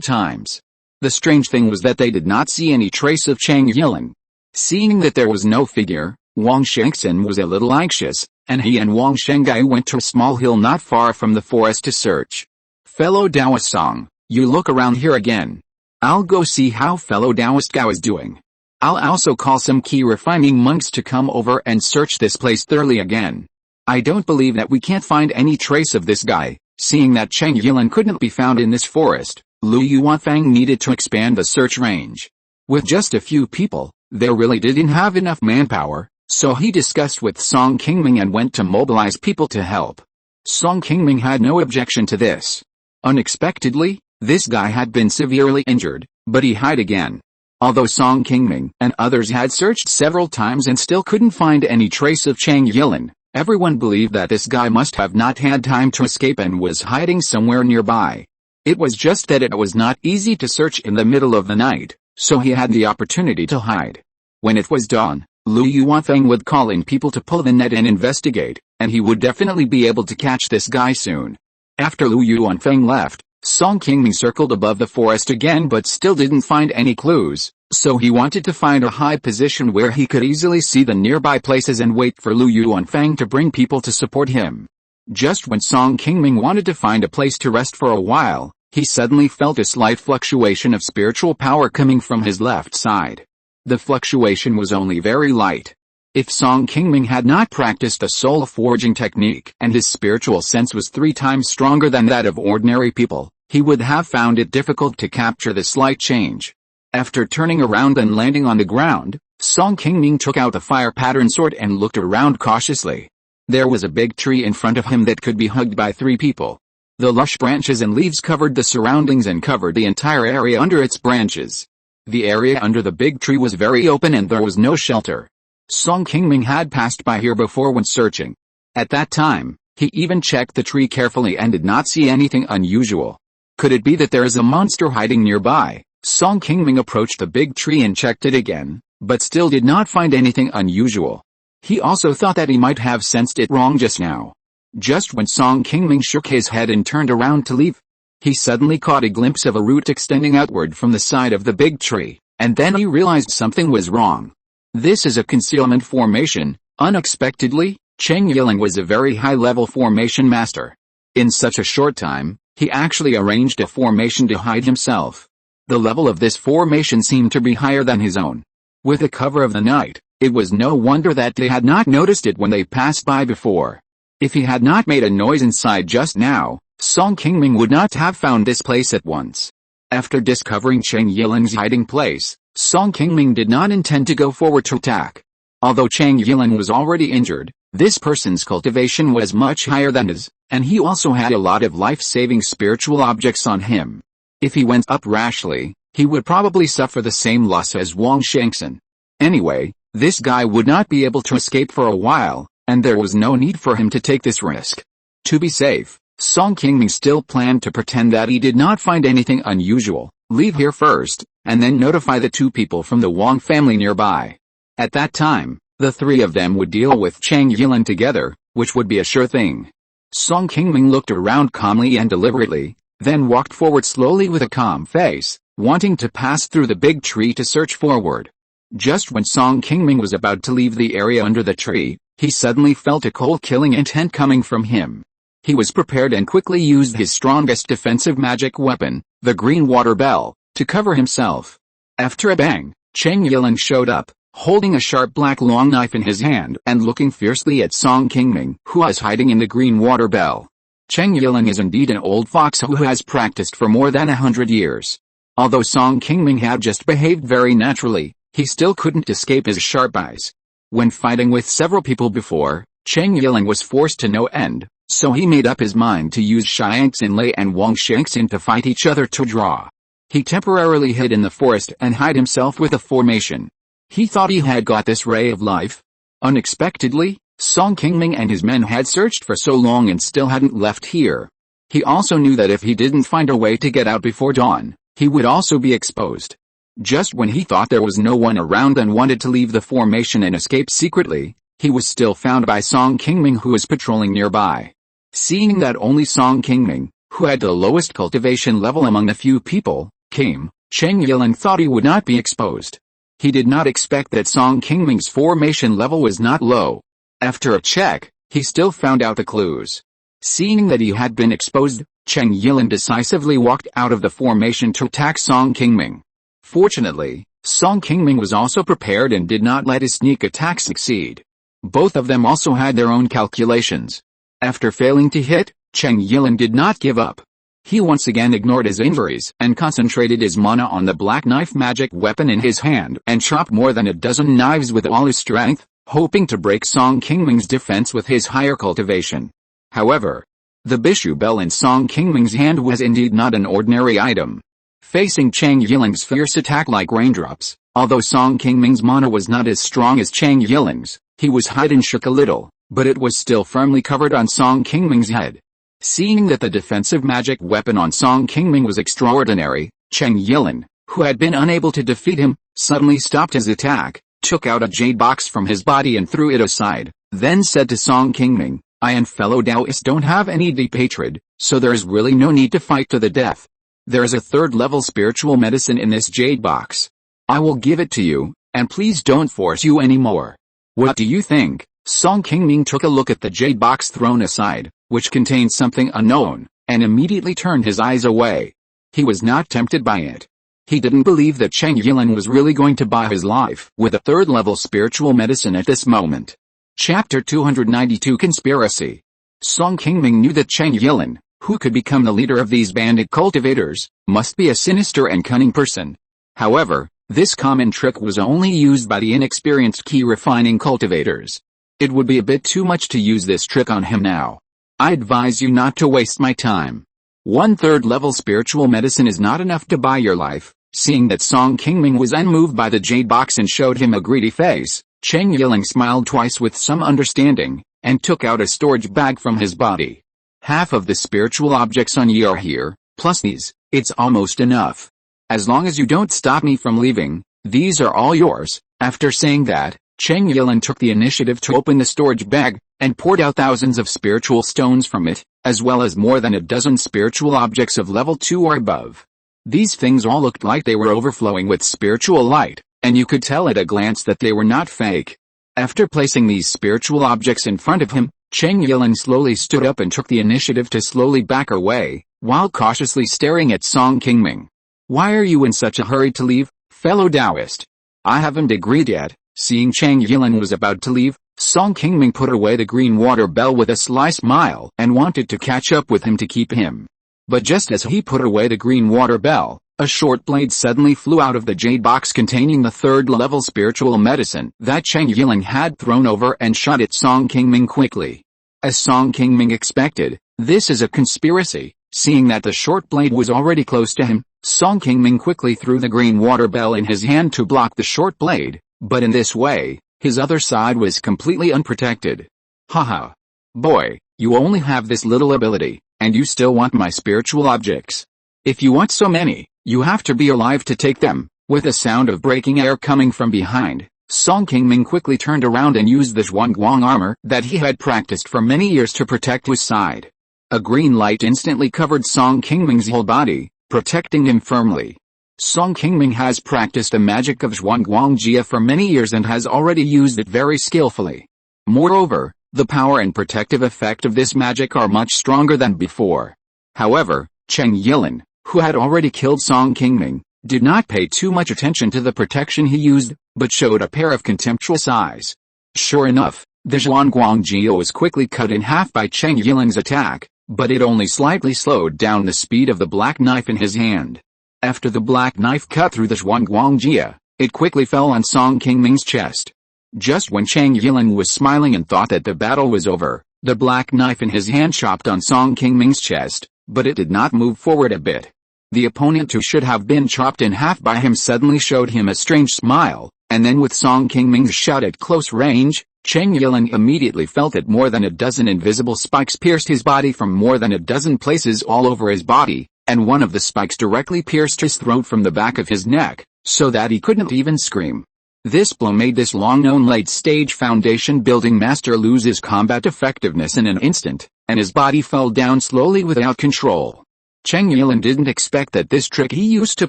times. The strange thing was that they did not see any trace of Qingming. Seeing that there was no figure, Wang Shengxin was a little anxious, and he and Wang Shengai went to a small hill not far from the forest to search. Fellow Taoist Song, you look around here again. I'll go see how fellow Taoist Gao is doing. I'll also call some Qi Refining monks to come over and search this place thoroughly again. I don't believe that we can't find any trace of this guy. Seeing that Qingming couldn't be found in this forest, Lu Yuanfang needed to expand the search range. With just a few people, they really didn't have enough manpower, so he discussed with Qingming and went to mobilize people to help. Qingming had no objection to this. Unexpectedly, this guy had been severely injured, but he hid again. Although Qingming and others had searched several times and still couldn't find any trace of Qingming, everyone believed that this guy must have not had time to escape and was hiding somewhere nearby. It was just that it was not easy to search in the middle of the night, so he had the opportunity to hide. When it was dawn, Lu Yuanfeng would call in people to pull the net and investigate, and he would definitely be able to catch this guy soon. After Lu Yuanfeng left, Qingming circled above the forest again but still didn't find any clues, so he wanted to find a high position where he could easily see the nearby places and wait for Lu Yuanfeng to bring people to support him. Just when Qingming wanted to find a place to rest for a while, he suddenly felt a slight fluctuation of spiritual power coming from his left side. The fluctuation was only very light. If Qingming had not practiced the soul forging technique and his spiritual sense was 3 times stronger than that of ordinary people, he would have found it difficult to capture the slight change. After turning around and landing on the ground, Qingming took out the fire pattern sword and looked around cautiously. There was a big tree in front of him that could be hugged by 3 people. The lush branches and leaves covered the surroundings and covered the entire area under its branches. The area under the big tree was very open and there was no shelter. Qingming had passed by here before when searching. At that time, he even checked the tree carefully and did not see anything unusual. Could it be that there is a monster hiding nearby? Qingming approached the big tree and checked it again, but still did not find anything unusual. He also thought that he might have sensed it wrong just now. Just when Qingming shook his head and turned around to leave, he suddenly caught a glimpse of a root extending outward from the side of the big tree, and then he realized something was wrong. This is a concealment formation. Unexpectedly, Qingming was a very high-level formation master. In such a short time, he actually arranged a formation to hide himself. The level of this formation seemed to be higher than his own. With the cover of the night, it was no wonder that they had not noticed it when they passed by before. If he had not made a noise inside just now, Qingming would not have found this place at once. After discovering Qingming's hiding place, Qingming did not intend to go forward to attack. Although Qingming was already injured, this person's cultivation was much higher than his, and he also had a lot of life-saving spiritual objects on him. If he went up rashly, he would probably suffer the same loss as Wang Shengxin. Anyway, this guy would not be able to escape for a while, and there was no need for him to take this risk. To be safe, Qingming still planned to pretend that he did not find anything unusual, leave here first, and then notify the 2 people from the Wang family nearby. At that time, the 3 of them would deal with Qingming together, which would be a sure thing. Qingming looked around calmly and deliberately, then walked forward slowly with a calm face, wanting to pass through the big tree to search forward. Just when Song Qingming was about to leave the area under the tree, he suddenly felt a cold killing intent coming from him. He was prepared and quickly used his strongest defensive magic weapon, the green water bell, to cover himself. After a bang, Qingming showed up, holding a sharp black long knife in his hand and looking fiercely at Song Qingming, who was hiding in the green water bell. Qingming is indeed an old fox who has practiced for more than 100 years. Although Song Qingming had just behaved very naturally, he still couldn't escape his sharp eyes. When fighting with several people before, Qingming was forced to no end, so he made up his mind to use Xiangxin Lei and Wang Shangxin to fight each other to draw. He temporarily hid in the forest and hid himself with a formation. He thought he had got this ray of life. Unexpectedly, Song Qingming and his men had searched for so long and still hadn't left here. He also knew that if he didn't find a way to get out before dawn, he would also be exposed. Just when he thought there was no one around and wanted to leave the formation and escape secretly, he was still found by Song Qingming, who was patrolling nearby. Seeing that only Song Qingming, who had the lowest cultivation level among the few people, came, Qingming thought he would not be exposed. He did not expect that Song Qingming's formation level was not low. After a check, he still found out the clues. Seeing that he had been exposed, Qingming decisively walked out of the formation to attack Song Qingming. Fortunately, Song Qingming was also prepared and did not let his sneak attack succeed. Both of them also had their own calculations. After failing to hit, Qingming did not give up. He once again ignored his injuries and concentrated his mana on the black knife magic weapon in his hand and chopped more than a dozen knives with all his strength, hoping to break Song Qingming's defense with his higher cultivation. However, the Bishu bell in Song Qingming's hand was indeed not an ordinary item. Facing Qingming's fierce attack like raindrops, although Song Qingming's mana was not as strong as Qingming's, he was hid and shook a little, but it was still firmly covered on Song Qingming's head. Seeing that the defensive magic weapon on Song Qingming was extraordinary, Qingming, who had been unable to defeat him, suddenly stopped his attack, took out a jade box from his body and threw it aside, then said to Song Qingming, "I and fellow Taoists don't have any deep hatred, so there is really no need to fight to the death. There is a third-level spiritual medicine in this jade box. I will give it to you, and please don't force you anymore. What do you think?" Song Qingming took a look at the jade box thrown aside, which contained something unknown, and immediately turned his eyes away. He was not tempted by it. He didn't believe that Qingming was really going to buy his life with a third-level spiritual medicine at this moment. Chapter 292 Conspiracy. Song Qingming knew that Qingming, who could become the leader of these bandit cultivators, must be a sinister and cunning person. However, this common trick was only used by the inexperienced Qi refining cultivators. It would be a bit too much to use this trick on him now. I advise you not to waste my time. One third-level spiritual medicine is not enough to buy your life. Seeing that Song Qingming was unmoved by the jade box and showed him a greedy face, Qingming smiled twice with some understanding, and took out a storage bag from his body. "Half of the spiritual objects on ye are here, plus these, it's almost enough. As long as you don't stop me from leaving, these are all yours." After saying that, Qingming took the initiative to open the storage bag, and poured out thousands of spiritual stones from it, as well as more than a dozen spiritual objects of level 2 or above. These things all looked like they were overflowing with spiritual light, and you could tell at a glance that they were not fake. After placing these spiritual objects in front of him, Qingming slowly stood up and took the initiative to slowly back away, while cautiously staring at Song Qingming. "Why are you in such a hurry to leave, fellow Taoist? I haven't agreed yet." Seeing Qingming was about to leave, Song Qingming put away the green water bell with a sly smile and wanted to catch up with him to keep him. But just as he put away the green water bell, a short blade suddenly flew out of the jade box containing the third-level spiritual medicine that Qingming had thrown over and shot at Song Qingming quickly. As Song Qingming expected, this is a conspiracy. Seeing that the short blade was already close to him, Song Qingming quickly threw the green water bell in his hand to block the short blade, but in this way, his other side was completely unprotected. "Haha. Boy, you only have this little ability, and you still want my spiritual objects. If you want so many, you have to be alive to take them." With a sound of breaking air coming from behind, Song Qingming quickly turned around and used the Zhuangguang armor that he had practiced for many years to protect his side. A green light instantly covered Song Qingming's whole body, protecting him firmly. Song Qingming has practiced the magic of Zhuangguangjia for many years and has already used it very skillfully. Moreover, the power and protective effect of this magic are much stronger than before. However, Cheng Yilin, who had already killed Song Qingming, did not pay too much attention to the protection he used, but showed a pair of contemptuous eyes. Sure enough, the Zhuangguangjia was quickly cut in half by Cheng Yilin's attack, but it only slightly slowed down the speed of the black knife in his hand. After the black knife cut through the Zhuangguangjia, it quickly fell on Song Qingming's chest. Just when Cheng Yilin was smiling and thought that the battle was over, the black knife in his hand chopped on Song Qingming's chest, but it did not move forward a bit. The opponent who should have been chopped in half by him suddenly showed him a strange smile, and then with Song Qingming's shot at close range, Cheng Yilin immediately felt that more than a dozen invisible spikes pierced his body from more than a dozen places all over his body, and one of the spikes directly pierced his throat from the back of his neck, so that he couldn't even scream. This blow made this long-known late-stage foundation-building master lose his combat effectiveness in an instant, and his body fell down slowly without control. Cheng Yilin didn't expect that this trick he used to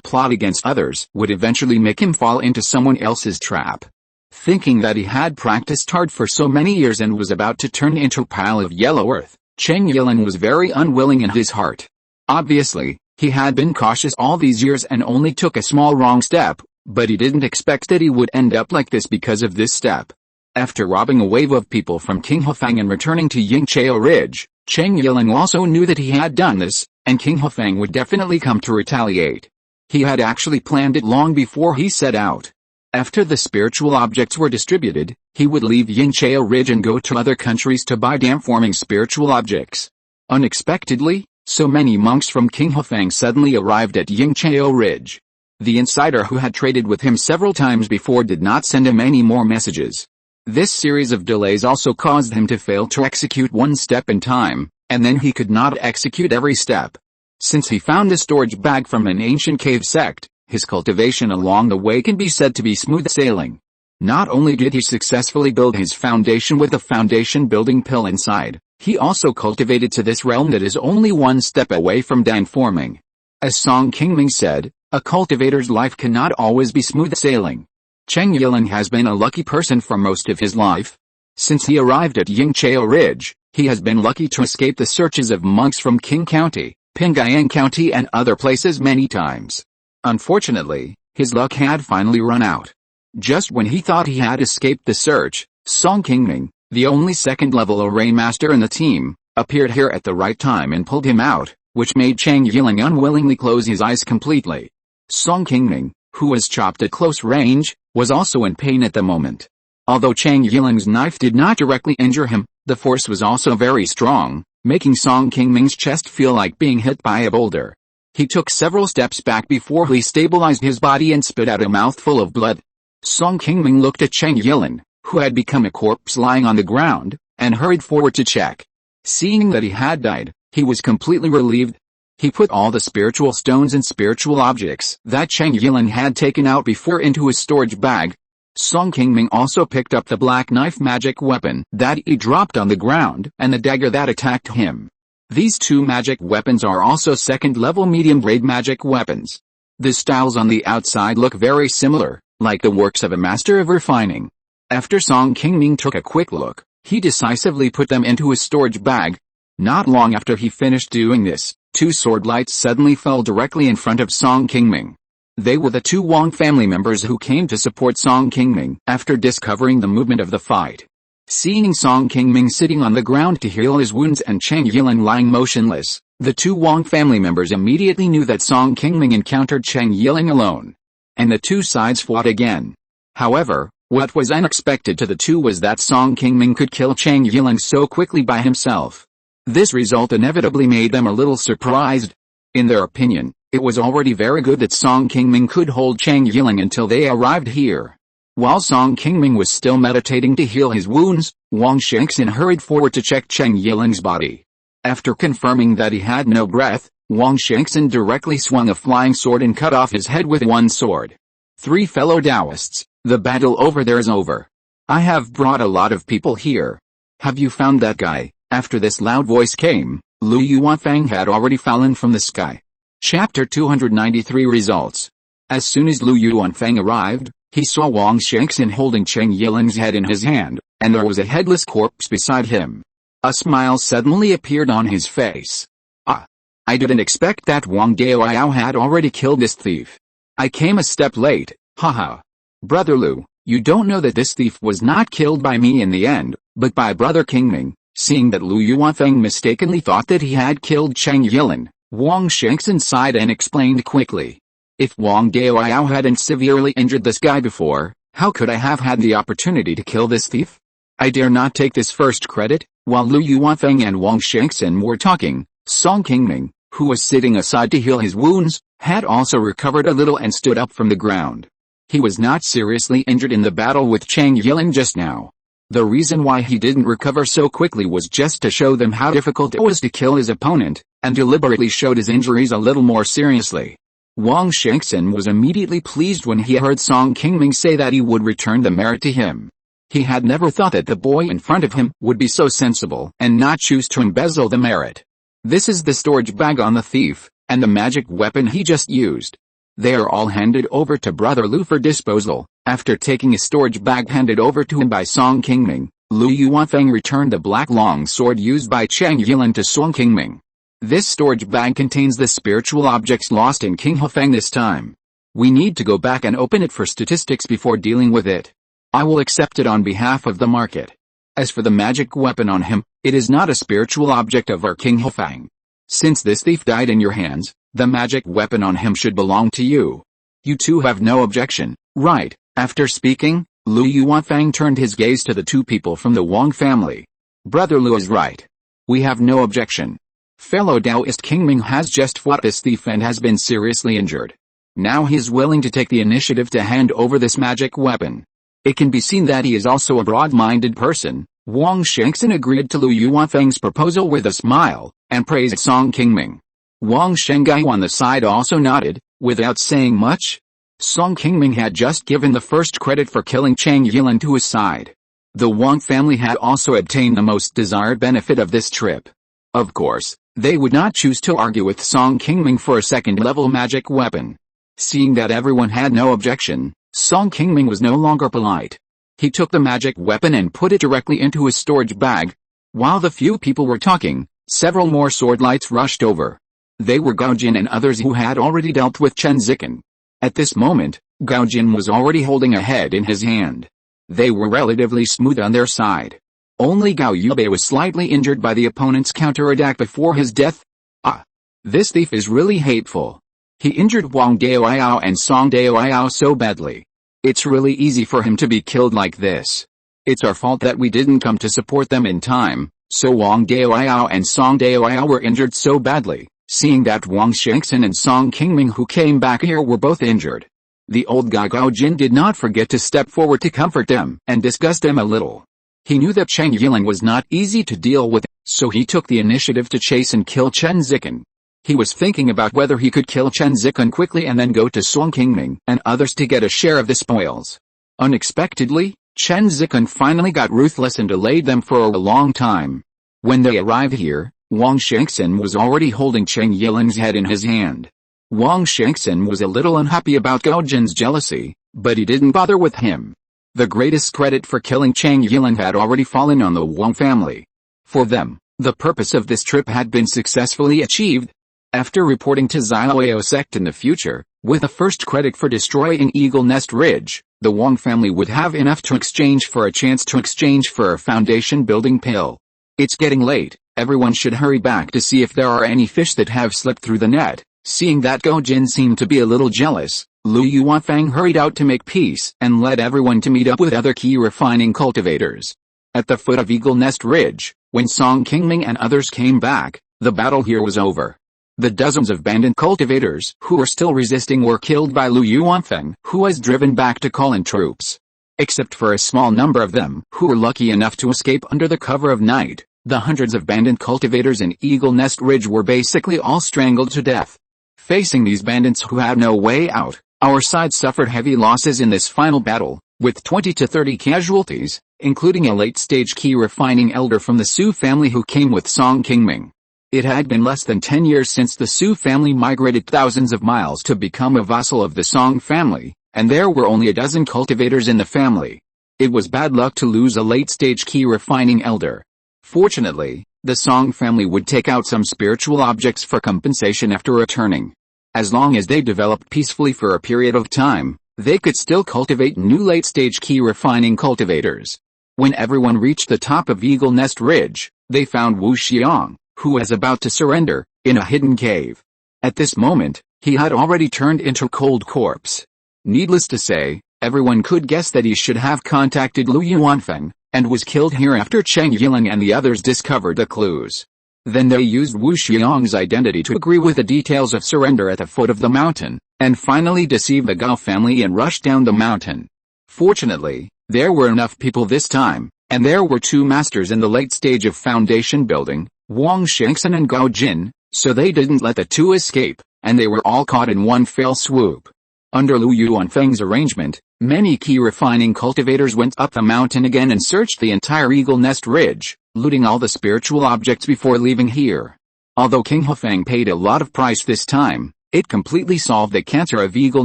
plot against others would eventually make him fall into someone else's trap. Thinking that he had practiced hard for so many years and was about to turn into a pile of yellow earth, Cheng Yilin was very unwilling in his heart. Obviously, he had been cautious all these years and only took a small wrong step, but he didn't expect that he would end up like this because of this step. After robbing a wave of people from King Hefang and returning to Yingchao Ridge, Cheng Yilin also knew that he had done this, and King Hefang would definitely come to retaliate. He had actually planned it long before he set out. After the spiritual objects were distributed, he would leave Yingchao Ridge and go to other countries to buy dam-forming spiritual objects. Unexpectedly, so many monks from King Hefang suddenly arrived at Yingchao Ridge. The insider who had traded with him several times before did not send him any more messages. This series of delays also caused him to fail to execute one step in time, and then he could not execute every step. Since he found a storage bag from an ancient cave sect, his cultivation along the way can be said to be smooth sailing. Not only did he successfully build his foundation with a foundation building pill inside, he also cultivated to this realm that is only one step away from dam forming. As Song Qingming said, a cultivator's life cannot always be smooth sailing. Cheng Yilin has been a lucky person for most of his life. Since he arrived at Yingchao Ridge, he has been lucky to escape the searches of monks from Qing County, Pingyang County and other places many times. Unfortunately, his luck had finally run out. Just when he thought he had escaped the search, Song Qingming, the only second-level array master in the team, appeared here at the right time and pulled him out, which made Cheng Yilin unwillingly close his eyes completely. Song Qingming, who was chopped at close range, was also in pain at the moment. Although Cheng Yilin's knife did not directly injure him, the force was also very strong, making Song Qingming's chest feel like being hit by a boulder. He took several steps back before he stabilized his body and spit out a mouthful of blood. Song Qingming looked at Cheng Yilin, who had become a corpse lying on the ground, and hurried forward to check. Seeing that he had died, he was completely relieved. He put all the spiritual stones and spiritual objects that Cheng Yilin had taken out before into his storage bag. Song Qingming also picked up the black knife magic weapon that he dropped on the ground and the dagger that attacked him. These two magic weapons are also second-level medium-grade magic weapons. The styles on the outside look very similar, like the works of a master of refining. After Song Qingming took a quick look, he decisively put them into his storage bag. Not long after he finished doing this, two sword lights suddenly fell directly in front of Song Qingming. They were the two Wang family members who came to support Song Qingming after discovering the movement of the fight. Seeing Song Qingming sitting on the ground to heal his wounds and Cheng Yilin lying motionless, the two Wang family members immediately knew that Song Qingming encountered Cheng Yilin alone. And the two sides fought again. However, what was unexpected to the two was that Song Qingming could kill Cheng Yilin so quickly by himself. This result inevitably made them a little surprised. In their opinion, it was already very good that Song Qingming could hold Cheng Yilin until they arrived here. While Song Qingming was still meditating to heal his wounds, Wang Shengxin hurried forward to check Cheng Yilin's body. After confirming that he had no breath, Wang Shengxin directly swung a flying sword and cut off his head with one sword. Three fellow Taoists, the battle over there is over. I have brought a lot of people here. Have you found that guy? After this loud voice came, Lu Yuanfang had already fallen from the sky. Chapter 293 Results. As soon as Lu Yuanfeng arrived, he saw Wang Shengxin holding Cheng Yilin's head in his hand, and there was a headless corpse beside him. A smile suddenly appeared on his face. Ah! I didn't expect that Wang Daoyao had already killed this thief. I came a step late, haha. Brother Lu, you don't know that this thief was not killed by me in the end, but by Brother Qingming. Seeing that Lu Yuanfeng mistakenly thought that he had killed Cheng Yilin, Wang Shengxin sighed and explained quickly. If Wang Daoyao hadn't severely injured this guy before, how could I have had the opportunity to kill this thief? I dare not take this first credit. While Lu Yuanfeng and Wang Shengxin were talking, Song Qingming, who was sitting aside to heal his wounds, had also recovered a little and stood up from the ground. He was not seriously injured in the battle with Cheng Yilin just now. The reason why he didn't recover so quickly was just to show them how difficult it was to kill his opponent, and deliberately showed his injuries a little more seriously. Wang Shengxin was immediately pleased when he heard Song Qingming say that he would return the merit to him. He had never thought that the boy in front of him would be so sensible and not choose to embezzle the merit. This is the storage bag on the thief, and the magic weapon he just used. They are all handed over to Brother Lu for disposal. After taking a storage bag handed over to him by Song Qingming, Lu Yuanfeng returned the black long sword used by Cheng Yilin to Song Qingming. This storage bag contains the spiritual objects lost in King Hefeng this time. We need to go back and open it for statistics before dealing with it. I will accept it on behalf of the market. As for the magic weapon on him, it is not a spiritual object of our King Hefeng. Since this thief died in your hands, the magic weapon on him should belong to you. You two have no objection, right? After speaking, Lu Yuanfeng turned his gaze to the two people from the Wang family. Brother Lu is right. We have no objection. Fellow Taoist Qingming has just fought this thief and has been seriously injured. Now he is willing to take the initiative to hand over this magic weapon. It can be seen that he is also a broad-minded person. Wang Shengxin agreed to Lu Yuanfeng's proposal with a smile, and praised Song Qingming. Wang Shengai on the side also nodded, without saying much. Song Qingming had just given the first credit for killing Cheng Yilin to his side. The Wang family had also obtained the most desired benefit of this trip. Of course, they would not choose to argue with Song Qingming for a second-level magic weapon. Seeing that everyone had no objection, Song Qingming was no longer polite. He took the magic weapon and put it directly into his storage bag. While the few people were talking, several more sword lights rushed over. They were Gaojin and others who had already dealt with Chen Zikan. At this moment, Gaojin was already holding a head in his hand. They were relatively smooth on their side. Only Gao Yubei was slightly injured by the opponent's counterattack before his death. Ah! This thief is really hateful. He injured Wang Daoyao and Song Daoyao so badly. It's really easy for him to be killed like this. It's our fault that we didn't come to support them in time, so Wang Daoyao and Song Daoyao were injured so badly. Seeing that Wang Shengxin and Song Qingming who came back here were both injured. The old guy Gaojin did not forget to step forward to comfort them and discuss them a little. He knew that Cheng Yilin was not easy to deal with, so he took the initiative to chase and kill Chen Zikan. He was thinking about whether he could kill Chen Zikan quickly and then go to Song Qingming and others to get a share of the spoils. Unexpectedly, Chen Zikan finally got ruthless and delayed them for a long time. When they arrived here, Wang Shengxin was already holding Cheng Yilin's head in his hand. Wang Shengxin was a little unhappy about Gaojin's jealousy, but he didn't bother with him. The greatest credit for killing Cheng Yilin had already fallen on the Wang family. For them, the purpose of this trip had been successfully achieved. After reporting to Xiaoyao sect in the future, with the first credit for destroying Eagle Nest Ridge, the Wang family would have enough to exchange for a chance to exchange for a foundation building pill. It's getting late, everyone should hurry back to see if there are any fish that have slipped through the net. Seeing that Gaojin seemed to be a little jealous, Lu Yuanfeng hurried out to make peace and led everyone to meet up with other Qi refining cultivators. At the foot of Eagle Nest Ridge, when Song Qingming and others came back, the battle here was over. The dozens of bandit cultivators who were still resisting were killed by Lu Yuanfeng, who was driven back to call in troops. Except for a small number of them who were lucky enough to escape under the cover of night, the hundreds of bandit cultivators in Eagle Nest Ridge were basically all strangled to death. Facing these bandits who had no way out, our side suffered heavy losses in this final battle, with 20 to 30 casualties, including a late-stage Qi refining elder from the Su family who came with Song Qingming. It had been less than 10 years since the Su family migrated thousands of miles to become a vassal of the Song family, and there were only a dozen cultivators in the family. It was bad luck to lose a late-stage Qi refining elder. Fortunately, the Song family would take out some spiritual objects for compensation after returning. As long as they developed peacefully for a period of time, they could still cultivate new late-stage Qi refining cultivators. When everyone reached the top of Eagle Nest Ridge, they found Wu Xiang, who was about to surrender, in a hidden cave. At this moment, he had already turned into a cold corpse. Needless to say, everyone could guess that he should have contacted Lu Yuanfeng, and was killed here after Cheng Yiling and the others discovered the clues. Then they used Wu Xiang's identity to agree with the details of surrender at the foot of the mountain, and finally deceive the Gao family and rush down the mountain. Fortunately, there were enough people this time, and there were two masters in the late stage of foundation building, Wang Shengxin and Gao Jin, so they didn't let the two escape, and they were all caught in one fell swoop. Under Lu Yuanfeng's arrangement, many Qi refining cultivators went up the mountain again and searched the entire Eagle Nest Ridge, looting all the spiritual objects before leaving here. Although King Hufeng paid a lot of price this time, it completely solved the cancer of Eagle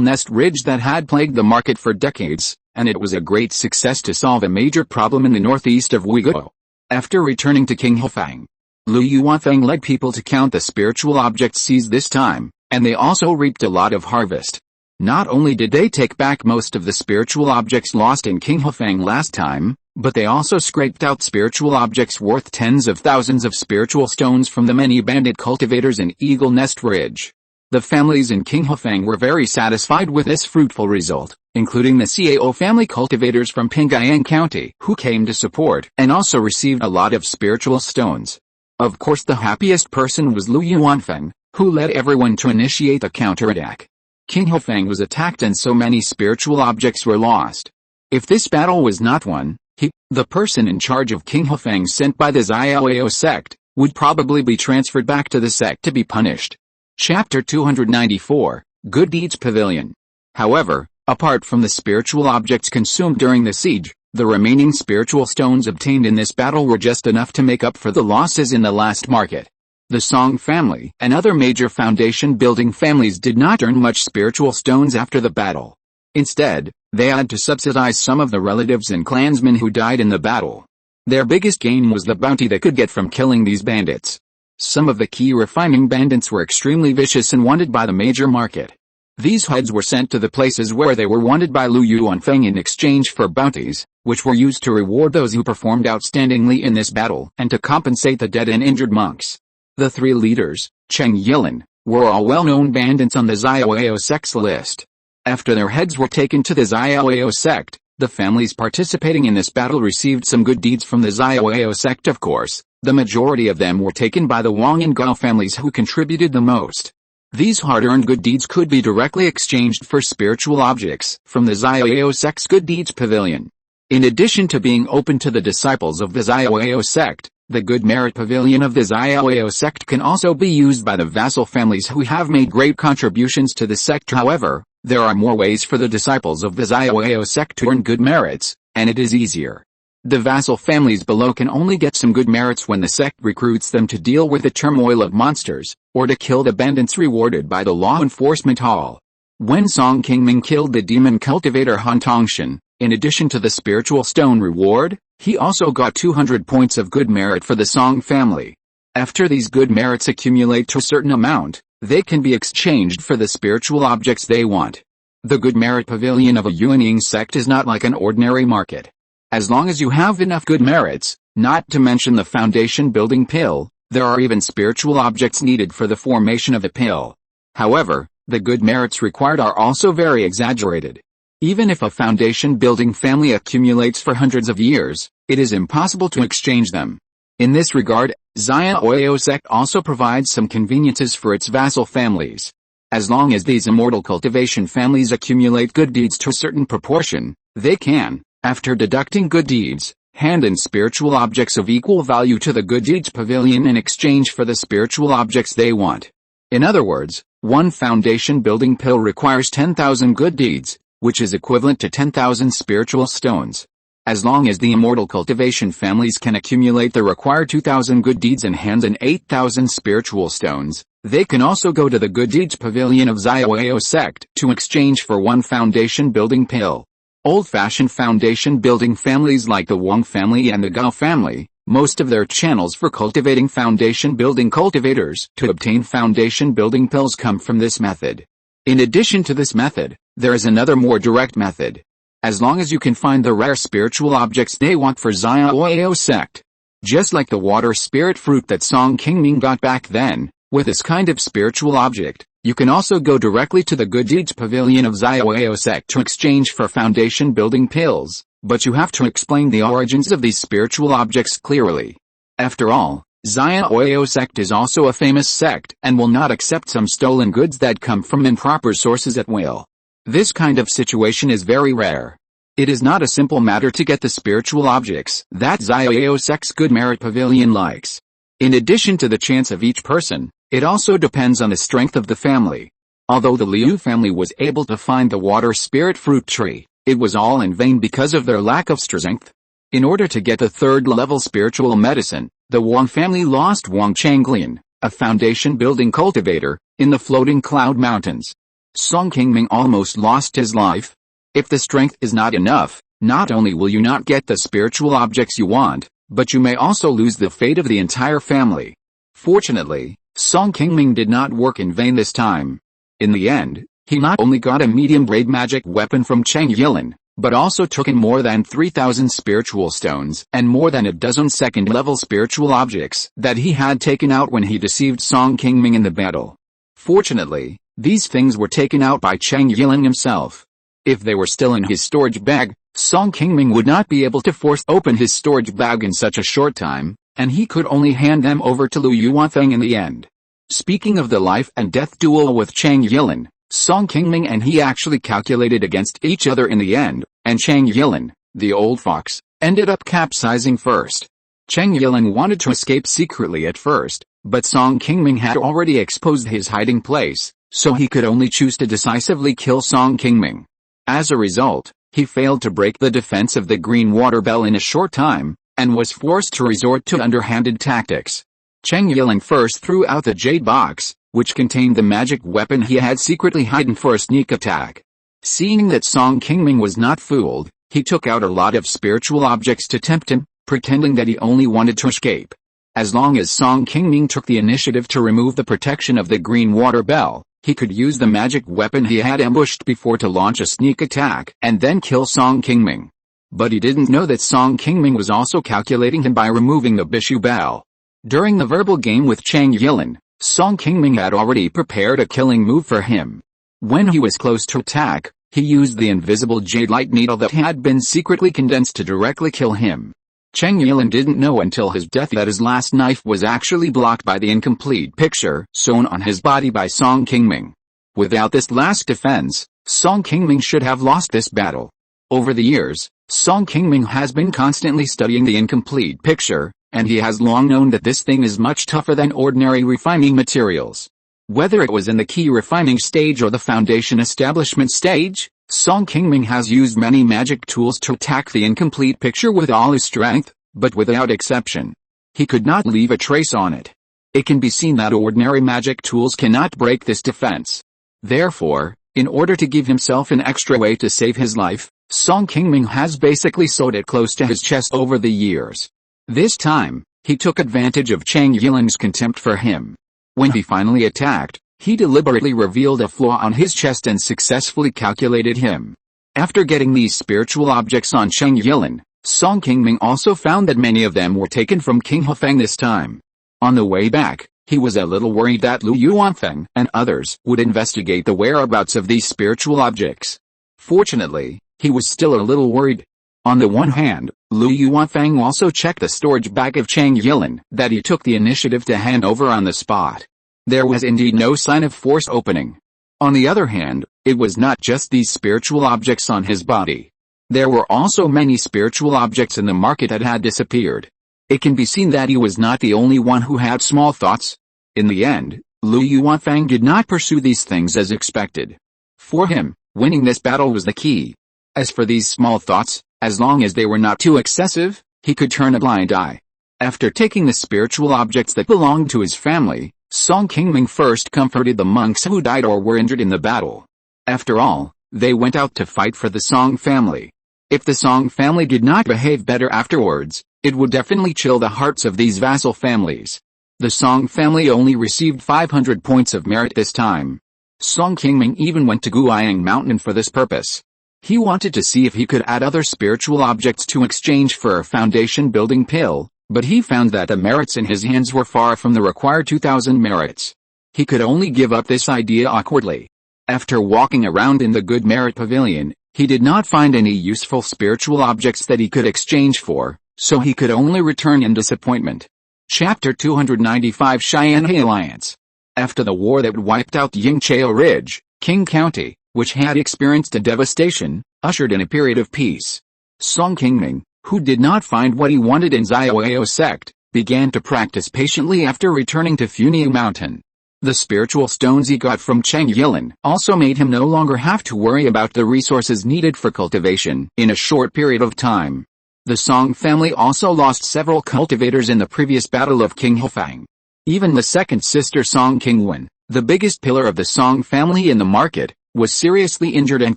Nest Ridge that had plagued the market for decades, and it was a great success to solve a major problem in the northeast of Uyghur. After returning to King Hufeng, Lu Yuanfeng led people to count the spiritual objects seized this time, and they also reaped a lot of harvest. Not only did they take back most of the spiritual objects lost in King Hufeng last time, but they also scraped out spiritual objects worth tens of thousands of spiritual stones from the many bandit cultivators in Eagle Nest Ridge. The families in King Hufeng were very satisfied with this fruitful result, including the Cao family cultivators from Pingyang County, who came to support and also received a lot of spiritual stones. Of course, the happiest person was Lu Yuanfeng, who led everyone to initiate the counterattack. King Hufeng was attacked and so many spiritual objects were lost. If this battle was not won, he, the person in charge of King Hufeng sent by the Xiaoao sect, would probably be transferred back to the sect to be punished. Chapter 294, Good Deeds Pavilion. However, apart from the spiritual objects consumed during the siege, the remaining spiritual stones obtained in this battle were just enough to make up for the losses in the last market. The Song family and other major foundation-building families did not earn much spiritual stones after the battle. Instead, they had to subsidize some of the relatives and clansmen who died in the battle. Their biggest gain was the bounty they could get from killing these bandits. Some of the Qi refining bandits were extremely vicious and wanted by the major market. These heads were sent to the places where they were wanted by Lu Yuanfeng in exchange for bounties, which were used to reward those who performed outstandingly in this battle and to compensate the dead and injured monks. The three leaders, Cheng Yiling, were all well-known bandits on the Xiaoao sect's list. After their heads were taken to the Xiaoao sect, the families participating in this battle received some good deeds from the Xiaoao sect. Of course, the majority of them were taken by the Wang and Gao families who contributed the most. These hard-earned good deeds could be directly exchanged for spiritual objects from the Xiaoao sect's Good Deeds Pavilion. In addition to being open to the disciples of the Xiaoao sect, the Good Merit Pavilion of the Xiaoao sect can also be used by the vassal families who have made great contributions to the sect. However, there are more ways for the disciples of the Xiaoao sect to earn good merits, and it is easier. The vassal families below can only get some good merits when the sect recruits them to deal with the turmoil of monsters, or to kill the bandits rewarded by the law enforcement hall. When Song Qingming killed the demon cultivator Han Tongshan, in addition to the spiritual stone reward, he also got 200 points of good merit for the Song family. After these good merits accumulate to a certain amount, they can be exchanged for the spiritual objects they want. The Good Merit Pavilion of a Yuanying sect is not like an ordinary market. As long as you have enough good merits, not to mention the foundation building pill, there are even spiritual objects needed for the formation of the pill. However, the good merits required are also very exaggerated. Even if a foundation building family accumulates for hundreds of years, it is impossible to exchange them. In this regard, Xiaoao sect also provides some conveniences for its vassal families. As long as these immortal cultivation families accumulate good deeds to a certain proportion, they can, after deducting good deeds, hand in spiritual objects of equal value to the Good Deeds Pavilion in exchange for the spiritual objects they want. In other words, one foundation building pill requires 10,000 good deeds, which is equivalent to 10,000 spiritual stones. As long as the Immortal cultivation families can accumulate the required 2,000 good deeds in hands and 8,000 spiritual stones, they can also go to the good deeds pavilion of Xiaoyao sect to exchange for one foundation building pill. Old-fashioned foundation building families like the Wang family and the Gao family, most of their channels for cultivating foundation building cultivators to obtain foundation building pills come from this method. In addition to this method, there is another more direct method. As long as you can find the rare spiritual objects they want for Xiaoyao sect. Just like the water spirit fruit that Song Qingming got back then, with this kind of spiritual object, you can also go directly to the good deeds pavilion of Xiaoyao sect to exchange for foundation building pills, but you have to explain the origins of these spiritual objects clearly. After all, Xiaoyao sect is also a famous sect and will not accept some stolen goods that come from improper sources at will. This kind of situation is very rare. It is not a simple matter to get the spiritual objects that Xiaoyao sect's good merit pavilion likes. In addition to the chance of each person, it also depends on the strength of the family. Although the Liu family was able to find the water spirit fruit tree, it was all in vain because of their lack of strength. In order to get the third-level spiritual medicine, the Wang family lost Wang Changlian, a foundation-building cultivator, in the floating cloud mountains. Song Qingming almost lost his life. If the strength is not enough, not only will you not get the spiritual objects you want, but you may also lose the fate of the entire family. Fortunately, Song Qingming did not work in vain this time. In the end, he not only got a medium-grade magic weapon from Cheng Yilin, but also took in more than 3,000 spiritual stones and more than a dozen second-level spiritual objects that he had taken out when he deceived Song Qingming in the battle. Fortunately, these things were taken out by Cheng Yilin himself. If they were still in his storage bag, Song Qingming would not be able to force open his storage bag in such a short time, and he could only hand them over to Lu Yuanfeng in the end. Speaking of the life and death duel with Cheng Yilin, Song Qingming and he actually calculated against each other in the end, and Cheng Yilin, the old fox, ended up capsizing first. Cheng Yilin wanted to escape secretly at first, but Song Qingming had already exposed his hiding place, so he could only choose to decisively kill Song Qingming. As a result, he failed to break the defense of the green water bell in a short time, and was forced to resort to underhanded tactics. Cheng Yilin first threw out the jade box, which contained the magic weapon he had secretly hidden for a sneak attack. Seeing that Song Qingming was not fooled, he took out a lot of spiritual objects to tempt him, pretending that he only wanted to escape. As long as Song Qingming took the initiative to remove the protection of the green water bell, he could use the magic weapon he had ambushed before to launch a sneak attack and then kill Song Qingming. But he didn't know that Song Qingming was also calculating him by removing the Bishu bell. During the verbal game with Cheng Yilin, Song Qingming had already prepared a killing move for him. When he was close to attack, he used the invisible jade light needle that had been secretly condensed to directly kill him. Cheng Yilin didn't know until his death that his last knife was actually blocked by the incomplete picture sewn on his body by Song Qingming. Without this last defense, Song Qingming should have lost this battle. Over the years, Song Qingming has been constantly studying the incomplete picture, and he has long known that this thing is much tougher than ordinary refining materials. Whether it was in the Qi refining stage or the foundation establishment stage, Song Qingming has used many magic tools to attack the incomplete picture with all his strength, but without exception. He could not leave a trace on it. It can be seen that ordinary magic tools cannot break this defense. Therefore, in order to give himself an extra way to save his life, Song Qingming has basically sewed it close to his chest over the years. This time, he took advantage of Cheng Yilin's contempt for him. When he finally attacked, he deliberately revealed a flaw on his chest and successfully calculated him. After getting these spiritual objects on Cheng Yilin, Song Qingming also found that many of them were taken from King Hufeng this time. On the way back, he was a little worried that Lu Yuanfeng and others would investigate the whereabouts of these spiritual objects. Fortunately, he was still a little worried. On the one hand, Lu Yuanfeng also checked the storage bag of Cheng Yilin that he took the initiative to hand over on the spot. There was indeed no sign of force opening. On the other hand, it was not just these spiritual objects on his body. There were also many spiritual objects in the market that had disappeared. It can be seen that he was not the only one who had small thoughts. In the end, Lu Yuanfeng did not pursue these things as expected. For him, winning this battle was the key. As for these small thoughts, As long as they were not too excessive, he could turn a blind eye. After taking the spiritual objects that belonged to his family, Song Qingming first comforted the monks who died or were injured in the battle. After all, they went out to fight for the Song family. If the Song family did not behave better afterwards, it would definitely chill the hearts of these vassal families. The Song family only received 500 points of merit this time. Song Qingming even went to Qi Mountain for this purpose. He wanted to see if he could add other spiritual objects to exchange for a foundation building pill, but he found that the merits in his hands were far from the required 2,000 merits. He could only give up this idea awkwardly. After walking around in the good merit pavilion, he did not find any useful spiritual objects that he could exchange for, so he could only return in disappointment. Chapter 295 Xianhe Alliance. After the war that wiped out Yingqiao Ridge, Qing County, which had experienced a devastation, ushered in a period of peace. Song Qingming, who did not find what he wanted in Xiaoyao sect, began to practice patiently after returning to Funiu Mountain. The spiritual stones he got from Chengyilin also made him no longer have to worry about the resources needed for cultivation in a short period of time. The Song family also lost several cultivators in the previous battle of Qinghofang. Even the second sister Song Qingwen, the biggest pillar of the Song family in the market, was seriously injured and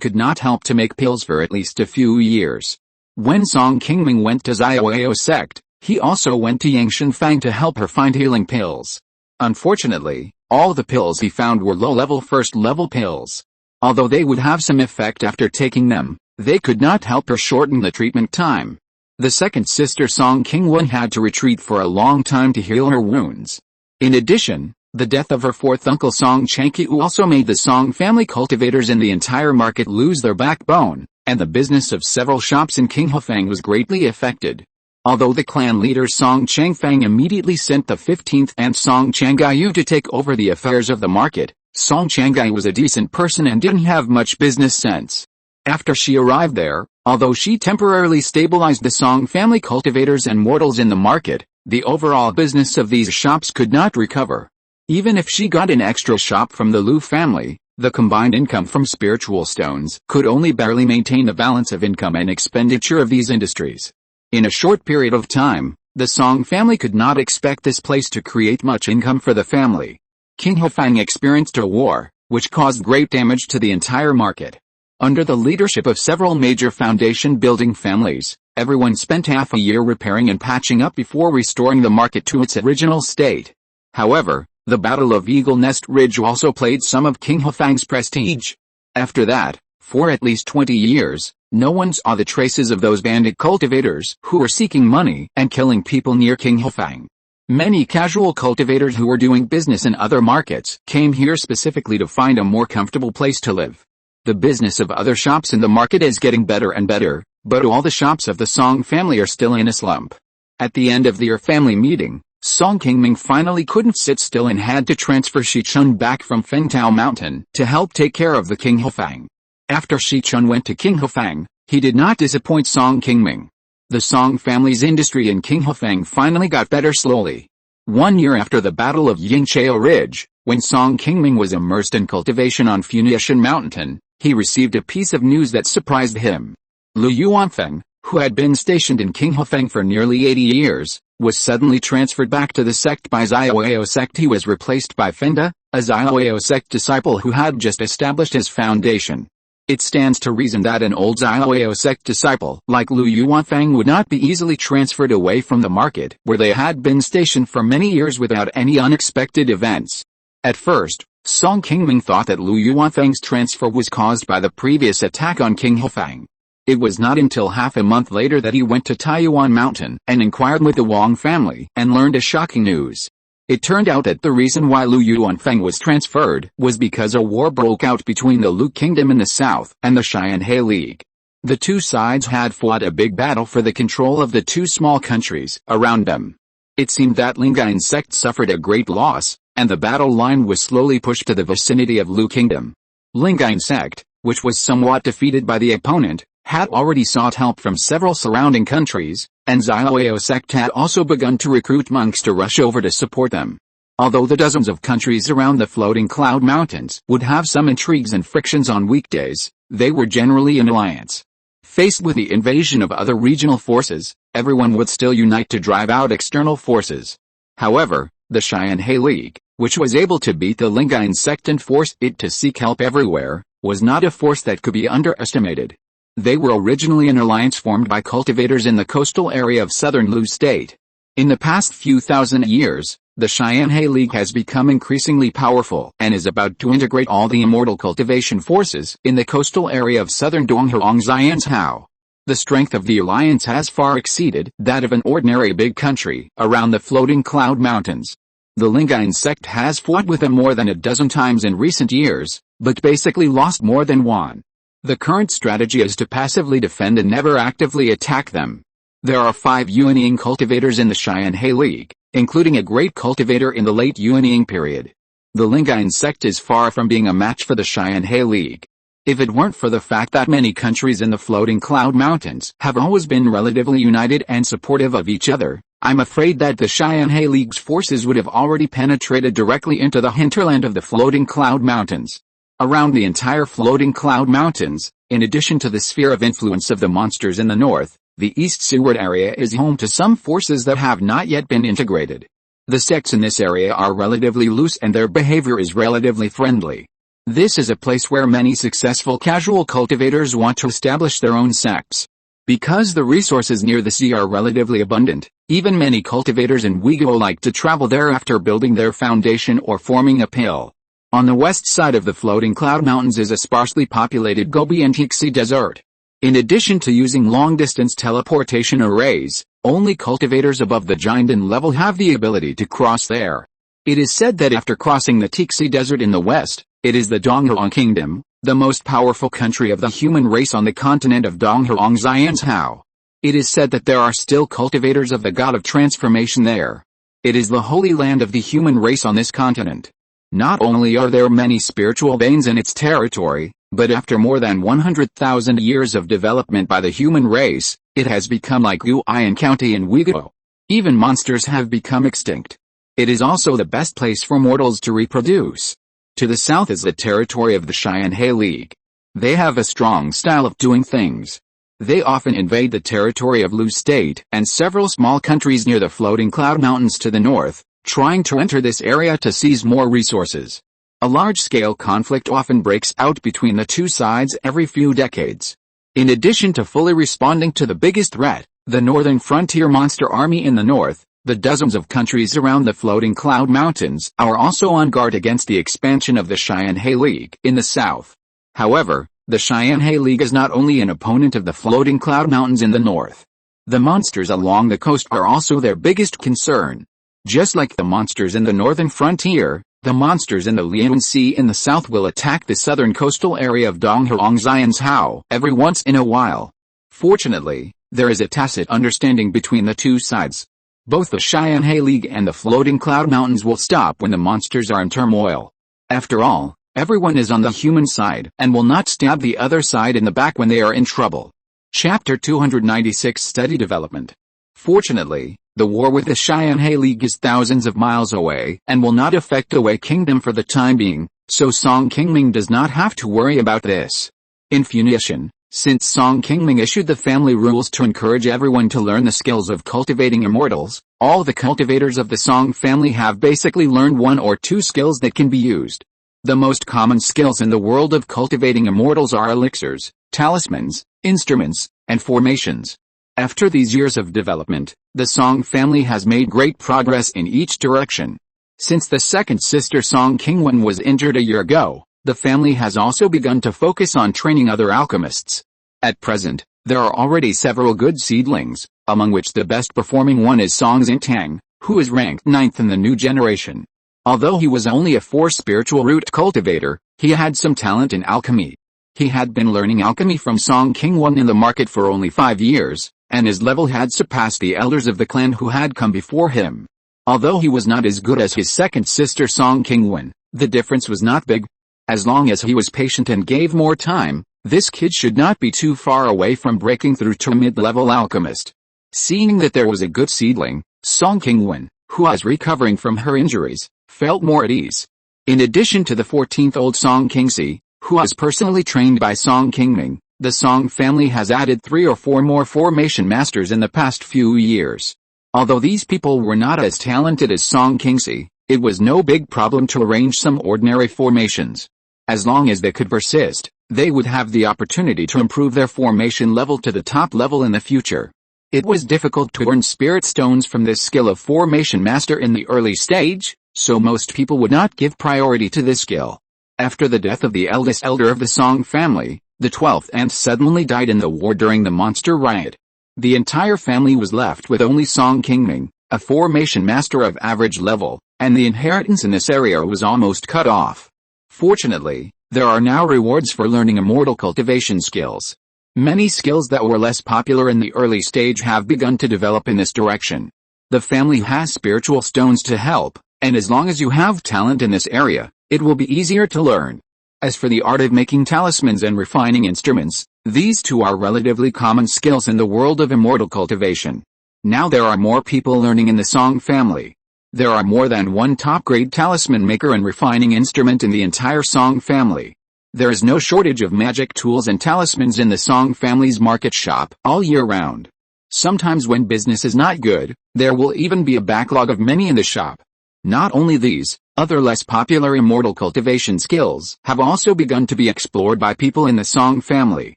could not help to make pills for at least a few years. When Song Qingming went to Xiaoyao sect, he also went to Yangshanfang to help her find healing pills. Unfortunately, all the pills he found were low-level first-level pills. Although they would have some effect after taking them, they could not help her shorten the treatment time. The second sister Song Qingwen had to retreat for a long time to heal her wounds. In addition, the death of her fourth uncle Song Changqiu also made the Song family cultivators in the entire market lose their backbone, and the business of several shops in Qinghofang was greatly affected. Although the clan leader Song Changfang immediately sent the 15th aunt Song Changayu to take over the affairs of the market, Song Changai was a decent person and didn't have much business sense. After she arrived there, although she temporarily stabilized the Song family cultivators and mortals in the market, the overall business of these shops could not recover. Even if she got an extra shop from the Lu family, the combined income from spiritual stones could only barely maintain the balance of income and expenditure of these industries. In a short period of time, the Song family could not expect this place to create much income for the family. Qinghofang experienced a war, which caused great damage to the entire market. Under the leadership of several major foundation-building families, everyone spent half a year repairing and patching up before restoring the market to its original state. However, the Battle of Eagle Nest Ridge also played some of Qinghofang's prestige. After that, for at least 20 years, no one saw the traces of those bandit cultivators who were seeking money and killing people near Qinghofang. Many casual cultivators who were doing business in other markets came here specifically to find a more comfortable place to live. The business of other shops in the market is getting better and better, but all the shops of the Song family are still in a slump. At the end of their family meeting, Song Qingming finally couldn't sit still and had to transfer Shichun back from Fengtao Mountain to help take care of the Qinghofang. After Shichun went to Qinghofang, he did not disappoint Song Qingming. The Song family's industry in Qinghofang finally got better slowly. 1 year after the Battle of Yingqiao Ridge, when Song Qingming was immersed in cultivation on Funiu Mountain, he received a piece of news that surprised him. Lu Yuanfeng, who had been stationed in Qinghofang for nearly 80 years, was suddenly transferred back to the sect by Xiaoyao sect. He was replaced by Fenda, a Xiaoyao sect disciple who had just established his foundation. It stands to reason that an old Xiaoyao sect disciple like Lu Yuanfeng would not be easily transferred away from the market where they had been stationed for many years without any unexpected events. At first, Song Qingming thought that Lu Yuanfeng's transfer was caused by the previous attack on Qinghofang. It was not until half a month later that he went to Taiyuan Mountain and inquired with the Wang family and learned a shocking news. It turned out that the reason why Lu Yuanfeng was transferred was because a war broke out between the Lu Kingdom in the south and the Xianhe League. The two sides had fought a big battle for the control of the two small countries around them. It seemed that Lingyuan sect suffered a great loss, and the battle line was slowly pushed to the vicinity of Lu Kingdom. Lingyuan sect, which was somewhat defeated by the opponent, had already sought help from several surrounding countries, and Xiaoyao sect had also begun to recruit monks to rush over to support them. Although the dozens of countries around the floating cloud mountains would have some intrigues and frictions on weekdays, they were generally in alliance. Faced with the invasion of other regional forces, everyone would still unite to drive out external forces. However, the Xianhe League, which was able to beat the Lingyuan sect and force it to seek help everywhere, was not a force that could be underestimated. They were originally an alliance formed by cultivators in the coastal area of southern Lu state. In the past few thousand years, the Xianhe League has become increasingly powerful and is about to integrate all the immortal cultivation forces in the coastal area of southern Dongheong. The strength of the alliance has far exceeded that of an ordinary big country around the floating cloud mountains. The Lingyuan sect has fought with them more than a dozen times in recent years, but basically lost more than one. The current strategy is to passively defend and never actively attack them. There are 5 unyielding cultivators in the Xianhe League, including a great cultivator in the late unyielding period. The Lingyuan sect is far from being a match for the Xianhe League. If it weren't for the fact that many countries in the floating cloud mountains have always been relatively united and supportive of each other, I'm afraid that the Xianhe League's forces would have already penetrated directly into the hinterland of the floating cloud mountains. Around the entire floating cloud mountains, in addition to the sphere of influence of the monsters in the north, the east seaward area is home to some forces that have not yet been integrated. The sects in this area are relatively loose and their behavior is relatively friendly. This is a place where many successful casual cultivators want to establish their own sects. Because the resources near the sea are relatively abundant, even many cultivators in Uyghur like to travel there after building their foundation or forming a pill. On the west side of the floating cloud mountains is a sparsely populated Gobi and Tixi desert. In addition to using long-distance teleportation arrays, only cultivators above the Jindan level have the ability to cross there. It is said that after crossing the Tixi desert in the west, it is the Dongheong Kingdom, the most powerful country of the human race on the continent of Dongheong. It is said that there are still cultivators of the god of transformation there. It is the holy land of the human race on this continent. Not only are there many spiritual veins in its territory, but after more than 100,000 years of development by the human race, it has become like Yuan County in Uyghur. Even monsters have become extinct. It is also the best place for mortals to reproduce. To the south is the territory of the Xianhe League. They have a strong style of doing things. They often invade the territory of Lu State and several small countries near the floating cloud mountains to the north, trying to enter this area to seize more resources. A large-scale conflict often breaks out between the two sides every few decades. In addition to fully responding to the biggest threat, the Northern Frontier Monster Army in the north, the dozens of countries around the floating cloud mountains are also on guard against the expansion of the Xianhe League in the south. However, the Xianhe League is not only an opponent of the floating cloud mountains in the north. The monsters along the coast are also their biggest concern. Just like the monsters in the northern frontier, the monsters in the Lian Sea in the south will attack the southern coastal area of Dongheong every once in a while. Fortunately, there is a tacit understanding between the two sides. Both the Xianhe League and the floating cloud mountains will stop when the monsters are in turmoil. After all, everyone is on the human side and will not stab the other side in the back when they are in trouble. Chapter 296 Steady Development. Fortunately, the war with the Xianhe League is thousands of miles away and will not affect the Wei Kingdom for the time being, so Song Qingming does not have to worry about this. In Funiu, since Song Qingming issued the family rules to encourage everyone to learn the skills of cultivating immortals, all the cultivators of the Song family have basically learned 1 or 2 skills that can be used. The most common skills in the world of cultivating immortals are elixirs, talismans, instruments, and formations. After these years of development, the Song family has made great progress in each direction. Since the second sister Song Qingwen was injured a year ago, the family has also begun to focus on training other alchemists. At present, there are already several good seedlings, among which the best performing one is Song Xintang, who is ranked 9th in the new generation. Although he was only a 4 spiritual root cultivator, he had some talent in alchemy. He had been learning alchemy from Song Qingwen in the market for only 5 years, and his level had surpassed the elders of the clan who had come before him. Although he was not as good as his second sister Song Qingwen, the difference was not big. As long as he was patient and gave more time, this kid should not be too far away from breaking through to mid-level alchemist. Seeing that there was a good seedling, Song Qingwen, who was recovering from her injuries, felt more at ease. In addition to the 14th-old Song Qingxi, who was personally trained by Song Qingming, The Song family has added 3 or 4 more formation masters in the past few years. Although these people were not as talented as Song Qingxi, it was no big problem to arrange some ordinary formations. As long as they could persist, they would have the opportunity to improve their formation level to the top level in the future. It was difficult to earn spirit stones from this skill of formation master in the early stage, so most people would not give priority to this skill. After the death of the eldest elder of the Song family, the 12th aunt suddenly died in the war during the monster riot. The entire family was left with only Song Qingming, a formation master of average level, and the inheritance in this area was almost cut off. Fortunately, there are now rewards for learning immortal cultivation skills. Many skills that were less popular in the early stage have begun to develop in this direction. The family has spiritual stones to help, and as long as you have talent in this area, it will be easier to learn. As for the art of making talismans and refining instruments, these two are relatively common skills in the world of immortal cultivation. Now there are more people learning in the Song family. There are more than one top-grade talisman maker and refining instrument in the entire Song family. There is no shortage of magic tools and talismans in the Song family's market shop all year round. Sometimes when business is not good, there will even be a backlog of many in the shop. Not only these, other less popular immortal cultivation skills have also begun to be explored by people in the Song family.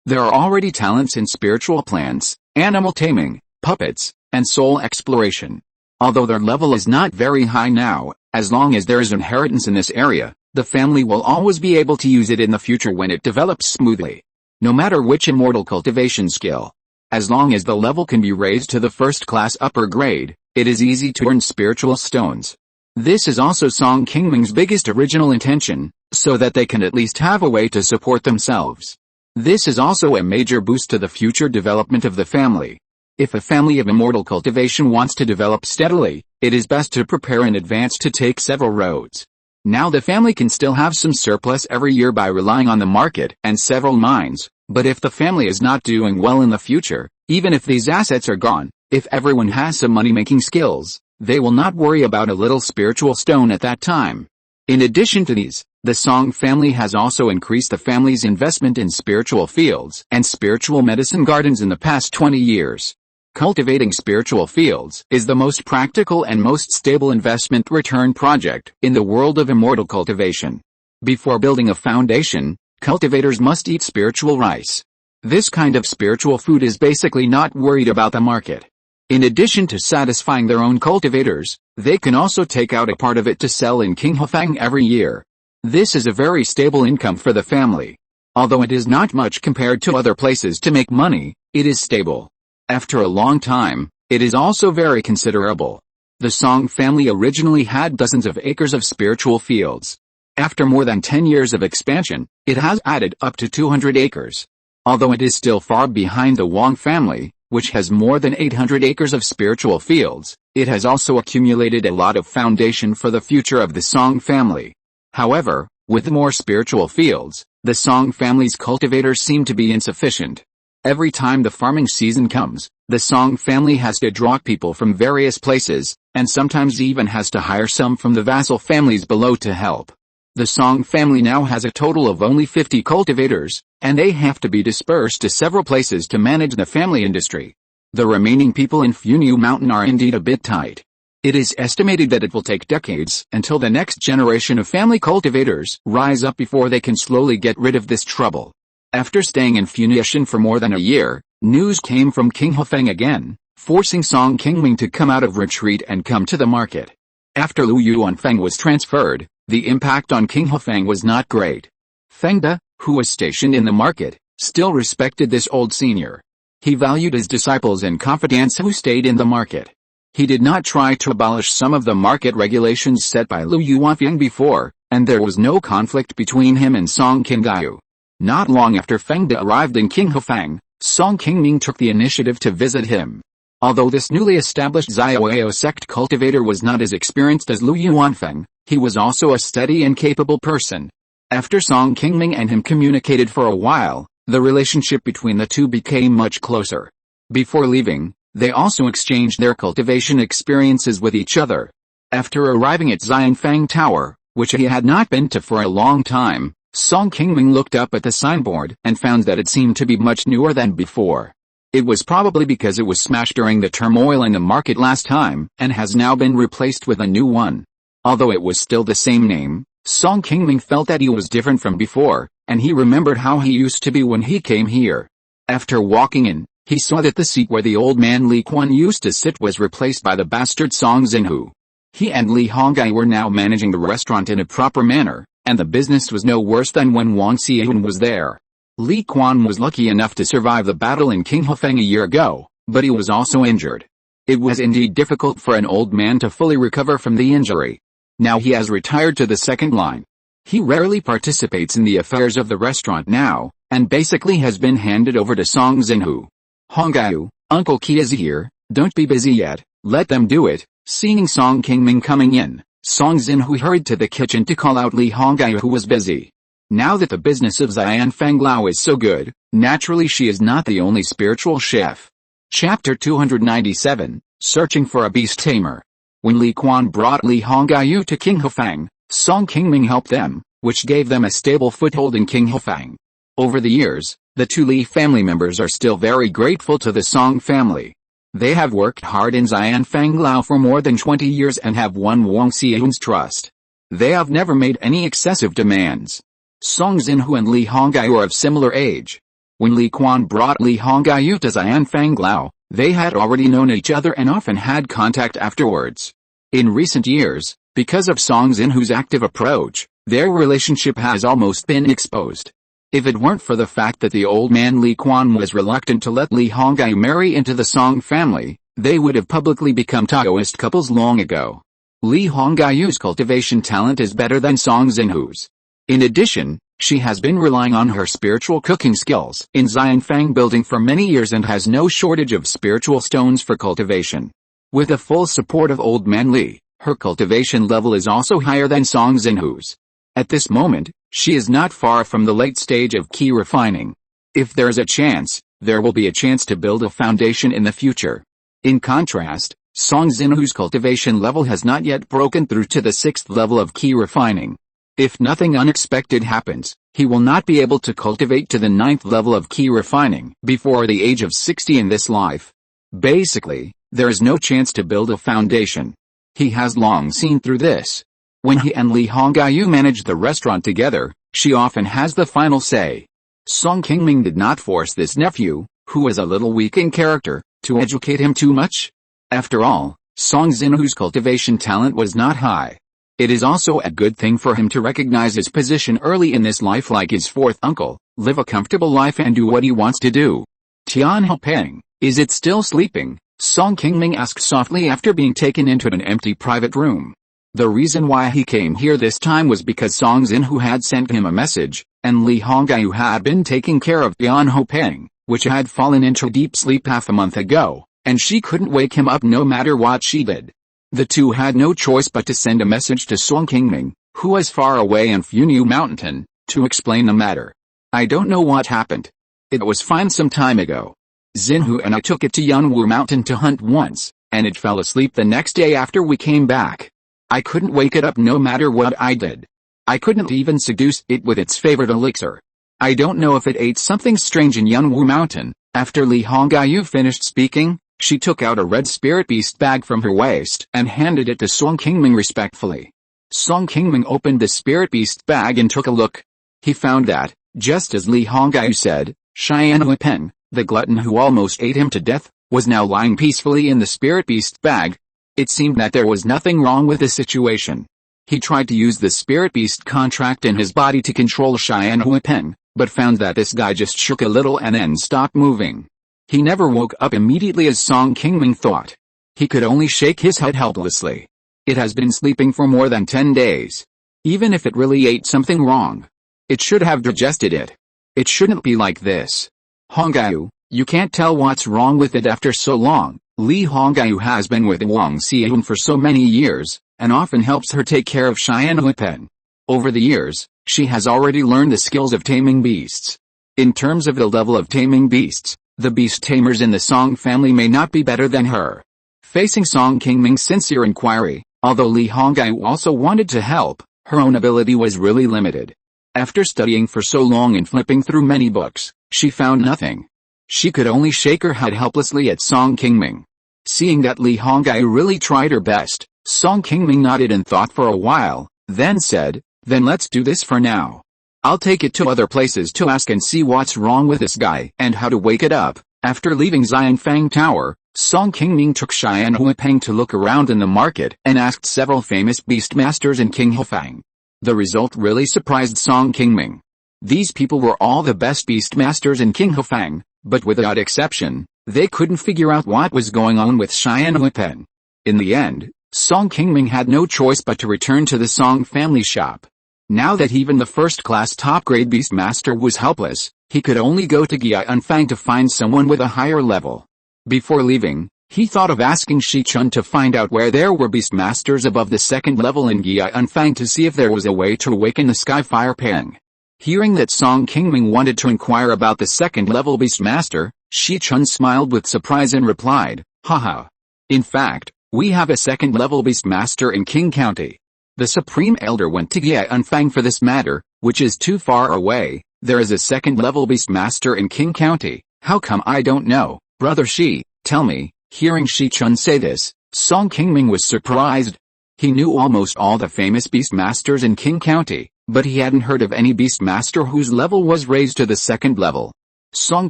There are already talents in spiritual plants, animal taming, puppets, and soul exploration. Although their level is not very high now, as long as there is inheritance in this area, the family will always be able to use it in the future when it develops smoothly. No matter which immortal cultivation skill, as long as the level can be raised to the first class upper grade, it is easy to earn spiritual stones. This is also Song Qingming's biggest original intention, so that they can at least have a way to support themselves. This is also a major boost to the future development of the family. If a family of immortal cultivation wants to develop steadily, it is best to prepare in advance to take several roads. Now the family can still have some surplus every year by relying on the market and several mines, but if the family is not doing well in the future, even if these assets are gone, if everyone has some money-making skills, they will not worry about a little spiritual stone at that time. In addition to these, the Song family has also increased the family's investment in spiritual fields and spiritual medicine gardens in the past 20 years. Cultivating spiritual fields is the most practical and most stable investment return project in the world of immortal cultivation. Before building a foundation, cultivators must eat spiritual rice. This kind of spiritual food is basically not worried about the market. In addition to satisfying their own cultivators, they can also take out a part of it to sell in Qinghefang every year. This is a very stable income for the family. Although it is not much compared to other places to make money, it is stable. After a long time, it is also very considerable. The Song family originally had dozens of acres of spiritual fields. After more than 10 years of expansion, it has added up to 200 acres. Although it is still far behind the Wang family, which has more than 800 acres of spiritual fields, it has also accumulated a lot of foundation for the future of the Song family. However, with more spiritual fields, the Song family's cultivators seem to be insufficient. Every time the farming season comes, the Song family has to draw people from various places, and sometimes even has to hire some from the vassal families below to help. The Song family now has a total of only 50 cultivators, and they have to be dispersed to several places to manage the family industry. The remaining people in Funiu Mountain are indeed a bit tight. It is estimated that it will take decades until the next generation of family cultivators rise up before they can slowly get rid of this trouble. After staying in Funiu for more than a year, news came from Qinghefang again, forcing Song Qingming to come out of retreat and come to the market. After Lu Yuanfeng was transferred, the impact on Qinghefang was not great. Feng De, who was stationed in the market, still respected this old senior. He valued his disciples and confidants who stayed in the market. He did not try to abolish some of the market regulations set by Lu Yuanfeng before, and there was no conflict between him and Song Qingyu. Not long after Feng De arrived in Qinghefang, Song Qingming took the initiative to visit him. Although this newly established Xiaoao sect cultivator was not as experienced as Lu Yuanfeng, he was also a steady and capable person. After Song Qingming and him communicated for a while, the relationship between the two became much closer. Before leaving, they also exchanged their cultivation experiences with each other. After arriving at Xianfang Tower, which he had not been to for a long time, Song Qingming looked up at the signboard and found that it seemed to be much newer than before. It was probably because it was smashed during the turmoil in the market last time, and has now been replaced with a new one. Although it was still the same name, Song Qingming felt that he was different from before, and he remembered how he used to be when he came here. After walking in, he saw that the seat where the old man Li Quan used to sit was replaced by the bastard Song Xinhu. He and Li Honggai were now managing the restaurant in a proper manner, and the business was no worse than when Wang Xian was there. Li Quan was lucky enough to survive the battle in Qinghefeng a year ago, but he was also injured. It was indeed difficult for an old man to fully recover from the injury. Now he has retired to the second line. He rarely participates in the affairs of the restaurant now, and basically has been handed over to Song Xinhu. Honggai, Uncle Qi is here, don't be busy yet, let them do it. Seeing Song Qingming coming in, Song Xinhu hurried to the kitchen to call out Li Honggai, who was busy. Now that the business of Xian Fanglao is so good, naturally she is not the only spiritual chef. Chapter 297, Searching for a Beast Tamer. When Li Quan brought Li Honggai to Qinghefeng, Song Qingming helped them, which gave them a stable foothold in Qinghefeng. Over the years, the two Li family members are still very grateful to the Song family. They have worked hard in Xian Fanglao for more than 20 years and have won Wang Xian's trust. They have never made any excessive demands. Song Xinhu and Li Honggai are of similar age. When Li Quan brought Li Honggai to Xian Fanglao, they had already known each other and often had contact afterwards. In recent years, because of Song Xinhu's active approach, their relationship has almost been exposed. If it weren't for the fact that the old man Li Quan was reluctant to let Li Honggai marry into the Song family, they would have publicly become Taoist couples long ago. Li Honggai's cultivation talent is better than Song Xinhu's. In addition, she has been relying on her spiritual cooking skills in Xianfang building for many years and has no shortage of spiritual stones for cultivation. With the full support of Old Man Li, her cultivation level is also higher than Song Xinhu's. At this moment, she is not far from the late stage of Qi refining. If there is a chance, there will be a chance to build a foundation in the future. In contrast, Song Xinhu's cultivation level has not yet broken through to the 6th level of Qi refining. If nothing unexpected happens, he will not be able to cultivate to the 9th level of Qi refining before the age of 60 in this life. Basically, there is no chance to build a foundation. He has long seen through this. When he and Li Honggai manage the restaurant together, she often has the final say. Song Qingming did not force this nephew, who was a little weak in character, to educate him too much. After all, Song Xinhu's cultivation talent was not high. It is also a good thing for him to recognize his position early in this life like his fourth uncle, live a comfortable life and do what he wants to do. Tian Hopeng, is it still sleeping? Song Qingming asked softly after being taken into an empty private room. The reason why he came here this time was because Song Xinhu had sent him a message, and Li Honggai had been taking care of Tian Hopeng, which had fallen into deep sleep half a month ago, and she couldn't wake him up no matter what she did. The two had no choice but to send a message to Song Qingming, who was far away in Funiu Mountain, to explain the matter. I don't know what happened. It was fine some time ago. Xinhu and I took it to Funiu Mountain to hunt once, and it fell asleep the next day after we came back. I couldn't wake it up no matter what I did. I couldn't even seduce it with its favorite elixir. I don't know if it ate something strange in Funiu Mountain. After Li Honggai finished speaking, she took out a red spirit beast bag from her waist and handed it to Song Qingming respectfully. Song Qingming opened the spirit beast bag and took a look. He found that, just as Li Honggai said, Xian Huipeng, the glutton who almost ate him to death, was now lying peacefully in the spirit beast bag. It seemed that there was nothing wrong with the situation. He tried to use the spirit beast contract in his body to control Xian Huipeng, but found that this guy just shook a little and then stopped moving. He never woke up immediately as Song Qingming thought. He could only shake his head helplessly. It has been sleeping for more than 10 days. Even if it really ate something wrong, it should have digested it. It shouldn't be like this. Honggai, you can't tell what's wrong with it after so long. Li Honggai has been with Wang Xian for so many years, and often helps her take care of Xian Huipeng. Over the years, she has already learned the skills of taming beasts. In terms of the level of taming beasts, the beast tamers in the Song family may not be better than her. Facing Song Qingming's sincere inquiry, although Li Honggai also wanted to help, her own ability was really limited. After studying for so long and flipping through many books, she found nothing. She could only shake her head helplessly at Song Qingming. Seeing that Li Honggai really tried her best, Song Qingming nodded and thought for a while, then said, "Then let's do this for now. I'll take it to other places to ask and see what's wrong with this guy and how to wake it up." After leaving Xianfang Tower, Song Qingming took Xian Huipeng to look around in the market and asked several famous beastmasters in Qinghefang. The result really surprised Song Qingming. These people were all the best beastmasters in Qinghefang, but without exception, they couldn't figure out what was going on with Xian Huipeng. In the end, Song Qingming had no choice but to return to the Song family shop. Now that even the first-class top-grade beastmaster was helpless, he could only go to Gianfang to find someone with a higher level. Before leaving, he thought of asking Shi Chun to find out where there were beastmasters above the second level in Gianfang to see if there was a way to awaken the Skyfire Pang. Hearing that Song Qingming wanted to inquire about the second-level beastmaster, Shi Chun smiled with surprise and replied, "Haha. In fact, we have a second-level beastmaster in Qing County. The Supreme Elder went to Gianfang for this matter, which is too far away. There is a second-level beastmaster in Qing County. How come I don't know, Brother Shi? Tell me." Hearing Shi Chun say this, Song Qingming was surprised. He knew almost all the famous beastmasters in Qing County, but he hadn't heard of any beastmaster whose level was raised to the second level. Song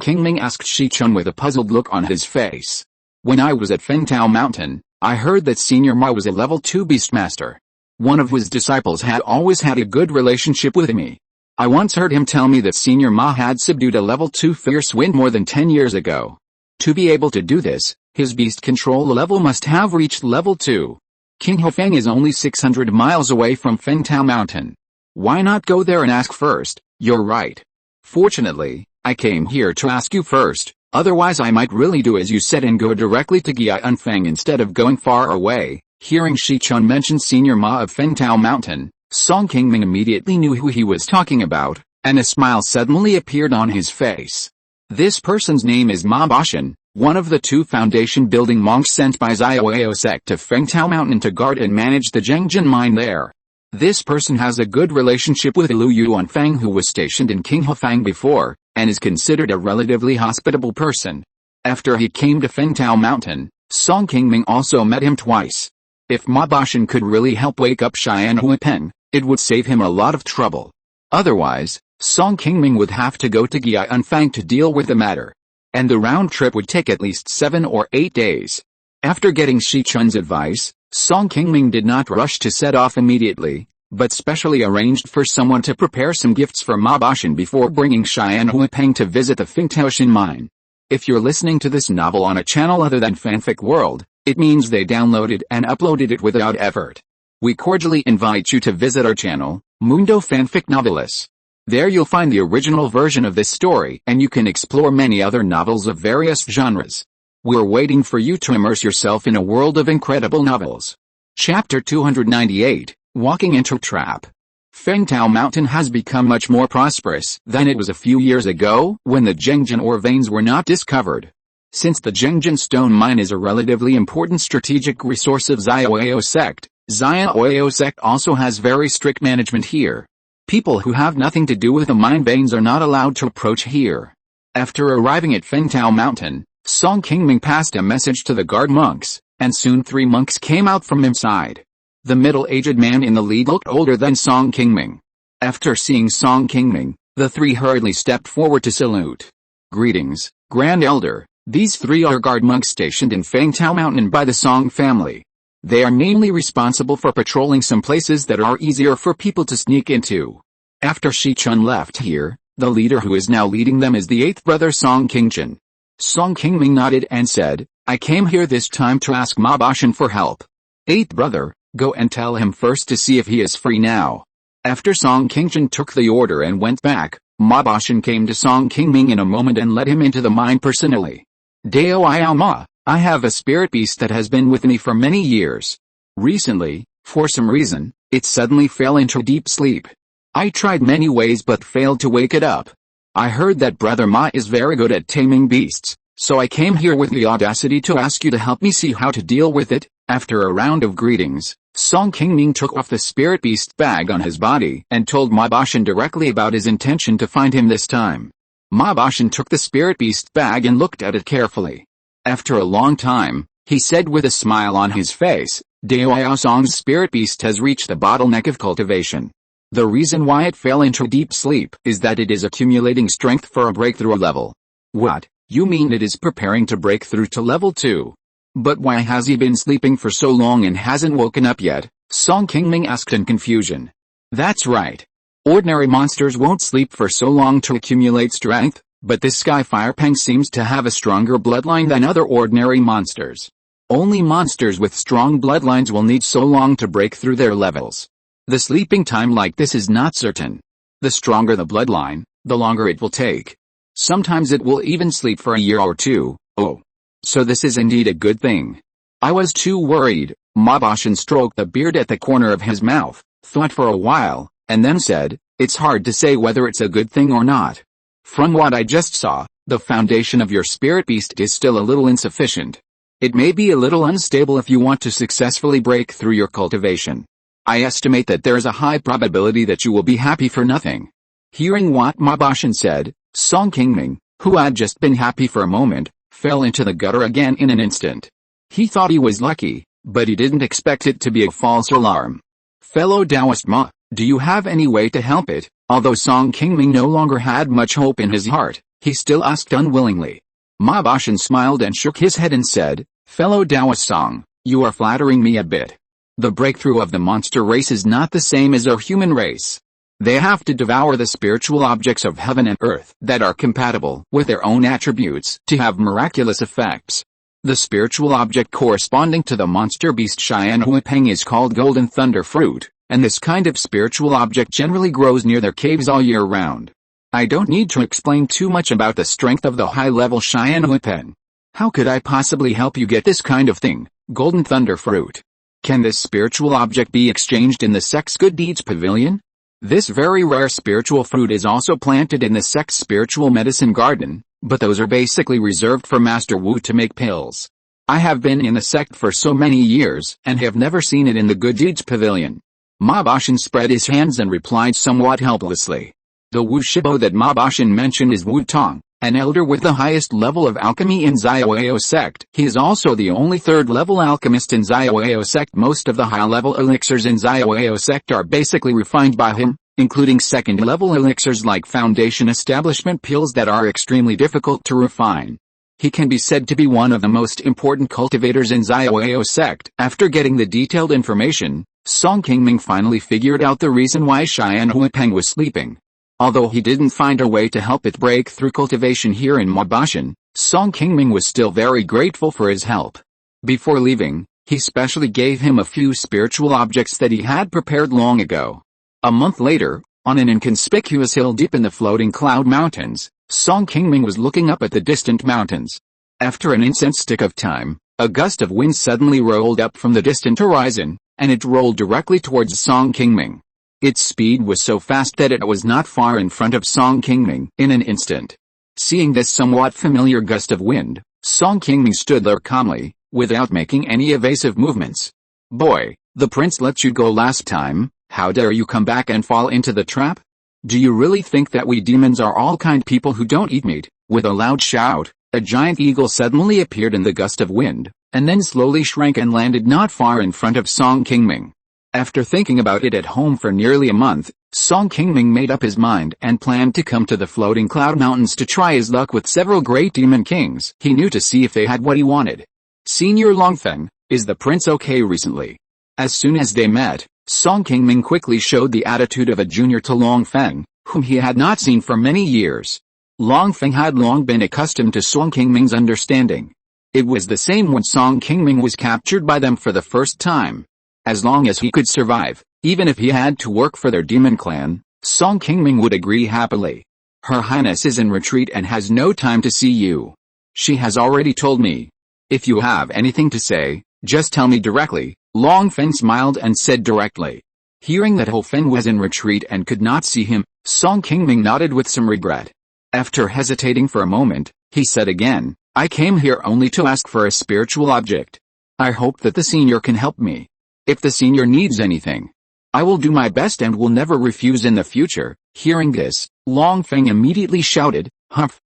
Qingming asked Shi Chun with a puzzled look on his face. "When I was at Funiu Mountain, I heard that Senior Ma was a level 2 beastmaster. One of his disciples had always had a good relationship with me. I once heard him tell me that Senior Ma had subdued a level 2 fierce wind more than 10 years ago. To be able to do this, his beast control level must have reached level 2. Qinghefang is only 600 miles away from Funiu Mountain. Why not go there and ask first?" "You're right. Fortunately, I came here to ask you first, otherwise I might really do as you said and go directly to Gianfang instead of going far away." Hearing Shi Chun mention Senior Ma of Funiu Mountain, Song Qingming immediately knew who he was talking about, and a smile suddenly appeared on his face. This person's name is Ma Bashan, one of the 2 foundation-building monks sent by Xiaoyao sect to Funiu Mountain to guard and manage the Zhengjin mine there. This person has a good relationship with Liu Yuanfang, who was stationed in Qinghefang before, and is considered a relatively hospitable person. After he came to Funiu Mountain, Song Qingming also met him twice. If Ma Bashan could really help wake up Xian Huipeng, it would save him a lot of trouble. Otherwise, Song Qingming would have to go to Gianfang to deal with the matter. And the round trip would take at least 7 or 8 days. After getting Shi Chun's advice, Song Qingming did not rush to set off immediately, but specially arranged for someone to prepare some gifts for Ma Bashan before bringing Xian Huipeng to visit the Fengtaoshan mine. If you're listening to this novel on a channel other than Fanfic World, it means they downloaded and uploaded it without effort. We cordially invite you to visit our channel, Mundo Fanfic Novelis. There you'll find the original version of this story and you can explore many other novels of various genres. We're waiting for you to immerse yourself in a world of incredible novels. Chapter 298, Walking into Trap. Fengtao Mountain has become much more prosperous than it was a few years ago when the Zhengjin ore veins were not discovered. Since the Zhengjin stone mine is a relatively important strategic resource of Xiaoyao sect, Xiaoyao sect also has very strict management here. People who have nothing to do with the mine veins are not allowed to approach here. After arriving at Fengtao Mountain, Song Qingming passed a message to the guard monks, and soon 3 monks came out from inside. The middle-aged man in the lead looked older than Song Qingming. After seeing Song Qingming, the 3 hurriedly stepped forward to salute. "Greetings, Grand Elder." These 3 are guard monks stationed in Fengtao Mountain by the Song family. They are mainly responsible for patrolling some places that are easier for people to sneak into. After Shi Chun left here, the leader who is now leading them is the 8th brother Song Qingchen. Song Qingming nodded and said, "I came here this time to ask Ma Bashan for help." 8th brother, go and tell him first to see if he is free now. After Song Qingchen took the order and went back, Ma Bashan came to Song Qingming in a moment and led him into the mine personally. "Dao Iao Ma, I have a spirit beast that has been with me for many years. Recently, for some reason, it suddenly fell into deep sleep. I tried many ways but failed to wake it up. I heard that Brother Ma is very good at taming beasts, so I came here with the audacity to ask you to help me see how to deal with it." After a round of greetings, Song Qingming took off the spirit beast bag on his body and told Ma Bashan directly about his intention to find him this time. Ma Bashan took the spirit beast bag and looked at it carefully. After a long time, he said with a smile on his face, Dao Song's spirit beast has reached the bottleneck of cultivation. The reason why it fell into deep sleep is that it is accumulating strength for a breakthrough level. What, you mean it is preparing to break through to level 2? But why has he been sleeping for so long and hasn't woken up yet? Song Qingming asked in confusion. That's right. Ordinary monsters won't sleep for so long to accumulate strength, but this Sky Firepeng seems to have a stronger bloodline than other ordinary monsters. Only monsters with strong bloodlines will need so long to break through their levels. The sleeping time like this is not certain. The stronger the bloodline, the longer it will take. Sometimes it will even sleep for a year or two. Oh. So this is indeed a good thing. I was too worried. Ma Bashan stroked the beard at the corner of his mouth, thought for a while, and then said, it's hard to say whether it's a good thing or not. From what I just saw, the foundation of your spirit beast is still a little insufficient. It may be a little unstable if you want to successfully break through your cultivation. I estimate that there is a high probability that you will be happy for nothing. Hearing what Ma Bashan said, Song Qingming, who had just been happy for a moment, fell into the gutter again in an instant. He thought he was lucky, but he didn't expect it to be a false alarm. Fellow Taoist Ma, do you have any way to help it? Although Song Qingming no longer had much hope in his heart, he still asked unwillingly. Ma Bashan smiled and shook his head and said, Fellow Taoist Song, you are flattering me a bit. The breakthrough of the monster race is not the same as our human race. They have to devour the spiritual objects of heaven and earth that are compatible with their own attributes to have miraculous effects. The spiritual object corresponding to the monster beast Xianhuipeng is called golden thunder fruit, and this kind of spiritual object generally grows near their caves all year round. I don't need to explain too much about the strength of the high-level Xianhuipeng. How could I possibly help you get this kind of thing, golden thunder fruit? Can this spiritual object be exchanged in the Sex Good Deeds Pavilion? This very rare spiritual fruit is also planted in the Sex Spiritual Medicine Garden, but those are basically reserved for Master Wu to make pills. I have been in the sect for so many years and have never seen it in the Good Deeds Pavilion. Ma Bashan spread his hands and replied somewhat helplessly. The Wu Shibo that Ma Bashan mentioned is Wu Tong, an elder with the highest level of alchemy in Xiaoyao sect. He is also the only third-level alchemist in Xiaoyao sect. Most of the high-level elixirs in Xiaoyao sect are basically refined by him, including second-level elixirs like foundation establishment pills that are extremely difficult to refine. He can be said to be one of the most important cultivators in Xiaoyao sect. After getting the detailed information, Song Qingming finally figured out the reason why Xianhuipeng was sleeping. Although he didn't find a way to help it break through cultivation here in Ma Bashan, Song Qingming was still very grateful for his help. Before leaving, he specially gave him a few spiritual objects that he had prepared long ago. A month later, on an inconspicuous hill deep in the floating cloud mountains, Song Qingming was looking up at the distant mountains. After an instant of time, a gust of wind suddenly rolled up from the distant horizon, and it rolled directly towards Song Qingming. Its speed was so fast that it was not far in front of Song Qingming in an instant. Seeing this somewhat familiar gust of wind, Song Qingming stood there calmly, without making any evasive movements. Boy, the prince let you go last time, how dare you come back and fall into the trap? Do you really think that we demons are all kind people who don't eat meat? With a loud shout, a giant eagle suddenly appeared in the gust of wind, and then slowly shrank and landed not far in front of Song Qingming. After thinking about it at home for nearly a month, Song Qingming made up his mind and planned to come to the floating cloud mountains to try his luck with several great demon kings he knew to see if they had what he wanted. Senior Longfeng, is the prince okay recently? As soon as they met, Song Qingming quickly showed the attitude of a junior to Longfeng, whom he had not seen for many years. Longfeng had long been accustomed to Song Qingming's understanding. It was the same when Song Qingming was captured by them for the first time. As long as he could survive, even if he had to work for their demon clan, Song Qingming would agree happily. Her Highness is in retreat and has no time to see you. She has already told me. If you have anything to say, just tell me directly. Longfeng smiled and said directly. Hearing that Ho Feng was in retreat and could not see him, Song Qingming nodded with some regret. After hesitating for a moment, he said again, I came here only to ask for a spiritual object. I hope that the senior can help me. if the senior needs anything. I will do my best and will never refuse in the future." Hearing this, Longfeng immediately shouted, "Humph!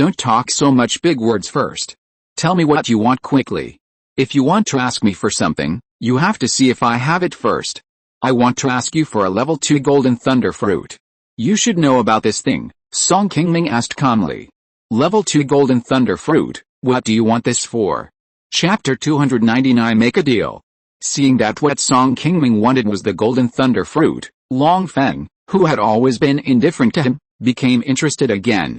Don't talk so much big words first. Tell me what you want quickly. If you want to ask me for something, you have to see if I have it first. I want to ask you for a level 2 golden thunder fruit." "You should know about this thing," Song Qingming asked calmly. "Level 2 golden thunder fruit, what do you want this for?" Chapter 299 Make a Deal. Seeing that what Song Qingming wanted was the golden thunder fruit, Longfeng, who had always been indifferent to him, became interested again.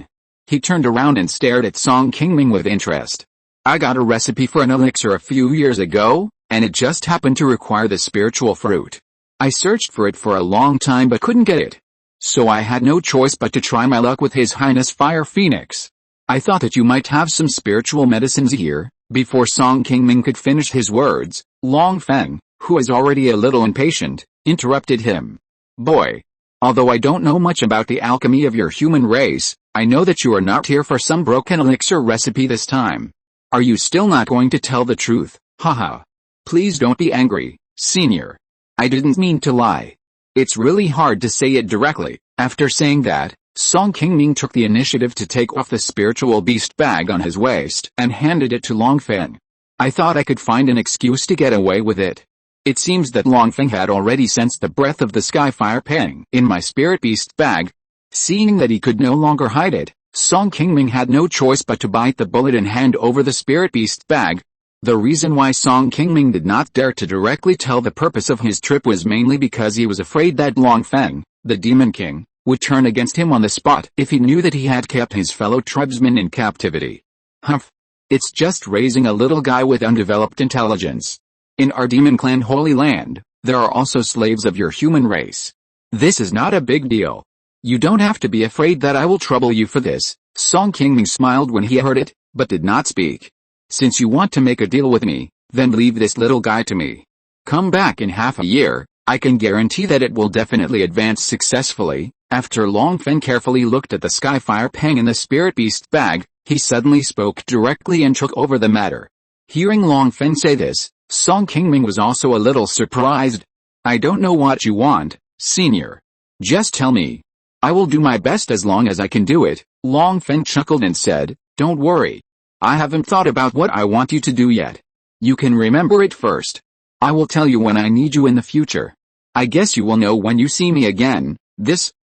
He turned around and stared at Song Qingming with interest. "I got a recipe for an elixir a few years ago, and it just happened to require the spiritual fruit. I searched for it for a long time but couldn't get it. So I had no choice but to try my luck with His Highness Fire Phoenix. I thought that you might have some spiritual medicines here." Before Song Qingming could finish his words, Longfeng, who was already a little impatient, interrupted him. "Boy, although I don't know much about the alchemy of your human race, I know that you are not here for some broken elixir recipe this time. Are you still not going to tell the truth? Haha. Please don't be angry, senior. I didn't mean to lie. It's really hard to say it directly." After saying that, Song Qingming took the initiative to take off the spiritual beast bag on his waist and handed it to Longfeng. "I thought I could find an excuse to get away with it." It seems that Longfeng had already sensed the breath of the Skyfire Pang in my spirit beast bag. Seeing that he could no longer hide it, Song Qingming had no choice but to bite the bullet and hand over the spirit beast bag. The reason why Song Qingming did not dare to directly tell the purpose of his trip was mainly because he was afraid that Longfeng, the Demon King, would turn against him on the spot if he knew that he had kept his fellow tribesmen in captivity. Humph. It's just raising a little guy with undeveloped intelligence. In our demon clan Holy Land, there are also slaves of your human race. This is not a big deal. You don't have to be afraid that I will trouble you for this." Song Qingming smiled when he heard it, but did not speak. "Since you want to make a deal with me, then leave this little guy to me. Come back in half a year, I can guarantee that it will definitely advance successfully." After Longfeng carefully looked at the Skyfire Pang in the spirit beast bag, he suddenly spoke directly and took over the matter. Hearing Longfeng say this, Song Qingming was also a little surprised. "I don't know what you want, senior. Just tell me. I will do my best as long as I can do it." Longfeng chuckled and said, "Don't worry. I haven't thought about what I want you to do yet. You can remember it first. I will tell you when I need you in the future. I guess you will know when you see me again.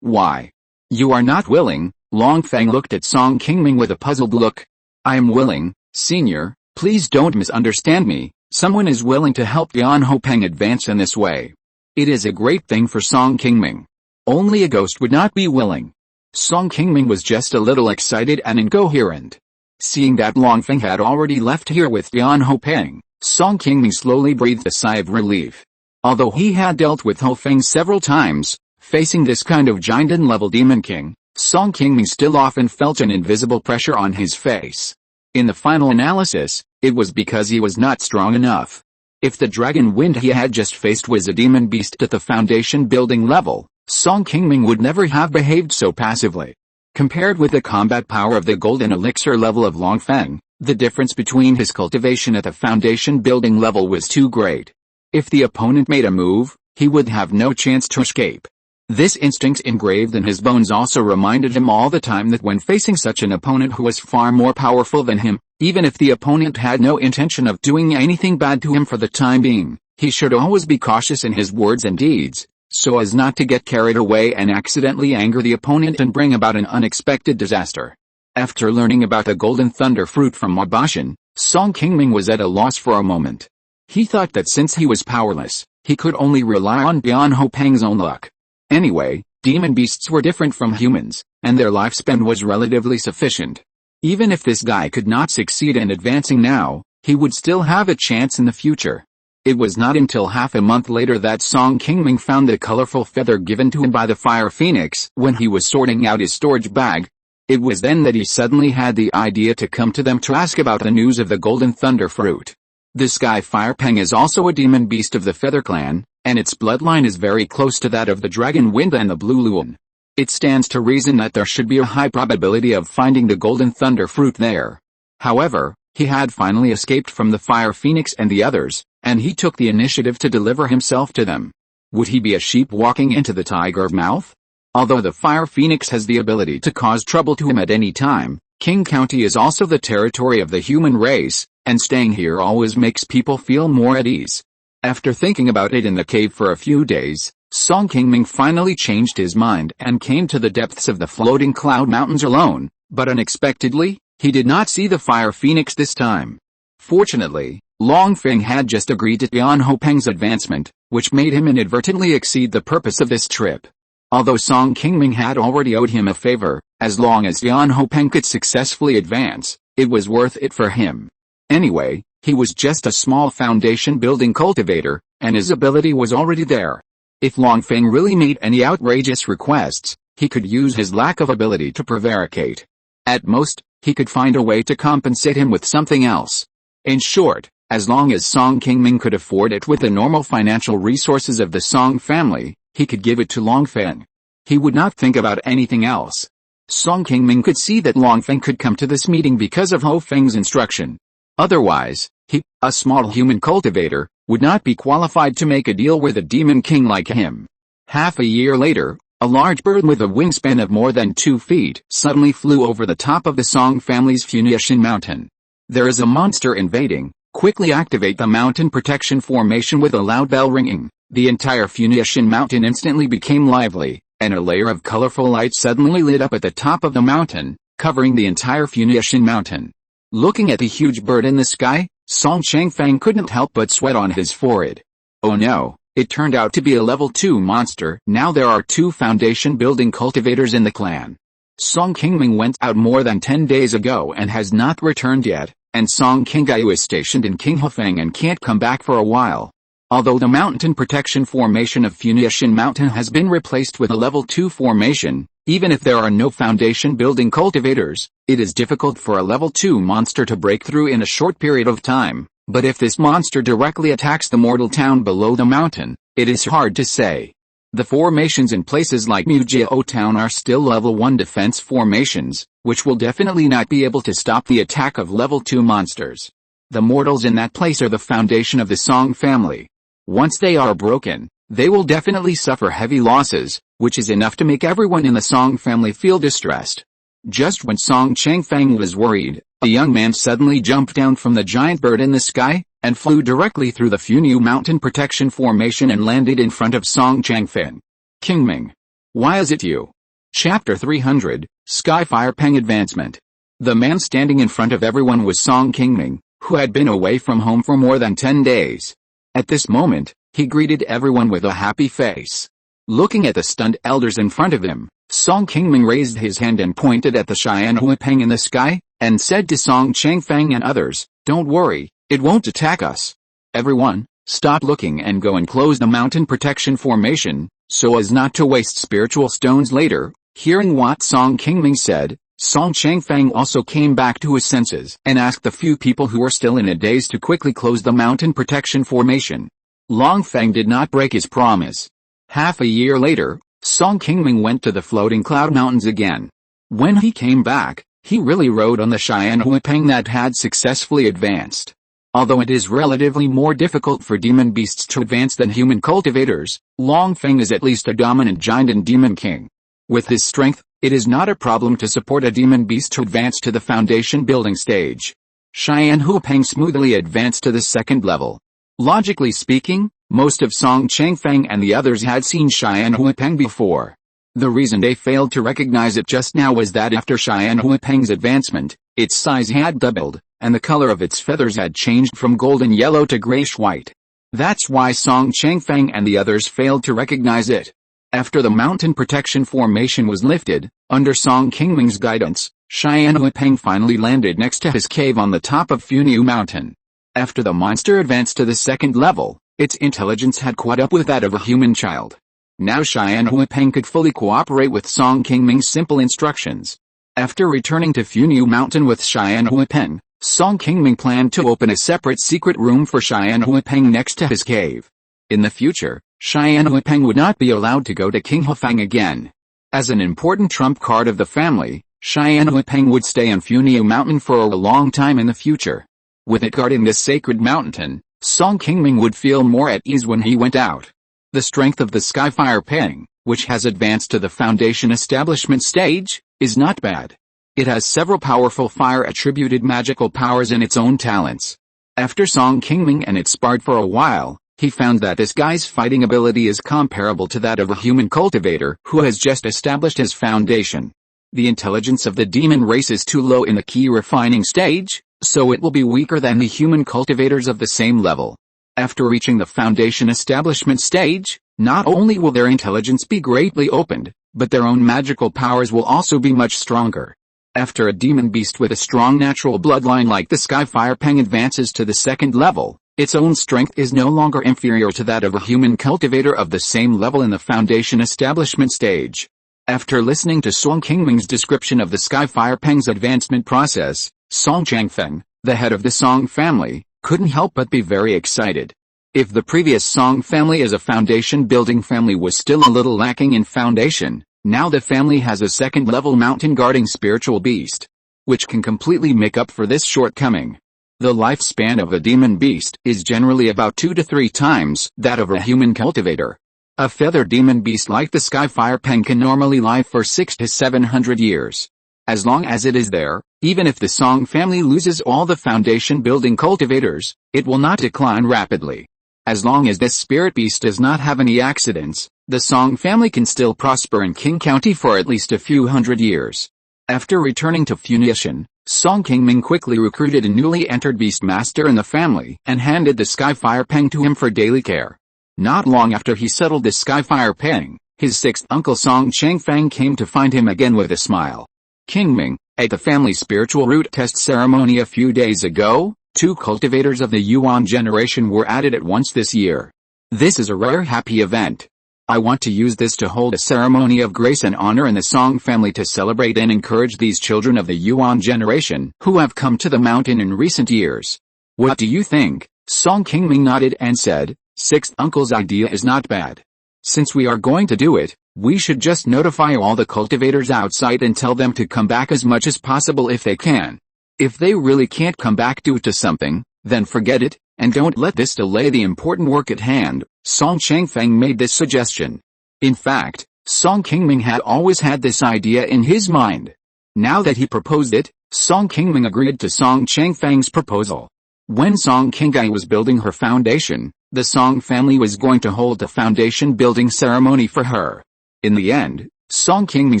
Why? You are not willing?" Longfeng looked at Song Qingming with a puzzled look. "I am willing, senior. Please don't misunderstand me. Someone is willing to help Yan Hopeng advance in this way. It is a great thing for Song Qingming. Only a ghost would not be willing." Song Qingming was just a little excited and incoherent. Seeing that Longfeng had already left here with Yan Hopeng, Song Qingming slowly breathed a sigh of relief. Although he had dealt with Hopeng several times, facing this kind of giant-level demon king, Song Qingming still often felt an invisible pressure on his face. In the final analysis, it was because he was not strong enough. If the dragon wind he had just faced was a demon beast at the foundation building level, Song Qingming would never have behaved so passively. Compared with the combat power of the golden elixir level of Longfeng, the difference between his cultivation at the foundation building level was too great. If the opponent made a move, he would have no chance to escape. This instinct engraved in his bones also reminded him all the time that when facing such an opponent who was far more powerful than him, even if the opponent had no intention of doing anything bad to him for the time being, he should always be cautious in his words and deeds, so as not to get carried away and accidentally anger the opponent and bring about an unexpected disaster. After learning about the golden thunder fruit from Wabashan, Song Qingming was at a loss for a moment. He thought that since he was powerless, he could only rely on Yan Hopeng's own luck. Anyway, demon beasts were different from humans, and their lifespan was relatively sufficient. Even if this guy could not succeed in advancing now, he would still have a chance in the future. It was not until half a month later that Song Qingming found the colorful feather given to him by the Fire Phoenix when he was sorting out his storage bag. It was then that he suddenly had the idea to come to them to ask about the news of the golden thunder fruit. The Sky Fire Pang is also a demon beast of the Feather Clan, and its bloodline is very close to that of the Dragon Wind and the Blue Luan. It stands to reason that there should be a high probability of finding the golden thunder fruit there. However, He had finally escaped from the Fire Phoenix and the others, and he took the initiative to deliver himself to them. Would he be a sheep walking into the tiger's mouth? Although the Fire Phoenix has the ability to cause trouble to him at any time, King County is also the territory of the human race, and staying here always makes people feel more at ease. After thinking about it in the cave for a few days, Song Qingming finally changed his mind and came to the depths of the floating cloud mountains alone, but unexpectedly, he did not see the Fire Phoenix this time. Fortunately, Long Feng had just agreed to Yan Hopeng's advancement, which made him inadvertently exceed the purpose of this trip. Although Song Qingming had already owed him a favor, as long as Yan Hopeng could successfully advance, it was worth it for him. Anyway, he was just a small foundation-building cultivator, and his ability was already there. If Long Feng really made any outrageous requests, he could use his lack of ability to prevaricate. At most, he could find a way to compensate him with something else. In short, as long as Song Qingming could afford it with the normal financial resources of the Song family, he could give it to Long Feng. He would not think about anything else. Song Qingming could see that Long Feng could come to this meeting because of Ho Feng's instruction. Otherwise, he, a small human cultivator, would not be qualified to make a deal with a demon king like him. Half a year later, a large bird with a wingspan of more than 2 feet suddenly flew over the top of the Song family's Funiu Mountain. There is a monster invading. Quickly activate the mountain protection formation with a loud bell ringing. The entire Funiu Mountain instantly became lively, and a layer of colorful light suddenly lit up at the top of the mountain, covering the entire Funiu Mountain. Looking at the huge bird in the sky, Song Changfang couldn't help but sweat on his forehead. Oh no, it turned out to be a level 2 monster. Now there are 2 foundation-building cultivators in the clan. Song Qingming went out more than 10 days ago and has not returned yet, and Song Qinggayu is stationed in Qinghofeng and can't come back for a while. Although the mountain protection formation of Funiu Mountain has been replaced with a level 2 formation, even if there are no foundation-building cultivators, it is difficult for a level 2 monster to break through in a short period of time. But if this monster directly attacks the mortal town below the mountain, it is hard to say. The formations in places like Mujiao Town are still level 1 defense formations, which will definitely not be able to stop the attack of level 2 monsters. The mortals in that place are the foundation of the Song family. Once they are broken, they will definitely suffer heavy losses, which is enough to make everyone in the Song family feel distressed. Just when Song Changfang was worried, a young man suddenly jumped down from the giant bird in the sky, and flew directly through the Funiu Mountain protection formation and landed in front of Song Changfeng. Qingming. Why is it you? Chapter 300, Skyfire Peng Advancement. The man standing in front of everyone was Song Qingming, who had been away from home for more than 10 days. At this moment, he greeted everyone with a happy face. Looking at the stunned elders in front of him, Song Qingming raised his hand and pointed at the Cheyenne Huipeng in the sky, and said to Song Changfang and others, "Don't worry, it won't attack us. Everyone, stop looking and go and close the mountain protection formation, so as not to waste spiritual stones later." Hearing what Song Qingming said, Song Changfang also came back to his senses and asked the few people who were still in a daze to quickly close the mountain protection formation. Long Feng did not break his promise. Half a year later, Song Qingming went to the floating cloud mountains again. When he came back, he really rode on the Cheyenne Huipeng that had successfully advanced. Although it is relatively more difficult for demon beasts to advance than human cultivators, Long Feng is at least a dominant giant and demon king. With his strength, it is not a problem to support a demon beast to advance to the foundation building stage. Cheyenne Huipeng smoothly advanced to the 2nd level. Logically speaking, most of Song Changfang and the others had seen Cheyenne Huipeng before. The reason they failed to recognize it just now was that after Cheyenne Huipeng's advancement, its size had doubled, and the color of its feathers had changed from golden yellow to grayish-white. That's why Song Changfang and the others failed to recognize it. After the mountain protection formation was lifted, under Song Qingming's guidance, Cheyenne Huipeng finally landed next to his cave on the top of Funiu Mountain. After the monster advanced to the 2nd level, its intelligence had caught up with that of a human child. Now Cheyenne Huipeng could fully cooperate with Song Qingming's simple instructions. After returning to Funiu Mountain with Cheyenne Huipeng, Song Qingming planned to open a separate secret room for Cheyenne Huipeng next to his cave. In the future, Cheyenne Huipeng would not be allowed to go to Qinghofeng again. As an important trump card of the family, Xianhuipeng would stay on Funiu Mountain for a long time in the future. With it guarding this sacred mountain, Song Qingming would feel more at ease when he went out. The strength of the Skyfire Peng, which has advanced to the foundation establishment stage, is not bad. It has several powerful fire-attributed magical powers in its own talents. After Song Qingming and it sparred for a while, he found that this guy's fighting ability is comparable to that of a human cultivator who has just established his foundation. The intelligence of the demon race is too low in the Qi refining stage, so it will be weaker than the human cultivators of the same level. After reaching the foundation establishment stage, not only will their intelligence be greatly opened, but their own magical powers will also be much stronger. After a demon beast with a strong natural bloodline like the Skyfire Peng advances to the second level, its own strength is no longer inferior to that of a human cultivator of the same level in the foundation establishment stage. After listening to Song Qingming's description of the Skyfire Peng's advancement process, Song Changfeng, the head of the Song family, couldn't help but be very excited. If the previous Song family as a foundation-building family was still a little lacking in foundation, now the family has a second-level mountain-guarding spiritual beast, which can completely make up for this shortcoming. The lifespan of a demon beast is generally about 2 to 3 times that of a human cultivator. A feathered demon beast like the Skyfire Peng can normally live for 600 to 700 years. As long as it is there, even if the Song family loses all the foundation-building cultivators, it will not decline rapidly. As long as this spirit beast does not have any accidents, the Song family can still prosper in Qing County for at least a few hundred years. After returning to Funiu, Song Qingming quickly recruited a newly entered beast master in the family and handed the Skyfire Peng to him for daily care. Not long after he settled the Skyfire Peng, his sixth uncle Song Changfeng came to find him again with a smile. Qingming, at the family spiritual root test ceremony a few days ago, 2 cultivators of the Yuan generation were added at once this year. This is a rare happy event. I want to use this to hold a ceremony of grace and honor in the Song family to celebrate and encourage these children of the Yuan generation who have come to the mountain in recent years. What do you think? Song Qingming nodded and said, "Sixth uncle's idea is not bad. Since we are going to do it, we should just notify all the cultivators outside and tell them to come back as much as possible if they can. If they really can't come back due to something, then forget it, and don't let this delay the important work at hand." Song Changfeng made this suggestion. In fact, Song Qingming had always had this idea in his mind. Now that he proposed it, Song Qingming agreed to Song Changfeng's proposal. When Song Qingai was building her foundation, the Song family was going to hold a foundation building ceremony for her. In the end, Song Qingming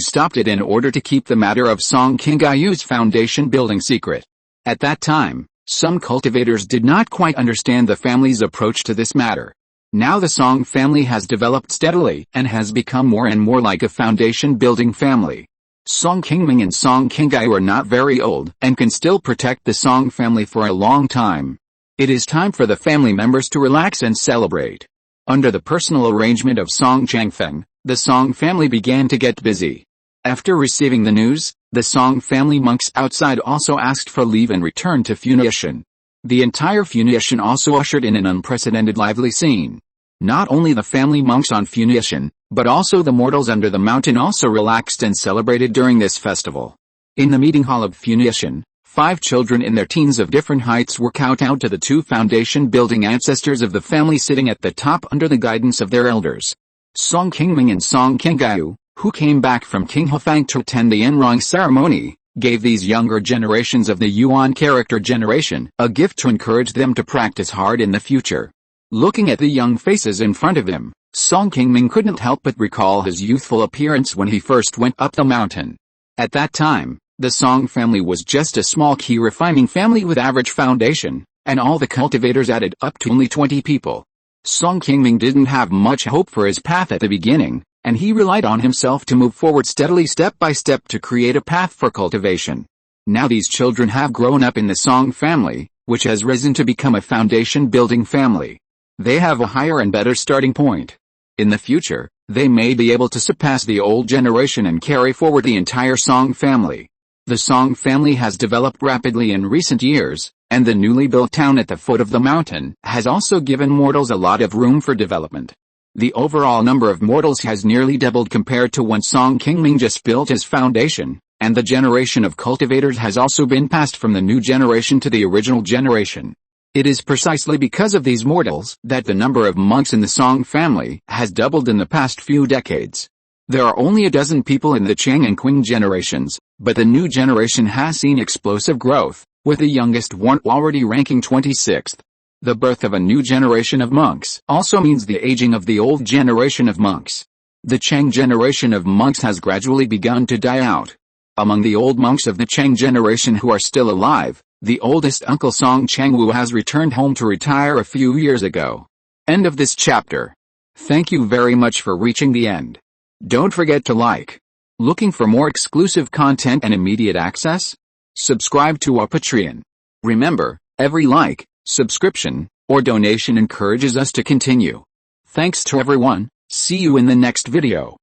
stopped it in order to keep the matter of Song Qingai's foundation building secret. At that time, some cultivators did not quite understand the family's approach to this matter. Now the Song family has developed steadily and has become more and more like a foundation building family. Song Qingming and Song Qingai are not very old and can still protect the Song family for a long time. It is time for the family members to relax and celebrate. Under the personal arrangement of Song Changfeng, the Song family began to get busy. After receiving the news, the Song family monks outside also asked for leave and returned to Funiu. The entire Funiu also ushered in an unprecedented lively scene. Not only the family monks on Funiu, but also the mortals under the mountain also relaxed and celebrated during this festival. In the meeting hall of Funiu, 5 children in their teens of different heights were kowtowed to the 2 foundation-building ancestors of the family sitting at the top under the guidance of their elders. Song Qingming and Song Qingai, who came back from Qinghefang to attend the Enrong ceremony, gave these younger generations of the Yuan character generation a gift to encourage them to practice hard in the future. Looking at the young faces in front of him, Song Qingming couldn't help but recall his youthful appearance when he first went up the mountain. At that time, the Song family was just a small Qi refining family with average foundation, and all the cultivators added up to only 20 people. Song Qingming didn't have much hope for his path at the beginning, and he relied on himself to move forward steadily step by step to create a path for cultivation. Now these children have grown up in the Song family, which has risen to become a foundation-building family. They have a higher and better starting point. In the future, they may be able to surpass the old generation and carry forward the entire Song family. The Song family has developed rapidly in recent years, and the newly built town at the foot of the mountain has also given mortals a lot of room for development. The overall number of mortals has nearly doubled compared to when Song Qingming just built his foundation, And the generation of cultivators has also been passed from the new generation to the original generation. It is precisely because of these mortals that the number of monks in the Song family has doubled in the past few decades. There are only a dozen people in the Qing and Qing generations, but the new generation has seen explosive growth, with the youngest one already ranking 26th. The birth of a new generation of monks also means the aging of the old generation of monks. The Qing generation of monks has gradually begun to die out. Among the old monks of the Qing generation who are still alive, the oldest Uncle Song Changwu has returned home to retire a few years ago. End of this chapter. Thank you very much for reaching the end. Don't forget to like. Looking for more exclusive content and immediate access? Subscribe to our Patreon. Remember, every like, subscription, or donation encourages us to continue. Thanks to everyone. See you in the next video.